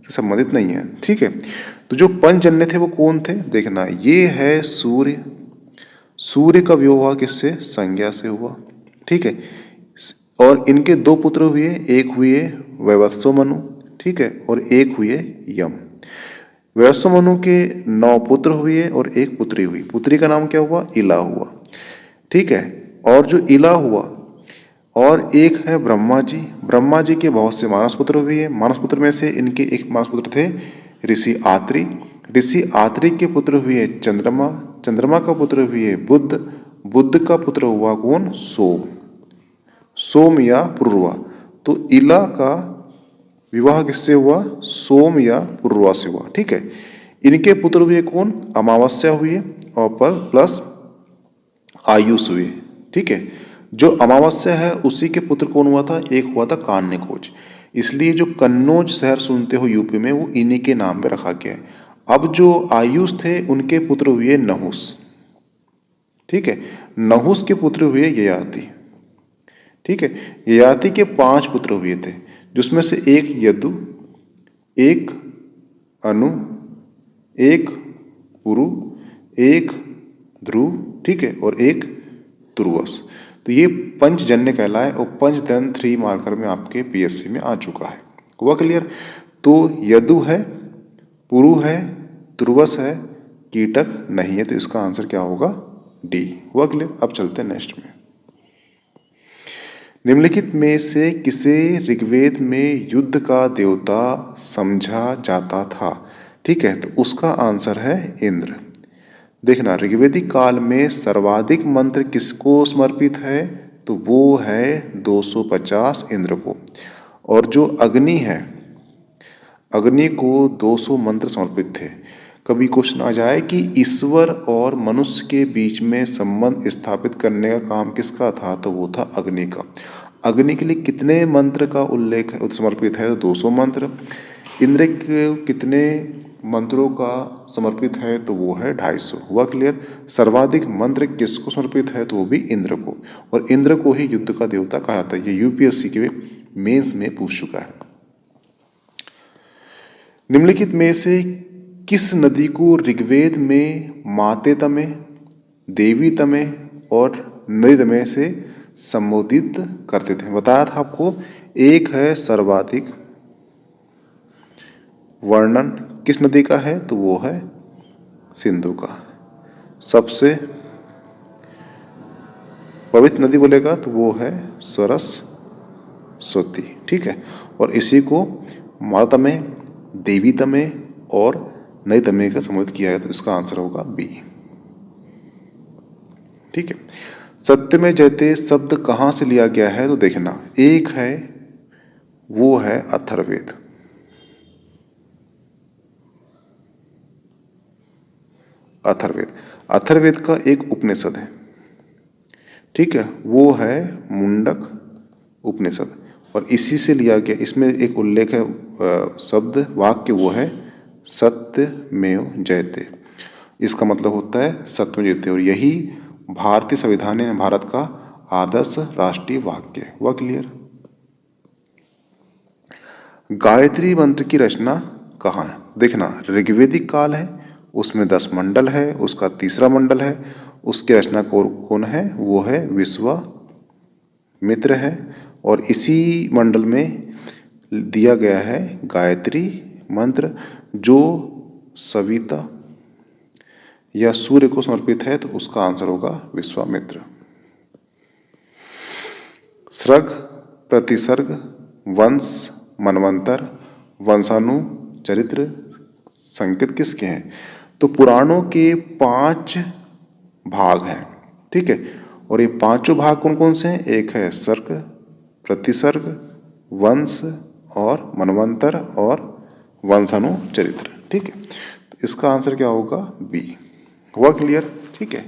से संबंधित नहीं है। ठीक है, तो जो पंचजन्य थे वो कौन थे? देखना, ये है सूर्य। सूर्य का विवाह हुआ किससे? संज्ञा से हुआ। ठीक है, और इनके 2 पुत्र हुए, एक हुए वैवस्व मनु, ठीक है, और एक हुए यम। वैवस्व मनु के 9 पुत्र हुए और 1 पुत्री हुई। पुत्री का नाम क्या हुआ? इला हुआ। ठीक है, और जो इला हुआ और एक है ब्रह्मा जी। ब्रह्मा जी के बहुत से मानस पुत्र हुए। मानस पुत्र में से इनके एक मानस पुत्र थे ऋषि आत्री। ऋषि आत्री के पुत्र हुए चंद्रमा। चंद्रमा का पुत्र हुए बुध। बुध का पुत्र हुआ कौन? सोम। सोम या पुरुरवा। तो इला का विवाह किससे हुआ? सोम या पुरुरवा से हुआ। ठीक है, इनके पुत्र हुए कौन? अमावस्या हुए और प्लस आयुष हुए। ठीक है, जो अमावस्या है उसी के पुत्र कौन हुआ था? एक हुआ था कान्यकोज। इसलिए जो कन्नौज शहर सुनते हो यूपी में, वो इन्हीं के नाम पे रखा गया है। अब जो आयुष थे उनके पुत्र हुए नहुस। ठीक है, नहुस के पुत्र हुए ययाति। ठीक है, ययाति के 5 पुत्र हुए थे, जिसमें से एक यदु, एक अनु, एक पुरु, एक ध्रुव, ठीक है, और एक तुर्वस। तो ये पंचजन्य कहलाए और पंचधन 3 मार्कर में आपके पीएससी में आ चुका है। हुआ क्लियर? तो यदु है, पुरु है, तुर्वस है, कीटक नहीं है, तो इसका आंसर क्या होगा? डी। हुआ क्लियर? अब चलते हैं नेक्स्ट में। निम्नलिखित में से किसे ऋग्वेद में युद्ध का देवता समझा जाता था? ठीक है, तो उसका आंसर है इंद्र। देखना, ऋग्वेदिक काल में सर्वाधिक मंत्र किसको समर्पित है? तो वो है 250 इंद्र को। और जो अग्नि है, अग्नि को 200 मंत्र समर्पित थे। कभी क्वेश्चन आ जाए कि ईश्वर और मनुष्य के बीच में संबंध स्थापित करने का काम किसका था, तो वो था अग्नि का। अग्नि के लिए कितने मंत्र का उल्लेख समर्पित है, तो 200 मंत्र। इंद्र के कितने मंत्रों का समर्पित है, तो वो है 250। हुआ क्लियर। सर्वाधिक मंत्र किसको समर्पित है, तो वो भी इंद्र को, और इंद्र को ही युद्ध का देवता कहा जाता है। ये यूपीएससी के मेंस में पूछ चुका है। निम्नलिखित में से किस नदी को ऋग्वेद में माते तमे, देवी तमे और नदी तमे से संबोधित करते थे। बताया था आपको, एक है सर्वाधिक वर्णन किस नदी का है, तो वो है सिंधु का। सबसे पवित्र नदी बोलेगा तो वो है सरस्वती। ठीक है, और इसी को माता तमे, देवी तमे और नदी तमे का संबोधित किया है, तो इसका आंसर होगा बी। ठीक है। सत्य में जयते शब्द कहाँ से लिया गया है, तो देखना, एक है वो है अथर्ववेद। अथर्ववेद का एक उपनिषद है, ठीक है, वो है मुंडक उपनिषद, और इसी से लिया गया। इसमें एक उल्लेख है शब्द वाक्य, वो है सत्यमेव जयते। इसका मतलब होता है सत्य में जयते, और यही भारतीय संविधान है, भारत का आदर्श राष्ट्रीय वाक्य। हुआ क्लियर। गायत्री मंत्र की रचना कहाँ है, देखना, ऋग्वेदिक काल है, उसमें 10 मंडल है, उसका तीसरा मंडल है, उसके रचना कौन है, वो है विश्वामित्र है, और इसी मंडल में दिया गया है गायत्री मंत्र, जो सविता या सूर्य को समर्पित है, तो उसका आंसर होगा विश्वामित्र। सृग, प्रतिसर्ग, वंश, मनवंतर, वंशाणु, चरित्र, संकेत किसके हैं, तो पुराणों के 5 भाग हैं। ठीक है, और ये पांचों भाग कौन कौन से हैं, एक है सर्ग, प्रतिसर्ग, वंश और मनवंतर और वंशाणु चरित्र। ठीक है, तो इसका आंसर क्या होगा, बी। हुआ क्लियर। ठीक है,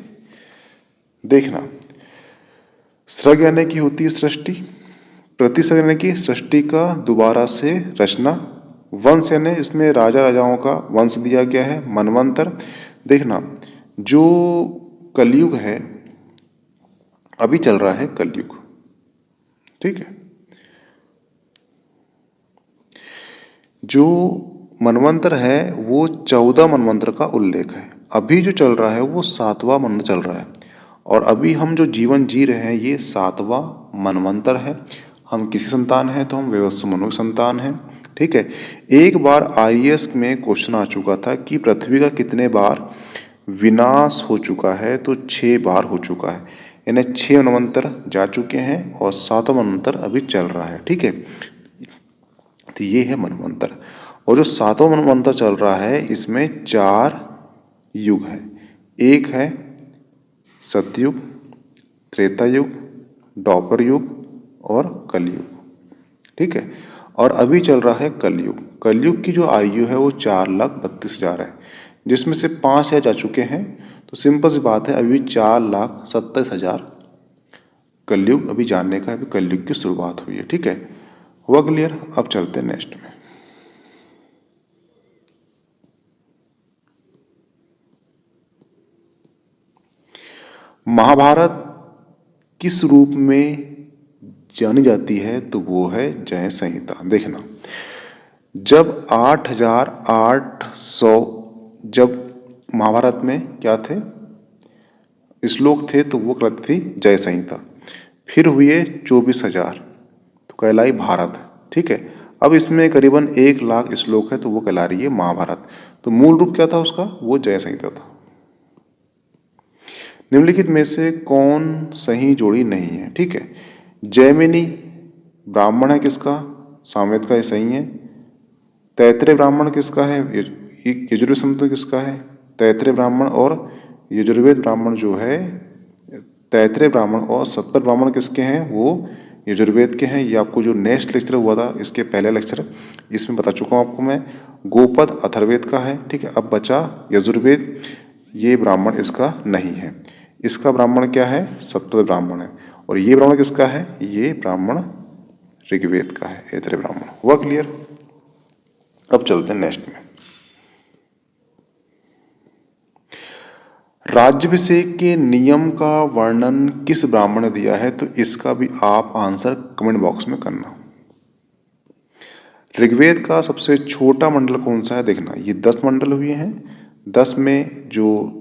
देखना, सृग यानी कि होती है सृष्टि, प्रतिसर्ग यानी कि सृष्टि का दोबारा से रचना, वंश यानी इसमें राजा राजाओं का वंश दिया गया है, मनवंतर, देखना, जो कलयुग है, अभी चल रहा है कलयुग। ठीक है, जो मनवंतर है वो 14 मनवंतर का उल्लेख है। अभी जो चल रहा है वो 7वां मनवंतर चल रहा है, और अभी हम जो जीवन जी रहे हैं ये 7वां मनवंतर है। हम किसी संतान हैं, तो हम वैवस्व मनु की संतान हैं। ठीक है, एक बार आईएएस में क्वेश्चन आ चुका था कि पृथ्वी का कितने बार विनाश हो चुका है, तो 6 बार हो चुका है, यानी 6 मनवंतर जा चुके हैं और 7वां मनवंतर अभी चल रहा है। ठीक है, तो ये है मनवंतर, और जो 7वां मनवंतर चल रहा है इसमें 4 युग है। एक है सतयुग, त्रेता युग, द्वापर युग और कलयुग। ठीक है, और अभी चल रहा है कलयुग। कलयुग की जो आयु है वो 4,32,000 है, जिसमें से 5,000 जा चुके हैं, तो सिंपल सी बात है, अभी 4,27,000 कलयुग अभी जानने का, अभी कलयुग की शुरुआत हुई है। ठीक है, हुआ क्लियर। अब चलते हैं नेक्स्ट में। महाभारत किस रूप में जानी जाती है, तो वो है जय संहिता। देखना, जब 8,800 जब महाभारत में क्या थे, श्लोक थे, तो वो कहलाती थी जय संहिता। फिर हुए 24,000, तो कहलाई भारत। ठीक है, अब इसमें करीबन 1,00,000 श्लोक है, तो वो कहला रही है महाभारत। तो मूल रूप क्या था उसका, वो जय संहिता था। निम्नलिखित में से कौन सही जोड़ी नहीं है। ठीक है, जैमिनी ब्राह्मण है किसका, सामवेद का, ये सही है। तैत्रेय ब्राह्मण किसका है, यजुर्वेद संहिता किसका है, तैत्रेय ब्राह्मण। और यजुर्वेद ब्राह्मण जो है, तैत्रेय ब्राह्मण और सत्पर ब्राह्मण किसके हैं, वो यजुर्वेद के हैं। ये आपको जो नेक्स्ट लेक्चर हुआ था इसके पहले लेक्चर, इसमें बता चुका हूँ आपको मैं। गोपद अथर्ववेद का है, ठीक है। अब बचा यजुर्वेद, ये ब्राह्मण इसका नहीं है। इसका ब्राह्मण क्या है? सप्तद ब्राह्मण है। और ये ब्राह्मण किसका है? ये ब्राह्मण ऋग्वेद का है, ऐतरेय ब्राह्मण। हुआ क्लियर? अब चलते हैं नेक्स्ट में। राज्याभिषेक के नियम का वर्णन किस ब्राह्मण ने दिया है? तो इसका भी आप आंसर कमेंट बॉक्स में करना। ऋग्वेद का सबसे छोटा मंडल कौन सा है? देखना, ये 10 मंडल हुए हैं। 10 में जो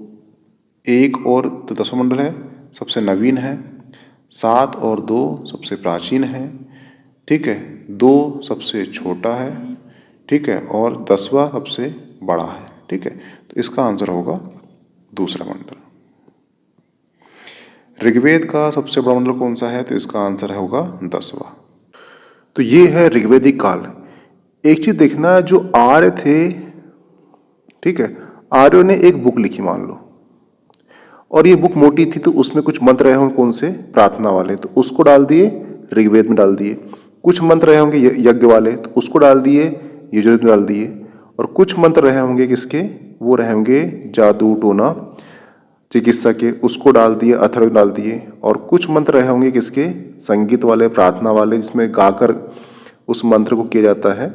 1 और तो 10वां मंडल है, सबसे नवीन है। 7 और 2 सबसे प्राचीन है, ठीक है। 2 सबसे छोटा है, ठीक है। और 10वां सबसे बड़ा है, ठीक है। तो इसका आंसर होगा दूसरा मंडल। ऋग्वेद का सबसे बड़ा मंडल कौन सा है? तो इसका आंसर होगा 10वां। तो ये है ऋग्वेदिक काल। एक चीज देखना, जो आर्य थे, ठीक है, आर्यों ने एक बुक लिखी मान लो, और ये बुक मोटी थी, तो उसमें कुछ मंत्र रहे होंगे कौन से? प्रार्थना वाले, तो उसको डाल दिए ऋग्वेद में डाल दिए। कुछ मंत्र रहे होंगे यज्ञ वाले, तो उसको डाल दिए यजुर्वेद में डाल दिए। और कुछ मंत्र रहे होंगे किसके? वो रहे होंगे जादू टोना चिकित्सा के, उसको डाल दिए अथर्व डाल दिए। और कुछ मंत्र रहे होंगे किसके? संगीत वाले, प्रार्थना वाले, जिसमें गाकर उस मंत्र को किया जाता है,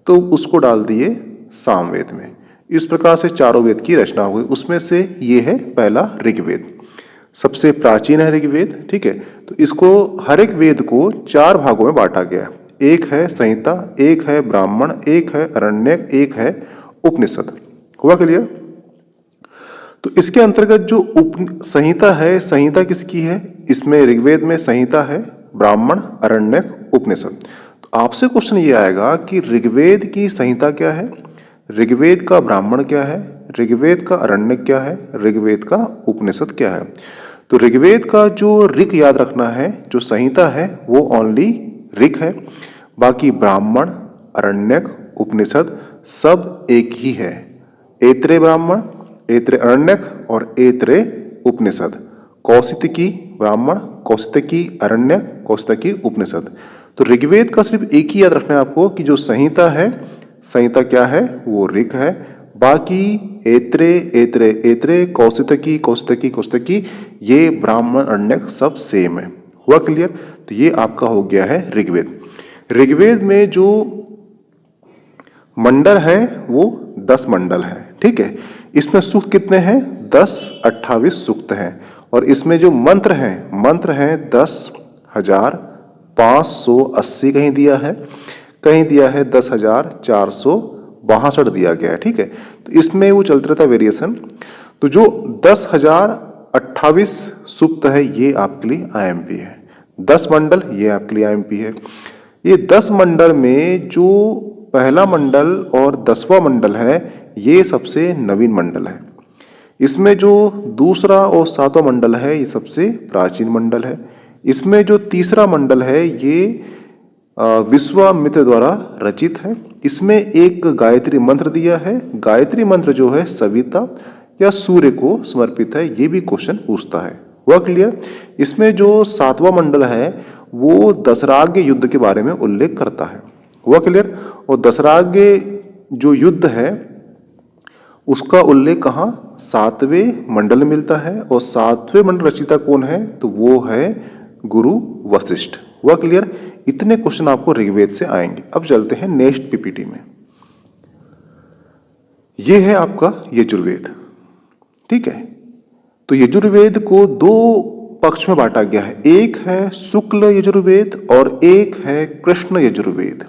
तो उसको डाल दिए सामवेद में। इस प्रकार से चारों वेद की रचना हुई। उसमें से ये है पहला ऋग्वेद, सबसे प्राचीन है ऋग्वेद, ठीक है। तो इसको हर एक वेद को 4 भागों में बांटा गया है। एक है संहिता, एक है ब्राह्मण, एक है अरण्यक, एक है उपनिषद। हुआ क्लियर? तो इसके अंतर्गत जो संहिता है, संहिता किसकी है? इसमें ऋग्वेद में संहिता है ब्राह्मण, अरण्यक, उपनिषद। तो आपसे क्वेश्चन ये आएगा कि ऋग्वेद की संहिता क्या है, ऋग्वेद का ब्राह्मण क्या है, ऋग्वेद का अरण्यक क्या है, ऋग्वेद का उपनिषद क्या है। तो ऋग्वेद का जो ऋग याद रखना है, जो संहिता है वो ओनली ऋग है। बाकी ब्राह्मण, अरण्यक, उपनिषद सब एक ही है। ऐतरेय ब्राह्मण, ऐतरेय अरण्यक और ऐतरेय उपनिषद। कौशितकी ब्राह्मण, कौशितकी अरण्यक, कौशितकी उपनिषद। तो ऋग्वेद का सिर्फ एक ही याद रखना है आपको कि जो संहिता है, संहिता क्या है? वो ऋग है। बाकी ऐतरेय, ऐतरेय, ऐतरेय, कौशितकी, कौशितकी, कौशितकी, ये ब्राह्मण, अरण्यक सब सेम है। हुआ क्लियर? तो ये आपका हो गया है ऋग्वेद। ऋग्वेद में जो मंडल है वो 10 मंडल है, ठीक है। इसमें सूक्त कितने हैं? 10, 28 सूक्त हैं। और इसमें जो मंत्र हैं, मंत्र हैं 10,580 कहीं दिया है, कहीं दिया है 10,462 दिया गया है, ठीक है। तो इसमें वो चलता रहता वेरिएशन। तो जो 10,028 सूक्त है ये आपके लिए आईएमपी है। 10 मंडल ये आपके लिए आईएमपी है। ये 10 मंडल में जो पहला मंडल और 10वां मंडल है, ये सबसे नवीन मंडल है। इसमें जो दूसरा और 7वां मंडल है, ये सबसे प्राचीन मंडल है। इसमें जो तीसरा मंडल है, ये विश्वामित्र द्वारा रचित है। इसमें एक गायत्री मंत्र दिया है। गायत्री मंत्र जो है सविता या सूर्य को समर्पित है। ये भी क्वेश्चन पूछता है। हुआ क्लियर? इसमें जो 7वां मंडल है वो दशराग्य युद्ध के बारे में उल्लेख करता है। हुआ क्लियर? और दशराग्य जो युद्ध है उसका उल्लेख कहाँ? 7वें मंडल में मिलता है। और 7वें मंडल रचयिता कौन है? तो वो है गुरु वशिष्ठ। हुआ क्लियर? इतने क्वेश्चन आपको ऋग्वेद से आएंगे। अब चलते हैं नेक्स्ट पीपीटी में। ये है आपका यजुर्वेद, ठीक है। तो यजुर्वेद को 2 पक्ष में बांटा गया है। एक है शुक्ल यजुर्वेद और एक है कृष्ण यजुर्वेद।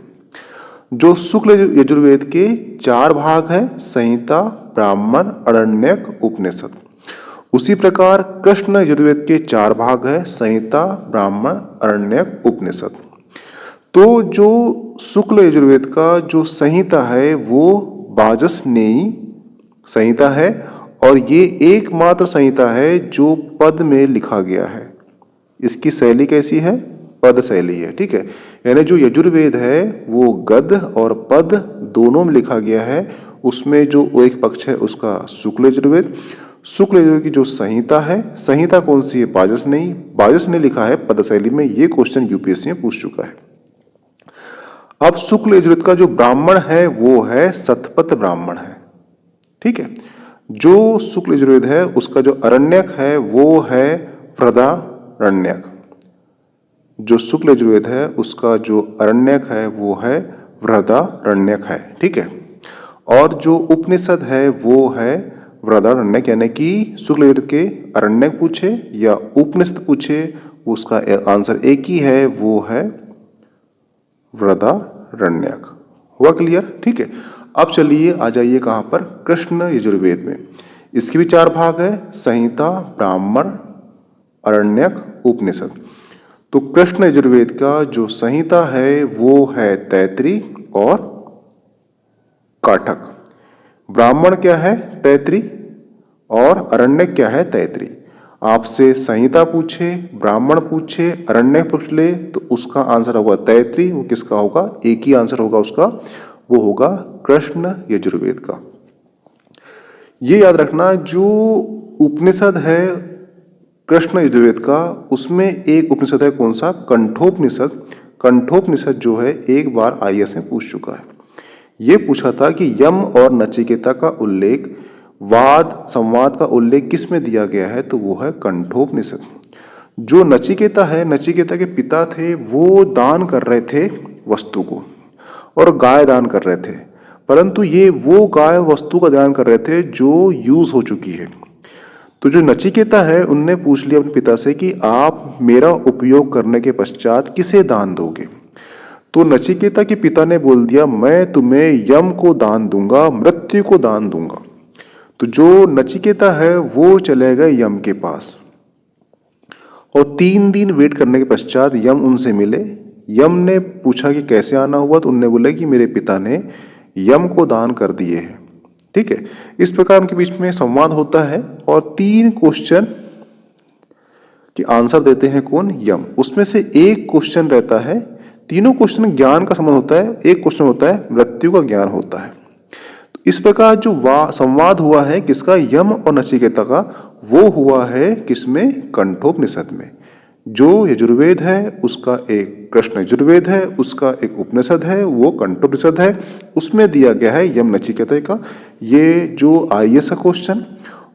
जो शुक्ल यजुर्वेद के 4 भाग है, संहिता, ब्राह्मण, अरण्यक, उपनिषद। उसी प्रकार कृष्ण यजुर्वेद के 4 भाग है, संहिता, ब्राह्मण, अरण्यक, उपनिषद। तो जो शुक्ल यजुर्वेद का जो संहिता है वो वाजसनेयी संहिता है। और ये एकमात्र संहिता है जो पद में लिखा गया है। इसकी शैली कैसी है? पद शैली है, ठीक है। यानी जो यजुर्वेद है वो गद्य और पद दोनों में लिखा गया है। उसमें जो एक पक्ष है उसका शुक्ल यजुर्वेद, शुक्ल यजुर्वेद की जो संहिता है, संहिता कौन सी है? बाजसनेयी। बाजसनेयी लिखा है पदशैली में, ये क्वेश्चन यूपीएससी में पूछ चुका है। अब शुक्ल यजुर्वेद का जो ब्राह्मण है वो है शतपथ ब्राह्मण है, ठीक है। जो शुक्ल यजुर्वेद है उसका जो अरण्यक है वो है वृहदारण्यक। जो शुक्ल यजुर्वेद है उसका जो अरण्यक है वो है वृहदारण्यक है, ठीक है। और जो उपनिषद है वो है वृहदारण्यक, यानी कि शुक्ल यजुर्वेद के अरण्यक पूछे या उपनिषद पूछे उसका आंसर एक ही है, वो है वृहदारण्यक। हुआ क्लियर? ठीक है। अब चलिए आ जाइए कहां पर? कृष्ण यजुर्वेद में। इसके भी 4 भाग है, संहिता, ब्राह्मण, अरण्यक, उपनिषद। तो कृष्ण यजुर्वेद का जो संहिता है वो है तैतरी और काठक। ब्राह्मण क्या है? तैतरी। और अरण्यक क्या है? तैतरी। आपसे संहिता पूछे, ब्राह्मण पूछे, अरण्यक पूछ ले तो उसका आंसर होगा तैतरी। वो किसका होगा? एक ही आंसर होगा उसका, वो होगा कृष्ण यजुर्वेद का। ये याद रखना, जो उपनिषद है कृष्ण यजुर्वेद का, उसमें एक उपनिषद है कौन सा? कंठोपनिषद। कंठोपनिषद जो है एक बार आईएएस में पूछ चुका है। ये पूछा था कि यम और नचिकेता का उल्लेख, वाद संवाद का उल्लेख किस में दिया गया है? तो वो है कंठोपनिषद। जो नचिकेता है, नचिकेता के पिता थे, वो दान कर रहे थे वस्तु को और गाय दान कर रहे थे, परंतु ये वो गाय वस्तु का दान कर रहे थे जो यूज हो चुकी है। तो जो नचिकेता है उनने पूछ लिया अपने पिता से कि आप मेरा उपयोग करने के पश्चात किसे दान दोगे? तो नचिकेता के पिता ने बोल दिया, मैं तुम्हें यम को दान दूंगा, मृत्यु को दान दूंगा। तो जो नचिकेता है वो चले गए यम के पास और 3 दिन वेट करने के पश्चात यम उनसे मिले। यम ने पूछा कि कैसे आना हुआ? तो उनने बोला कि मेरे पिता ने यम को दान कर दिए हैं, ठीक है। इस प्रकार उनके बीच में संवाद होता है और 3 क्वेश्चन के आंसर देते हैं कौन? यम। उसमें से एक क्वेश्चन रहता है, तीनों क्वेश्चन ज्ञान का संबंध होता है, एक क्वेश्चन होता है मृत्यु का ज्ञान होता है। तो इस प्रकार जो संवाद हुआ है किसका? यम और नचिकेता का, वो हुआ है किसमें? कंठोपनिषद में। जो यजुर्वेद है उसका एक कृष्ण यजुर्वेद है, उसका एक उपनिषद है, वो कंठोपनिषद है। उसमें दिया गया है यम नचिकेता का। ये जो आईएएस का क्वेश्चन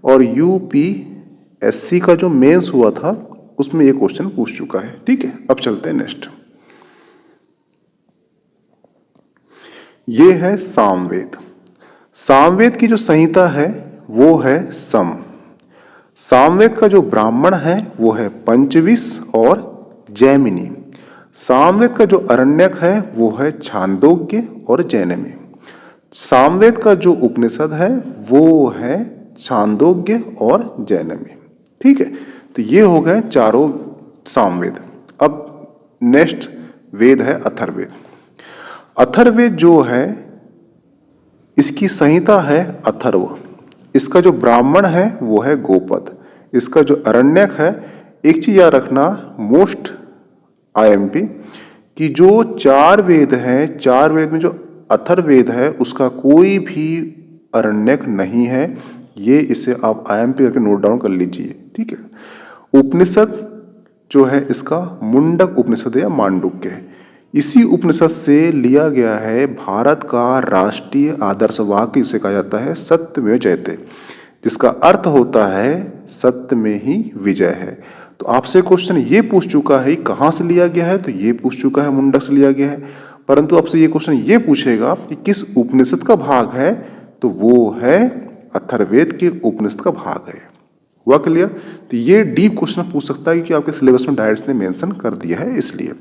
और यूपीएससी का जो मेंस हुआ था उसमें ये क्वेश्चन पूछ चुका है, ठीक है। अब चलते हैं नेक्स्ट। ये है सामवेद। सामवेद की जो संहिता है वो है सम। सामवेद का जो ब्राह्मण है वो है पंचविश और जैमिनी। सामवेद का जो अरण्यक है वो है छांदोग्य और जैनमी। सामवेद का जो उपनिषद है वो है छांदोग्य और जैनमी, ठीक है। तो ये हो गए चारों सामवेद। अब नेक्स्ट वेद है अथर्ववेद। अथर्ववेद जो है इसकी संहिता है अथर्व। इसका जो ब्राह्मण है वो है गोपद। इसका जो अरण्यक है, एक चीज याद रखना मोस्ट आईएमपी कि जो 4 वेद हैं, 4 वेद में जो अथर्ववेद है उसका कोई भी अरण्यक नहीं है। ये इसे आप आईएमपी करके नोट डाउन कर लीजिए, ठीक है। उपनिषद जो है इसका मुंडक उपनिषद या मांडुक्य है। इसी उपनिषद से लिया गया है भारत का राष्ट्रीय आदर्श वाक्य, इसे कहा जाता है सत्यमेव जयते, जिसका अर्थ होता है सत्य में ही विजय है। तो आपसे क्वेश्चन ये पूछ चुका है कहां से लिया गया है? तो ये पूछ चुका है मुंडक से लिया गया है, परंतु आपसे ये क्वेश्चन ये पूछेगा कि किस उपनिषद का भाग है? तो वो है अथर्ववेद के उपनिषद का भाग है। हुआ क्लियर? तो ये डीप क्वेश्चन पूछ सकता है कि आपके सिलेबस में डायरेक्ट ने मेंशन कर दिया है इसलिए।